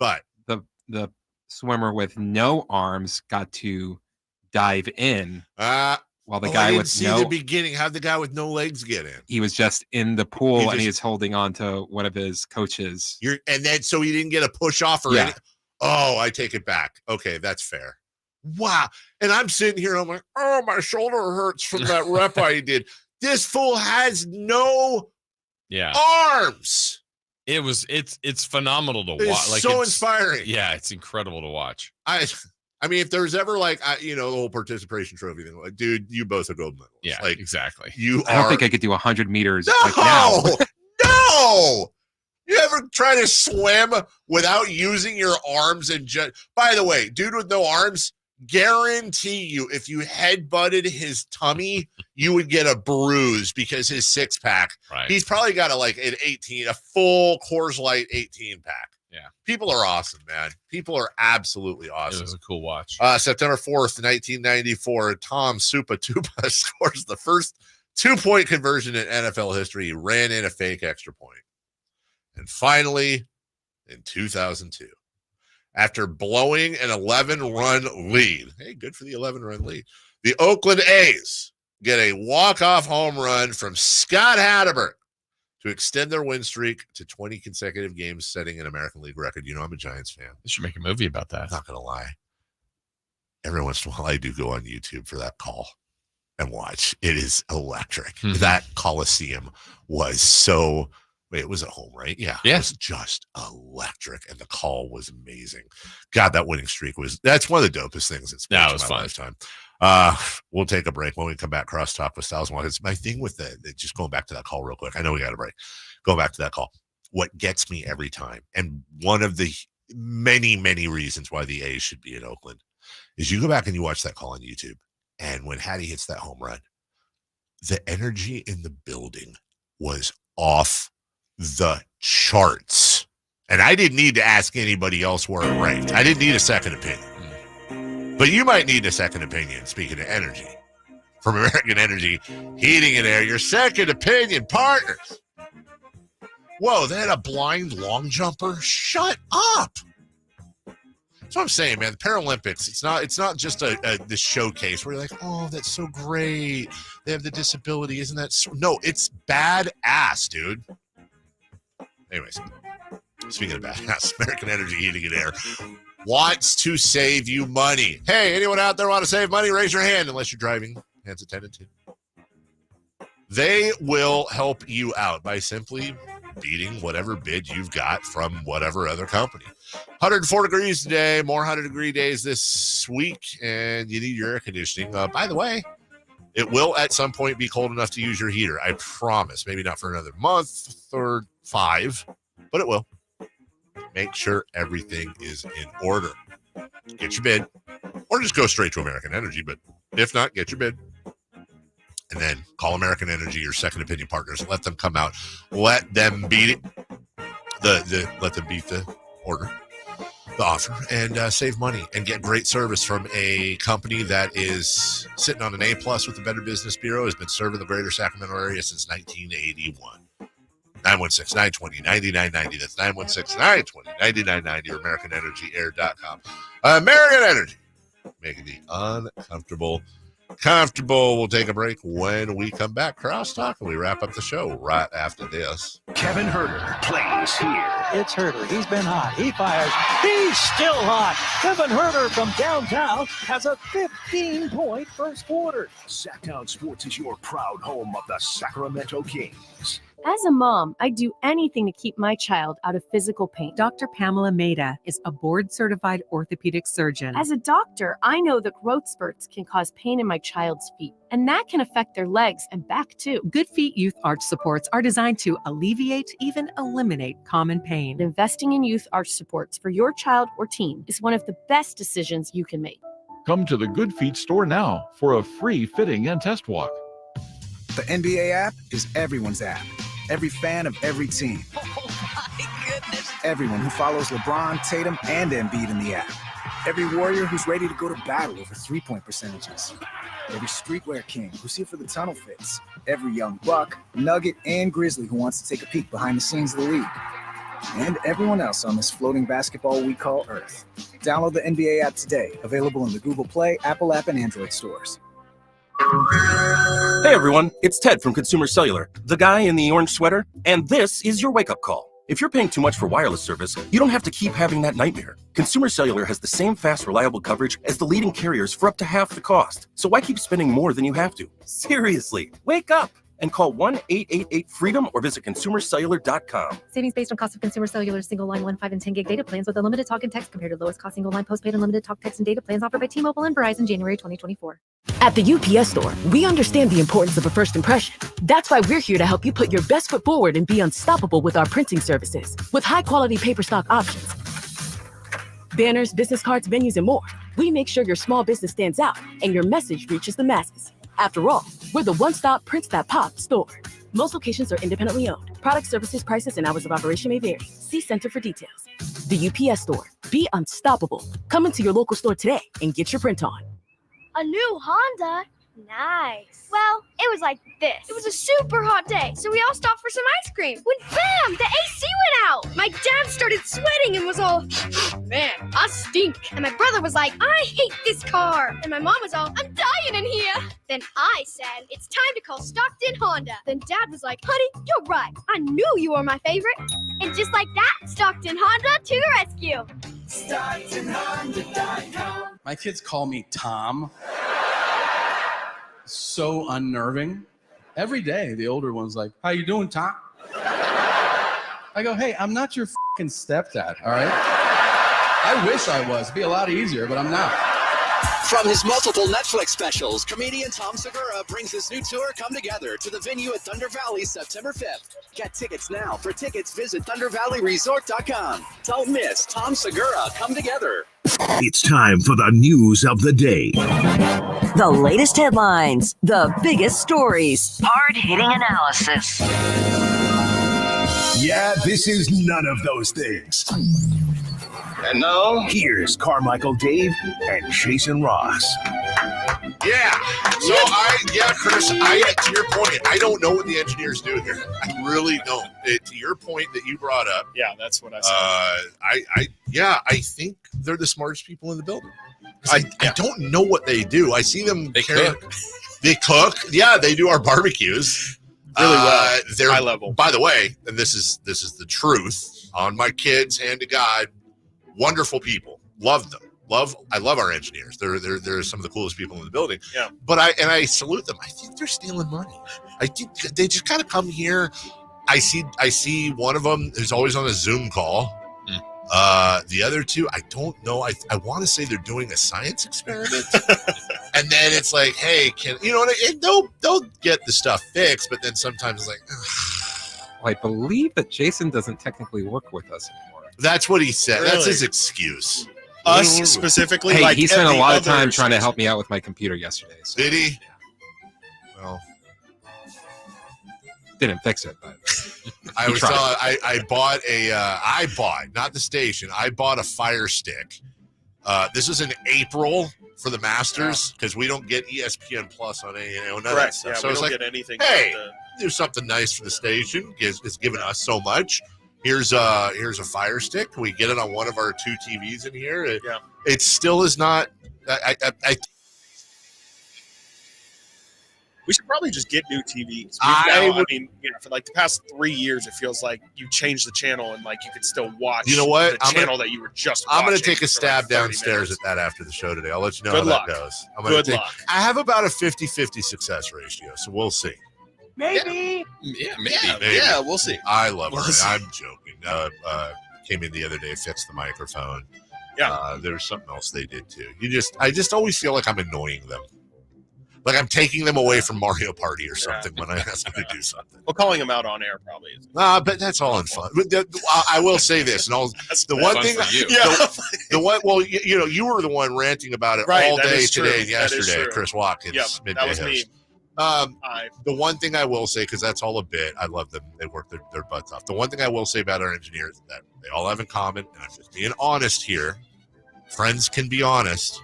but the swimmer with no arms got to dive in. While the guy with the beginning, how'd the guy with no legs get in? He was just in the pool and he was holding on to one of his coaches. And then so he didn't get a push off or anything. Oh, I take it back. Okay, that's fair. Wow. And I'm sitting here, I'm like, oh, my shoulder hurts from that rep I did. This fool has no arms. It's phenomenal to watch. It's so inspiring. Yeah, it's incredible to watch. I mean, if there's ever like, the whole participation trophy thing, like, dude, you both are gold medals. Yeah, like, exactly. I don't think I could do 100 meters now. No. You ever try to swim without using your arms? And by the way, dude with no arms, guarantee you, if you headbutted his tummy, you would get a bruise because his 6-pack. Right. He's probably got a full Coors Light 18-pack. Yeah. People are awesome, man. People are absolutely awesome. It was a cool watch. September 4th, 1994, Tom Supa Tupa scores the first 2-point conversion in NFL history. He ran in a fake extra point. And finally, in 2002, after blowing an 11-run lead, hey, good for the 11-run lead, the Oakland A's get a walk-off home run from Scott Hatteberg to extend their win streak to 20 consecutive games, setting an American League record. You know, I'm a Giants fan. They should make a movie about that. I'm not going to lie. Every once in a while, I do go on YouTube for that call and watch. It is electric. Mm-hmm. That Coliseum was so... Wait, it was at home, right? Yeah. It was just electric, and the call was amazing. God, that winning streak that's one of the dopest things in sports in my lifetime. We'll take a break. When we come back, crosstalk with Styles. It's my thing with just going back to that call real quick. I know we got a break. Going back to that call. What gets me every time, and one of the many, many reasons why the A's should be in Oakland is you go back and you watch that call on YouTube. And when Hattie hits that home run, the energy in the building was off the charts. And I didn't need to ask anybody else where it ranked. I didn't need a second opinion. But you might need a second opinion, speaking of energy, from American Energy Heating and Air, your second opinion partners. Whoa, they had a blind long jumper? Shut up. That's what I'm saying, man. The Paralympics, it's not just the showcase where you're like, oh, that's so great. They have the disability. Isn't that so? No, it's badass, dude. Anyways, speaking of badass, American Energy Heating and Air wants to save you money. Hey, anyone out there want to save money? Raise your hand unless you're driving. Hands attended to. They will help you out by simply beating whatever bid you've got from whatever other company. 104 degrees today, more 100-degree days this week, and you need your air conditioning. By the way, it will at some point be cold enough to use your heater. I promise. Maybe not for another month or 5, but it will. Make sure everything is in order. Get your bid, or just go straight to American Energy, but if not, get your bid. And then call American Energy, your second opinion partners. Let them come out. Let them beat it. Let them beat the order, the offer, and save money and get great service from a company that is sitting on an A+ with the Better Business Bureau, has been serving the greater Sacramento area since 1981. 916-920-9990. That's 916-920-9990 or AmericanEnergyAir.com. American Energy, making the uncomfortable comfortable. We'll take a break. When we come back, Crosstalk, and we wrap up the show right after this. Kevin Herter plays here. It's Herter. He's been hot. He fires. He's still hot. Kevin Herter from downtown has a 15-point first quarter. Sacktown Sports is your proud home of the Sacramento Kings. As a mom, I'd do anything to keep my child out of physical pain. Dr. Pamela Maida is a board-certified orthopedic surgeon. As a doctor, I know that growth spurts can cause pain in my child's feet, and that can affect their legs and back too. Good Feet Youth Arch supports are designed to alleviate, even eliminate common pain. Investing in youth arch supports for your child or teen is one of the best decisions you can make. Come to the Good Feet store now for a free fitting and test walk. The NBA app is everyone's app. Every fan of every team. Oh my goodness. Everyone who follows LeBron, Tatum, and Embiid in the app. Every warrior who's ready to go to battle over three-point percentages. Every streetwear king who's here for the tunnel fits. Every young buck, nugget, and grizzly who wants to take a peek behind the scenes of the league. And everyone else on this floating basketball we call Earth. Download the NBA app today. Available in the Google Play, Apple app, and Android stores. Hey everyone, it's Ted from Consumer Cellular, the guy in the orange sweater, and this is your wake-up call. If you're paying too much for wireless service, you don't have to keep having that nightmare. Consumer Cellular has the same fast, reliable coverage as the leading carriers for up to half the cost. So why keep spending more than you have to? Seriously, wake up and call 1-888-FREEDOM or visit consumercellular.com. Savings based on cost of Consumer Cellular single line 1, 5, and 10 gig data plans with unlimited talk and text compared to lowest cost single line postpaid unlimited talk, text, and data plans offered by T-Mobile and Verizon January 2024. At the UPS Store, we understand the importance of a first impression. That's why we're here to help you put your best foot forward and be unstoppable with our printing services. With high-quality paper stock options, banners, business cards, menus, and more, we make sure your small business stands out and your message reaches the masses. After all, we're the one-stop prints that pop store. Most locations are independently owned. Product, services, prices, and hours of operation may vary. See Center for details. The UPS Store. Be unstoppable. Come into your local store today and get your print on. A new Honda? Nice. Well, it was like this. It was a super hot day, so we all stopped for some ice cream. When bam, the AC went out. My dad started sweating and was all, man, I stink. And my brother was like, I hate this car. And my mom was all, I'm dying in here. Then I said, it's time to call Stockton Honda. Then Dad was like, honey, you're right. I knew you were my favorite. And just like that, Stockton Honda to the rescue. StocktonHonda.com. My kids call me Tom. So unnerving. Every day, the older one's like, how you doing, Tom? I go, hey, I'm not your fucking stepdad, all right? I wish I was. It'd be a lot easier, but I'm not. From his multiple Netflix specials, comedian Tom Segura brings his new tour, Come Together, to the venue at Thunder Valley September 5th. Get tickets now. For tickets, visit ThunderValleyResort.com. Don't miss Tom Segura, Come Together. It's time for the news of the day. The latest headlines, the biggest stories, hard-hitting analysis. Yeah, this is none of those things. And now, here's Carmichael Dave and Jason Ross. Yeah. So Chris, to your point, I don't know what the engineers do here. I really don't. To your point that you brought up. Yeah, that's what I said. I think they're the smartest people in the building. I don't know what they do. I see them. They cook. They cook. Yeah, they do our barbecues really well. They're high level. By the way, and this is the truth. On my kids, hand to God, wonderful people. Love them. I love our engineers. They're some of the coolest people in the building. Yeah. But I salute them. I think they're stealing money. I think they just kind of come here. I see one of them who's always on a Zoom call. The other two, I don't know. I want to say they're doing a science experiment, and then it's like, hey, and they'll get the stuff fixed, but then sometimes it's like, well, I believe that Jason doesn't technically work with us anymore. That's what he said. Really? That's his excuse. Us specifically? Hey, like he spent a lot of time others- trying to help me out with my computer yesterday. So. Did he? Well, didn't fix it, but I was telling, I bought not the station. I bought a Fire Stick. This was in April for the Masters because we don't get ESPN Plus on none of that stuff. Yeah, so we it's don't like, get anything. hey, do something nice for the station. It's given us so much. Here's a Fire Stick. Can we get it on one of our two TVs in here? It still is not. We should probably just get new TVs. For like the past 3 years, it feels like you changed the channel and like you could still watch. You know what? The channel that you were just. I'm going to watching take a for stab like 30 downstairs minutes. at that after the show today. I'll let you know Good how luck. that goes. Good luck. I have about a 50-50 success ratio, so we'll see. Maybe. Yeah, maybe. Yeah, we'll see. I love We'll her. see. I'm joking. Came in the other day, fixed the microphone. Yeah. There was something else they did too. I just always feel like I'm annoying them. Like I'm taking them away from Mario Party or something when I ask them to do something. Well, calling them out on air probably is. But that's all in fun. But I will say this, and the one fun thing, for you. the one, well, you were the one ranting about it Right, all that day is true. today and That is yesterday. true. Chris Watkins, Yep, midday that was host. me. The one thing I will say, because that's all a bit, I love them. They work their butts off. The one thing I will say about our engineers that they all have in common, and I'm just being honest here, friends can be honest,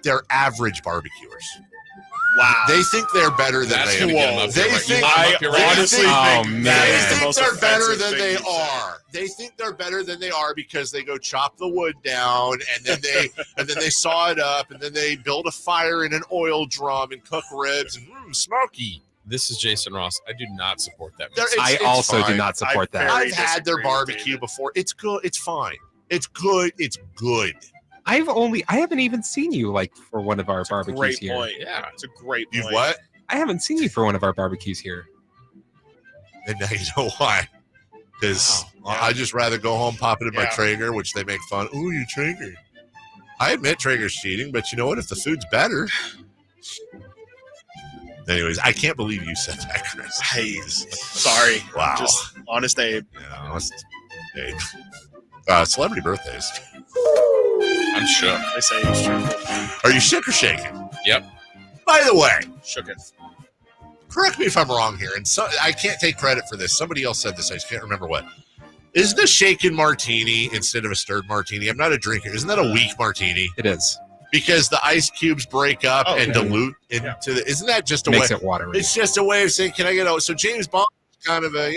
they're average barbecuers. Wow. They think they're better than That's they gonna get 'em are. up there, They right? think, You want 'em up here right now? honestly they think think, that they is the think most they're better offensive than thing they you've said. are. They think they're better than they are because they go chop the wood down and then they saw it up and then they build a fire in an oil drum and cook ribs and smoky. This is Jason Ross. I do not support that. I also do fine. not support that. I've had their barbecue before. It's good. It's fine. It's good. It's good. I haven't even seen you like for one of our barbecues Great here. point. Yeah, it's a great point. You what? I haven't seen you for one of our barbecues here. And now you know why. Because I'd just rather go home, pop it in my Traeger, which they make fun. Ooh, you Traeger. I admit Traeger's cheating, but you know what? If the food's better. Anyways, I can't believe you said that, Chris. Hey, sorry. Wow. Just honest Abe. Yeah, honest Abe. Celebrity birthdays. I'm shook. They say it's true. Are you shook or shaking? Yep. By the way, Shooketh. correct me if I'm wrong here, and I can't take credit for this. Somebody else said this. I just can't remember what. Isn't a shaken martini instead of a stirred martini? I'm not a drinker. Isn't that a weak martini? It is. Because the ice cubes break up and dilute into the. Isn't that just a Makes way? it watery. It's just a way of saying, "Can I get out?" So James Bond is kind of a,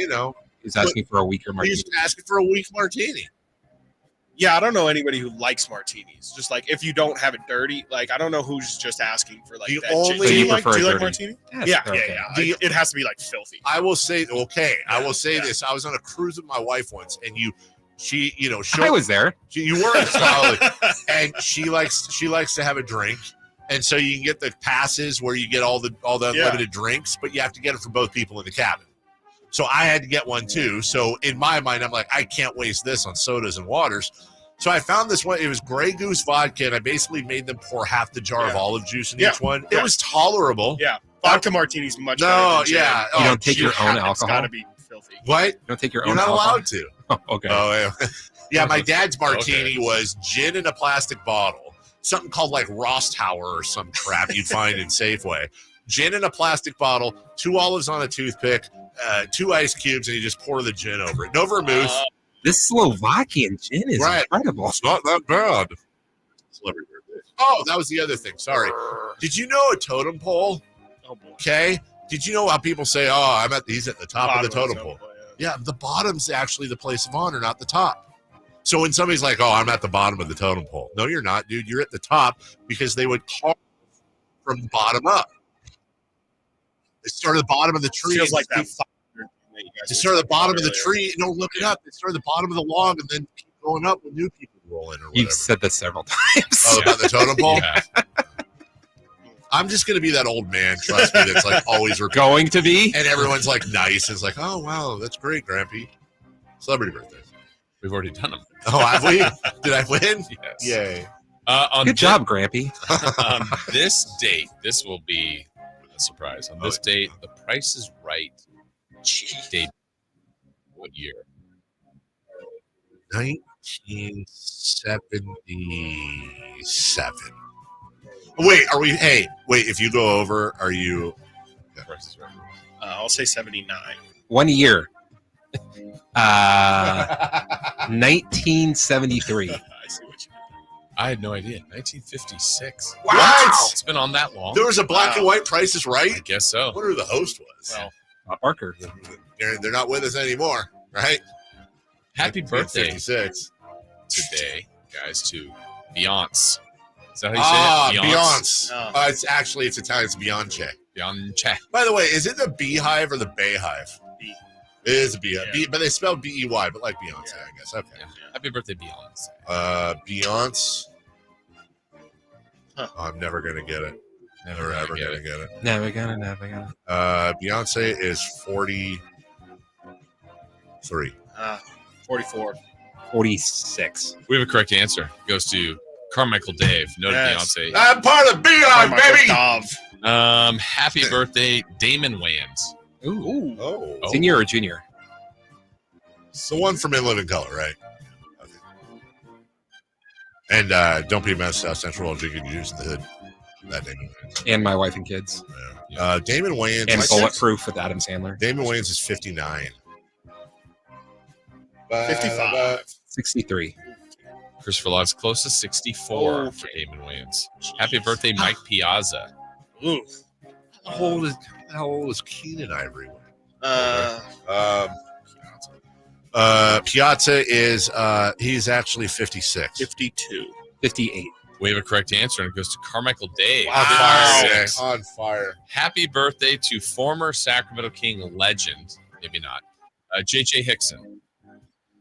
He's asking for a weaker martini. He's asking for a weak martini. Yeah, I don't know anybody who likes martinis. Just like if you don't have it dirty, like I don't know who's just asking for like that. only- do you you like prefer dirty. martini? Yes, Yeah. okay. It has to be like filthy. I will say, I will say this. I was on a cruise with my wife once, and I was there. You were probably, and she likes to have a drink, and so you can get the passes where you get all the unlimited drinks, but you have to get it for both people in the cabin. So I had to get one too. So in my mind, I'm like, I can't waste this on sodas and waters. So I found this one. It was Grey Goose vodka, and I basically made them pour half the jar of olive juice in each one. It was tolerable. Yeah, vodka martini's much better than gin. You don't take your own alcohol? It's gotta be filthy. What? You don't take your You're own not alcohol? allowed to. Oh, okay. Oh, yeah. My dad's martini was gin in a plastic bottle, something called like Rostower or some crap you'd find in Safeway. Gin in a plastic bottle, 2 olives on a toothpick, 2 ice cubes, and you just pour the gin over it. No vermouth. This Slovakian gin is incredible. It's not that bad. Celebrity birthday. Oh, that was the other thing. Sorry. Did you know a totem pole? Oh, boy. Okay. Did you know how people say, "Oh, he's at the top of the totem pole"? Yeah, the bottom's actually the place of honor, not the top. So when somebody's like, "Oh, I'm at the bottom of the totem pole," no, you're not, dude. You're at the top because they would carve from the bottom up. They started at the bottom of the tree. Feels like that. They started at the bottom of the tree. No, look it up. They started at the bottom of the log and then keep going up when new people roll in or whatever. You've said this several times. Oh, about the totem pole? Yeah. I'm just going to be that old man, trust me, that's like always going to be. And everyone's like nice. It's like, oh, wow, that's great, Grampy. Celebrity birthdays. We've already done them. Oh, have we? Did I win? Yes. Yay. Good job, Grampy. On this date, this will be a surprise. On this date, The Price is Right. Date. What year? 1977. Wait, are we? Hey, wait. If you go over, are you? Price is Right. I'll say 79. 1 year. 1973. I see what you mean. I had no idea. 1956. What? It's been on that long. There was a black and white Price is Right? I guess so. I wonder who the host was. Well, Bob Barker. They're not with us anymore, right? Happy birthday 56 today, guys, to Beyonce. Is that how you say it? Beyonce. No. It's Italian. It's Beyonce. Beyonce. By the way, is it the Beehive or the Bayhive? B. It is a Beehive. Yeah. But they spell B-E-Y, but like Beyonce, I guess. Okay. Yeah. Happy birthday, Beyonce. Beyonce. Huh. Oh, I'm never going to get it. Never ever going to get it. Never gonna. Beyonce is 43. 44. 46. We have a correct answer. It goes to Carmichael Dave. Noted Beyonce. I'm part of Beehive, baby. Happy birthday, Damon Wayans. Ooh. Oh. Senior or junior? It's the one from In Living Color, right? Okay. And don't be a mess, South Central while drinking juice in the hood. That Damon Wayans. And My Wife and Kids. Yeah. Damon Wayans. And Bulletproof with Adam Sandler. Damon Wayans is 59. 55. 63. Christopher Lott's close to 64 for Damon Wayans. Happy birthday, Mike Piazza. Ooh. How old is Keenan Ivory? Piazza is he's actually 56. 52. 58. We have a correct answer, and it goes to Carmichael Dave. Wow. On fire. Happy birthday to former Sacramento King legend, maybe not, J.J. Hickson.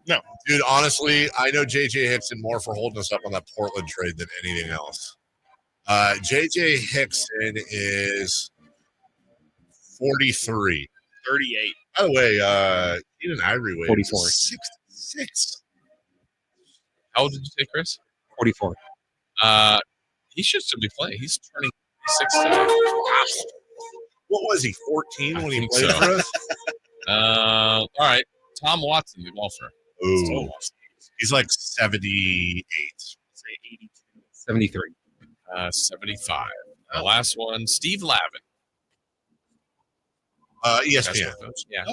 No. Dude, honestly, I know J.J. Hickson more for holding us up on that Portland trade than anything else. J.J. Hickson is 43. 38. By the way, Keenan Ivory weight 44. 66. How old did you say, Chris? 44. He should still be playing. He's turning 6 today. What was he, 14 when he think played so. for us? All right. Tom Watson, the golfer. Ooh. He's like 78. Say 82. 73. 75. The last one, Steve Lavin. ESPN. Yeah.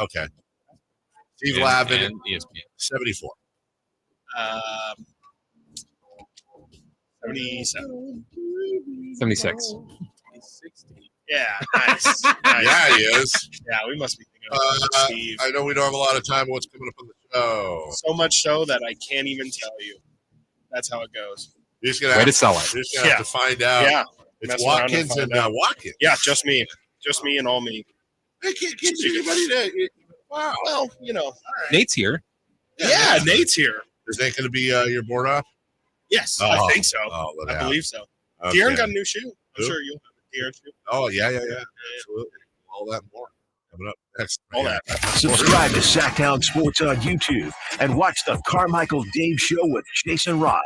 Okay. Steve Lavin, and ESPN. 74. 77. 76. Yeah, nice. Yeah, he is. Yeah, we must be thinking of Steve. I know we don't have a lot of time, but what's coming up on the show? So much so that I can't even tell you. That's how it goes. You're just gonna Way to sell it. You're just gonna have to find out. Yeah. It's Mess around and Watkins find and out. Watkins. Yeah, just me. Just me and all me. They can't get anybody to. Wow. Well, you know. Nate's here. Yeah, Nate's here. Is Nate going to be your board off? Yes, Oh. I think so. Oh, look I out. believe so. Okay. De'Aaron got a new shoe. I'm Who? sure you'll have a De'Aaron shoe. Oh, yeah. Absolutely. All that and more. Coming up next. All that. Subscribe to Sacktown Sports on YouTube and watch the Carmichael Dave Show with Jason Ross.